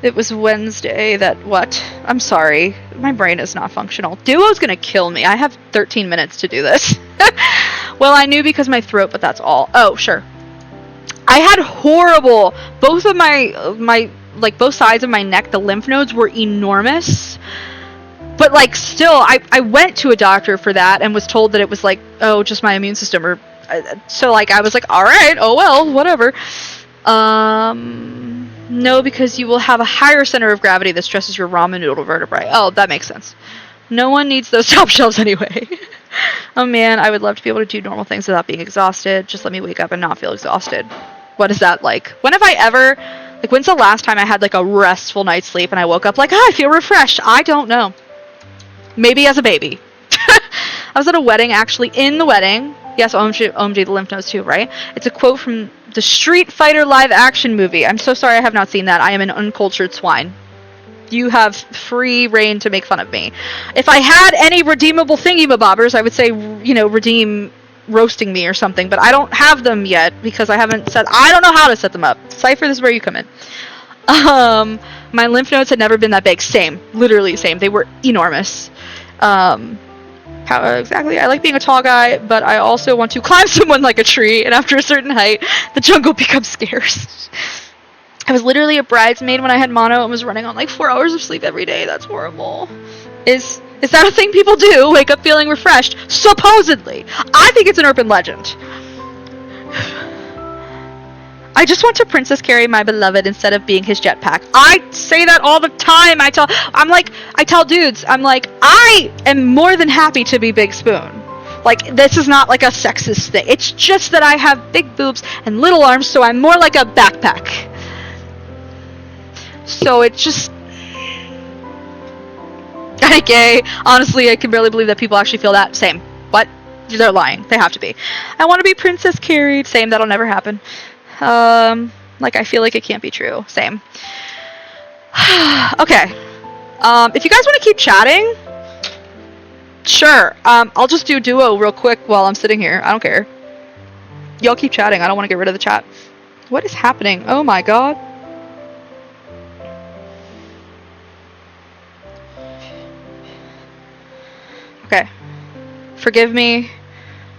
It was Wednesday that what? I'm sorry. My brain is not functional. Duo's gonna kill me. I have 13 minutes to do this. Well, I knew because my throat, but that's all. Oh, sure. I had horrible, both of my like both sides of my neck, the lymph nodes were enormous. But like still, I went to a doctor for that and was told that it was like, oh, just my immune system or so like I was like, all right, oh well, whatever. No, because you will have a higher center of gravity that stresses your ramen noodle vertebrae. Oh, that makes sense. No one needs those top shelves anyway. Oh man, I would love to be able to do normal things without being exhausted. Just let me wake up and not feel exhausted. What is that like? When have I ever, like when's the last time I had like a restful night's sleep and I woke up like, I feel refreshed? I don't know. Maybe as a baby. I was at a wedding, actually, in the wedding. Yes, OMG, the lymph nodes too, right? It's a quote from the Street Fighter live action movie. I'm so sorry I have not seen that. I am an uncultured swine. You have free reign to make fun of me. If I had any redeemable thingy-mabobbers, I would say, you know, redeem roasting me or something, but I don't have them yet because I haven't set, I don't know how to set them up. Cypher, this is where you come in. My lymph nodes had never been that big. Same. Literally same. They were enormous. How exactly? I like being a tall guy, but I also want to climb someone like a tree, and after a certain height, the jungle becomes scarce. I was literally a bridesmaid when I had mono and was running on like 4 hours of sleep every day. That's horrible. Is that a thing people do? Wake up feeling refreshed? Supposedly. I think it's an urban legend. I just want to Princess Carry my beloved instead of being his jetpack. I say that all the time. I tell dudes, I'm like, I am more than happy to be Big Spoon. Like, this is not like a sexist thing. It's just that I have big boobs and little arms, so I'm more like a backpack. So it's just... I'm gay. Honestly, I can barely believe that people actually feel that. Same. What? They're lying. They have to be. I want to be princess carried. Same. That'll never happen. Like, I feel like it can't be true. Same. Okay. If you guys want to keep chatting, sure. I'll just do duo real quick while I'm sitting here. I don't care. Y'all keep chatting. I don't want to get rid of the chat. What is happening? Oh my god. Okay. Forgive me.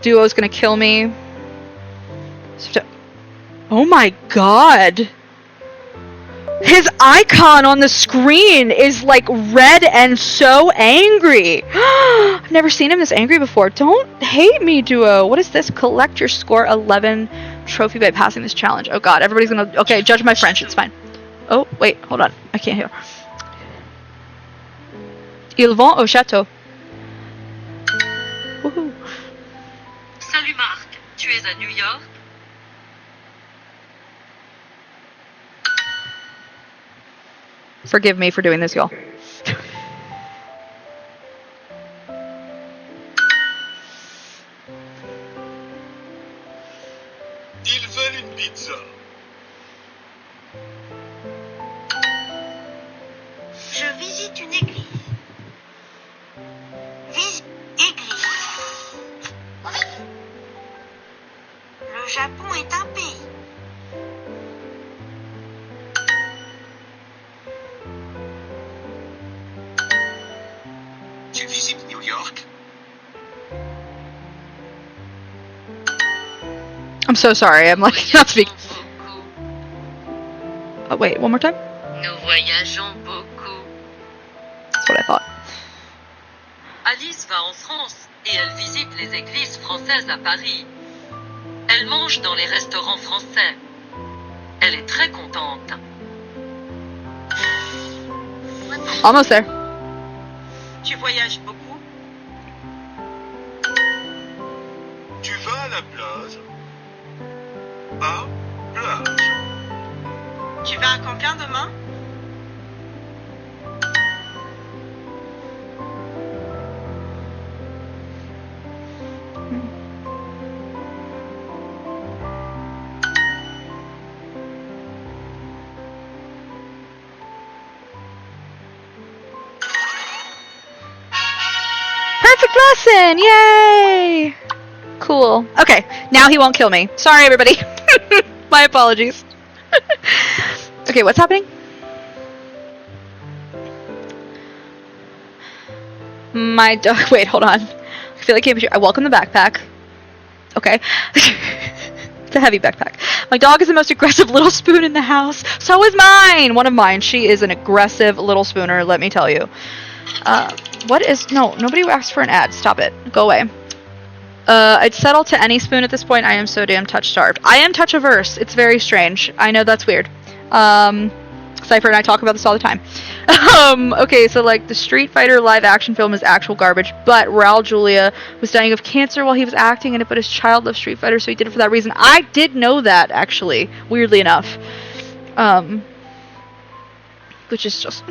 Duo's gonna kill me. Oh my god. His icon on the screen is like red and so angry. I've never seen him this angry before. Don't hate me, Duo. What is this? Collect your score 11 trophy by passing this challenge. Oh god, everybody's gonna... Okay, judge my French. It's fine. Oh, wait. Hold on. I can't hear. Ils vont au château. Woohoo. Salut Marc, tu es à New York? Forgive me for doing this, y'all. Ils veulent une pizza. Je visite une église. Église. Le Japon est un pays. Tu visites New York? I'm so sorry. I'm like not speaking. Oh, wait, one more time? Nous voyageons beaucoup. That's what I thought. Alice va en France et elle visite les églises françaises à Paris. Elle mange dans les restaurants français. Elle est très contente. Almost there. Tu voyages beaucoup? Tu vas à la plage? À plage. Tu vas à Cancun demain? Perfect lesson! Yay! Cool. Okay, now he won't kill me. Sorry, everybody. My apologies. Okay, what's happening? My dog. Wait, hold on. I feel like I welcome the backpack. Okay. It's a heavy backpack. My dog is the most aggressive little spoon in the house. So is mine. One of mine. She is an aggressive little spooner. Let me tell you. What is? No, nobody asked for an ad. Stop it. Go away. I'd settle to any spoon at this point. I am so damn touch-starved. I am touch-averse. It's very strange. I know that's weird. Cypher and I talk about this all the time. Okay, so like the Street Fighter live action film is actual garbage, but Raul Julia was dying of cancer while he was acting in it, but his child loved Street Fighter, so he did it for that reason. I did know that, actually, weirdly enough. Which is just...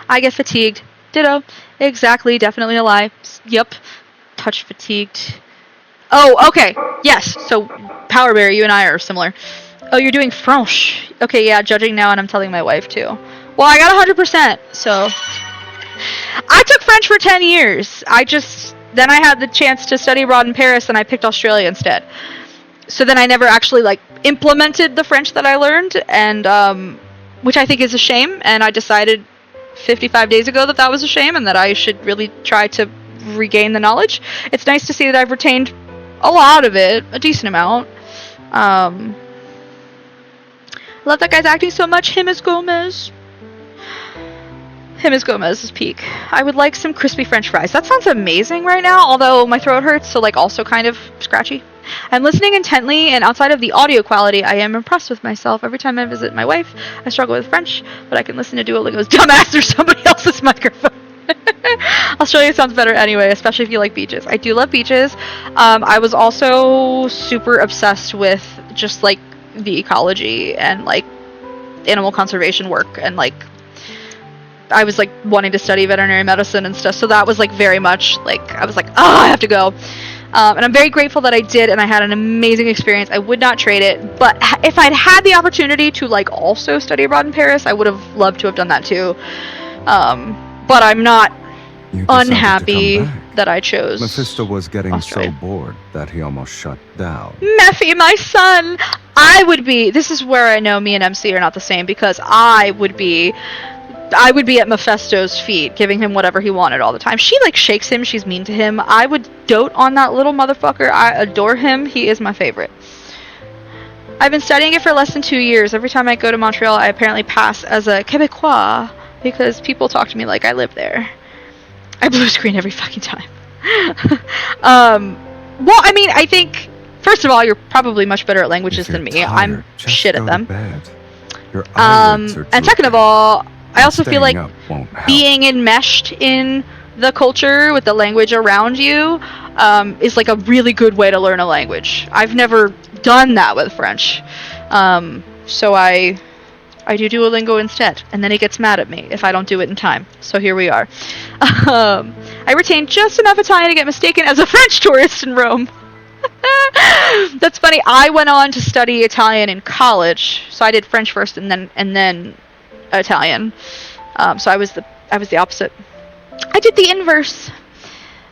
I get fatigued. Ditto. Exactly, definitely a lie. Yep. Touch fatigued. Oh, okay. Yes. So, Power Bear, you and I are similar. Oh, you're doing French. Okay, yeah, judging now, and I'm telling my wife, too. Well, I got 100%, so... I took French for 10 years. Then I had the chance to study abroad in Paris, and I picked Australia instead. So then I never actually, like, implemented the French that I learned, and, which I think is a shame, and I decided 55 days ago that was a shame, and that I should really try to regain the knowledge. It's nice to see that I've retained a lot of it, a decent amount. I love that guy's acting so much. Him as Gomez is peak. I would like some crispy French fries. That sounds amazing right now, although my throat hurts, so like also kind of scratchy. I'm listening intently, and outside of the audio quality, I am impressed with myself. Every time I visit my wife, I struggle with French, but I can listen to Duolingo's dumbass through somebody else's microphone. Australia sounds better anyway, especially if you like beaches. I do love beaches. I was also super obsessed with just like the ecology and like animal conservation work, and like I was like wanting to study veterinary medicine and stuff, so that was like very much like I was like, oh, I have to go. And I'm very grateful that I did, and I had an amazing experience. I would not trade it, but if I'd had the opportunity to like also study abroad in Paris, I would have loved to have done that too. But I'm not unhappy that I chose Mephisto was getting Australia. so bored that he almost shut down. Mephi, my son! This is where I know me and MC are not the same, because I would be at Mephisto's feet, giving him whatever he wanted all the time. She like shakes him, she's mean to him. I would dote on that little motherfucker. I adore him. He is my favorite. I've been studying it for less than 2 years. Every time I go to Montreal, I apparently pass as a Québécois, because people talk to me like I live there. I blue screen every fucking time. Well, I mean, I think, first of all, you're probably much better at languages than me. I'm shit at them. And second of all, I also feel like being enmeshed in the culture with the language around you is like a really good way to learn a language. I've never done that with French. So I do Duolingo instead, and then he gets mad at me if I don't do it in time. So here we are. I retained just enough Italian to get mistaken as a French tourist in Rome. That's funny. I went on to study Italian in college, so I did French first and then Italian. So I was the opposite. I did the inverse.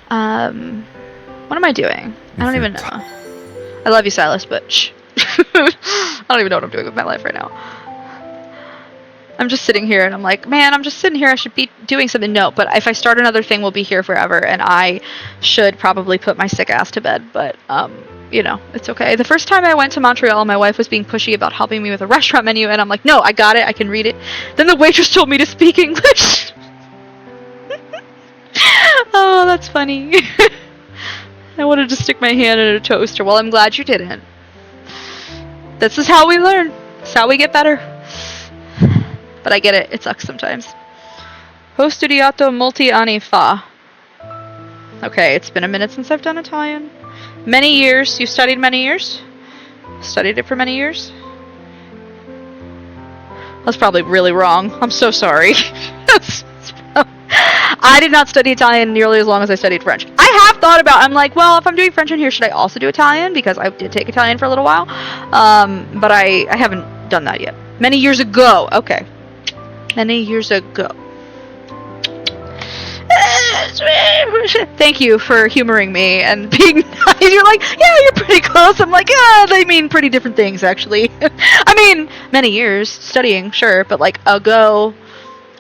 What am I doing? I don't even know. I love you, Silas, but shh. I don't even know what I'm doing with my life right now. I'm just sitting here and I'm like, man, I'm just sitting here. I should be doing something. No, but if I start another thing, we'll be here forever, and I should probably put my sick ass to bed. But you know, it's okay. The first time I went to Montreal, my wife was being pushy about helping me with a restaurant menu, and I'm like, no, I got it. I can read it. Then the waitress told me to speak English. Oh, that's funny. I wanted to stick my hand in a toaster. Well, I'm glad you didn't. This is how we learn. It's how we get better. But I get it. It sucks sometimes. Ho studiato molti anni fa. Okay, it's been a minute since I've done Italian. Many years. You studied many years? Studied it for many years? That's probably really wrong. I'm so sorry. I did not study Italian nearly as long as I studied French. I have thought about, I'm like, well, if I'm doing French in here, should I also do Italian? Because I did take Italian for a little while. But I haven't done that yet. Many years ago. Okay. Many years ago. Thank you for humoring me and being nice. You're like, yeah, you're pretty close. I'm like, yeah, they mean pretty different things, actually. I mean, many years studying, sure, but like ago,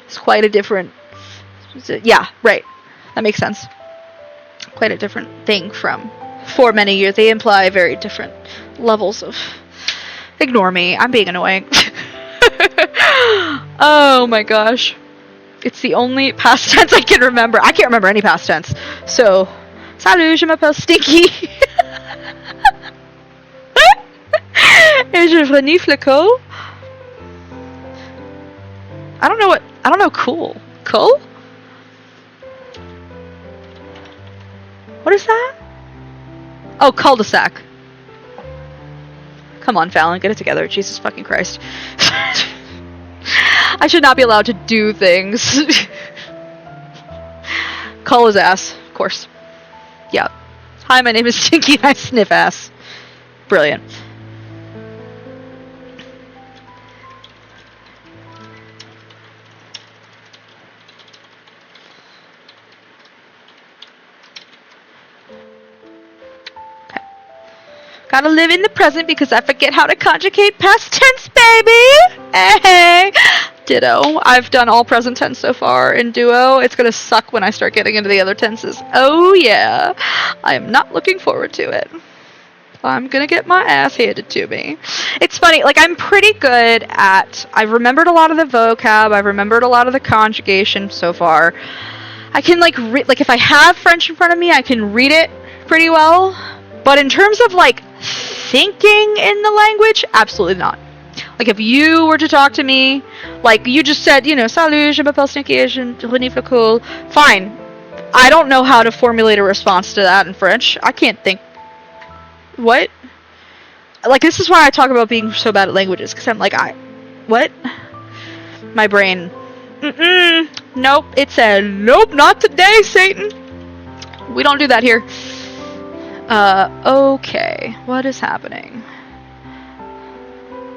it's quite a different. Yeah, right. That makes sense. Quite a different thing from for many years. They imply very different levels of... Ignore me. I'm being annoying. Oh my gosh. It's the only past tense I can remember. I can't remember any past tense. So, salut, je m'appelle Stinky. Et je renifle le col. I don't know cool. Cool? What is that? Oh, cul-de-sac. Come on, Fallon, get it together. Jesus fucking Christ. I should not be allowed to do things. Call his ass, of course. Yeah. Hi, my name is Stinky and I sniff ass. Brilliant. Okay. Gotta live in the present because I forget how to conjugate past tense, baby! Hey! Ditto. I've done all present tense so far in Duo. It's gonna suck when I start getting into the other tenses. Oh yeah. I am not looking forward to it. I'm gonna get my ass handed to me. It's funny, like I'm pretty good at... I've remembered a lot of the vocab, I've remembered a lot of the conjugation so far. I can like if I have French in front of me, I can read it pretty well. But in terms of like thinking in the language, absolutely not. Like, if you were to talk to me, like, you just said, you know, salut, je m'appelle Stinky, je renifle cool. Fine. I don't know how to formulate a response to that in French. I can't think. What? Like, this is why I talk about being so bad at languages, because I'm like, what? My brain. Nope. It said, nope, not today, Satan. We don't do that here. Okay. What is happening?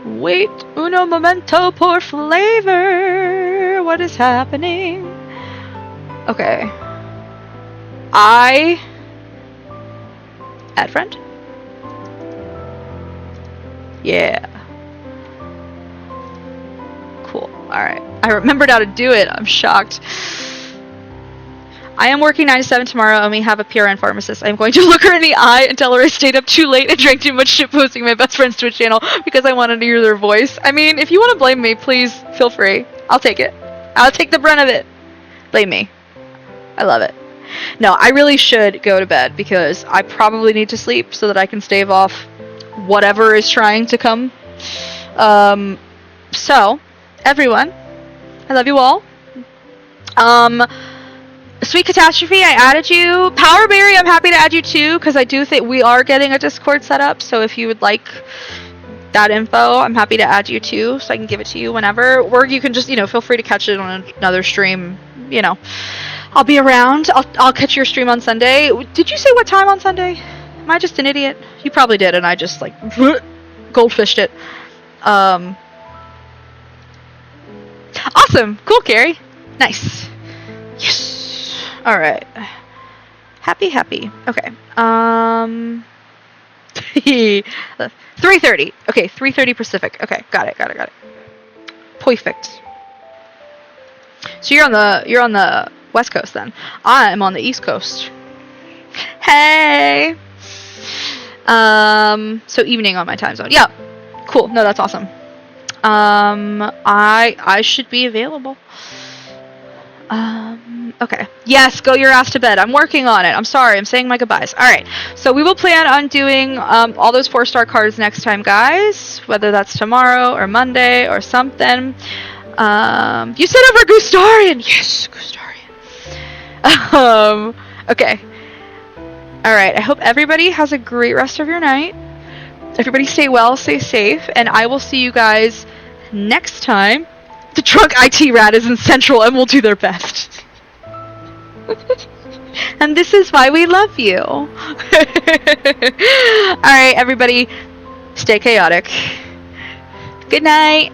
Wait, uno momento por flavor. What is happening? Okay. Add friend? Yeah. Cool. Alright. I remembered how to do it. I'm shocked. I am working 9 to 7 tomorrow and we have a PRN pharmacist. I'm going to look her in the eye and tell her I stayed up too late and drank too much shit posting my best friend's Twitch channel because I wanted to hear their voice. I mean, if you want to blame me, please feel free. I'll take it. I'll take the brunt of it. Blame me. I love it. No, I really should go to bed because I probably need to sleep so that I can stave off whatever is trying to come. So, everyone, I love you all. Sweet Catastrophe, I added you. Powerberry, I'm happy to add you too, because I do think we are getting a Discord set up, so if you would like that info, I'm happy to add you too, so I can give it to you whenever. Or you can just, you know, feel free to catch it on another stream, you know. I'll be around. I'll catch your stream on Sunday. Did you say what time on Sunday? Am I just an idiot? You probably did, and I just, like, goldfished it. Awesome! Cool, Carrie. Nice. Yes! Alright. Happy. Okay. 3:30. Okay, 3:30 Pacific. Okay, got it. Perfect. So you're on the West Coast then. I'm on the East Coast. Hey! So evening on my time zone. Yeah. Cool. No, that's awesome. I should be available. Okay. Yes, go your ass to bed. I'm working on it. I'm sorry. I'm saying my goodbyes. Alright. So we will plan on doing all those 4-star cards next time, guys. Whether that's tomorrow or Monday or something. You said over Gustarian! Yes, Gustarian. Okay. Alright. I hope everybody has a great rest of your night. Everybody stay well, stay safe, and I will see you guys next time. The drunk IT rat is in Central and will do their best. And this is why we love you. Alright, everybody, stay chaotic. Good night.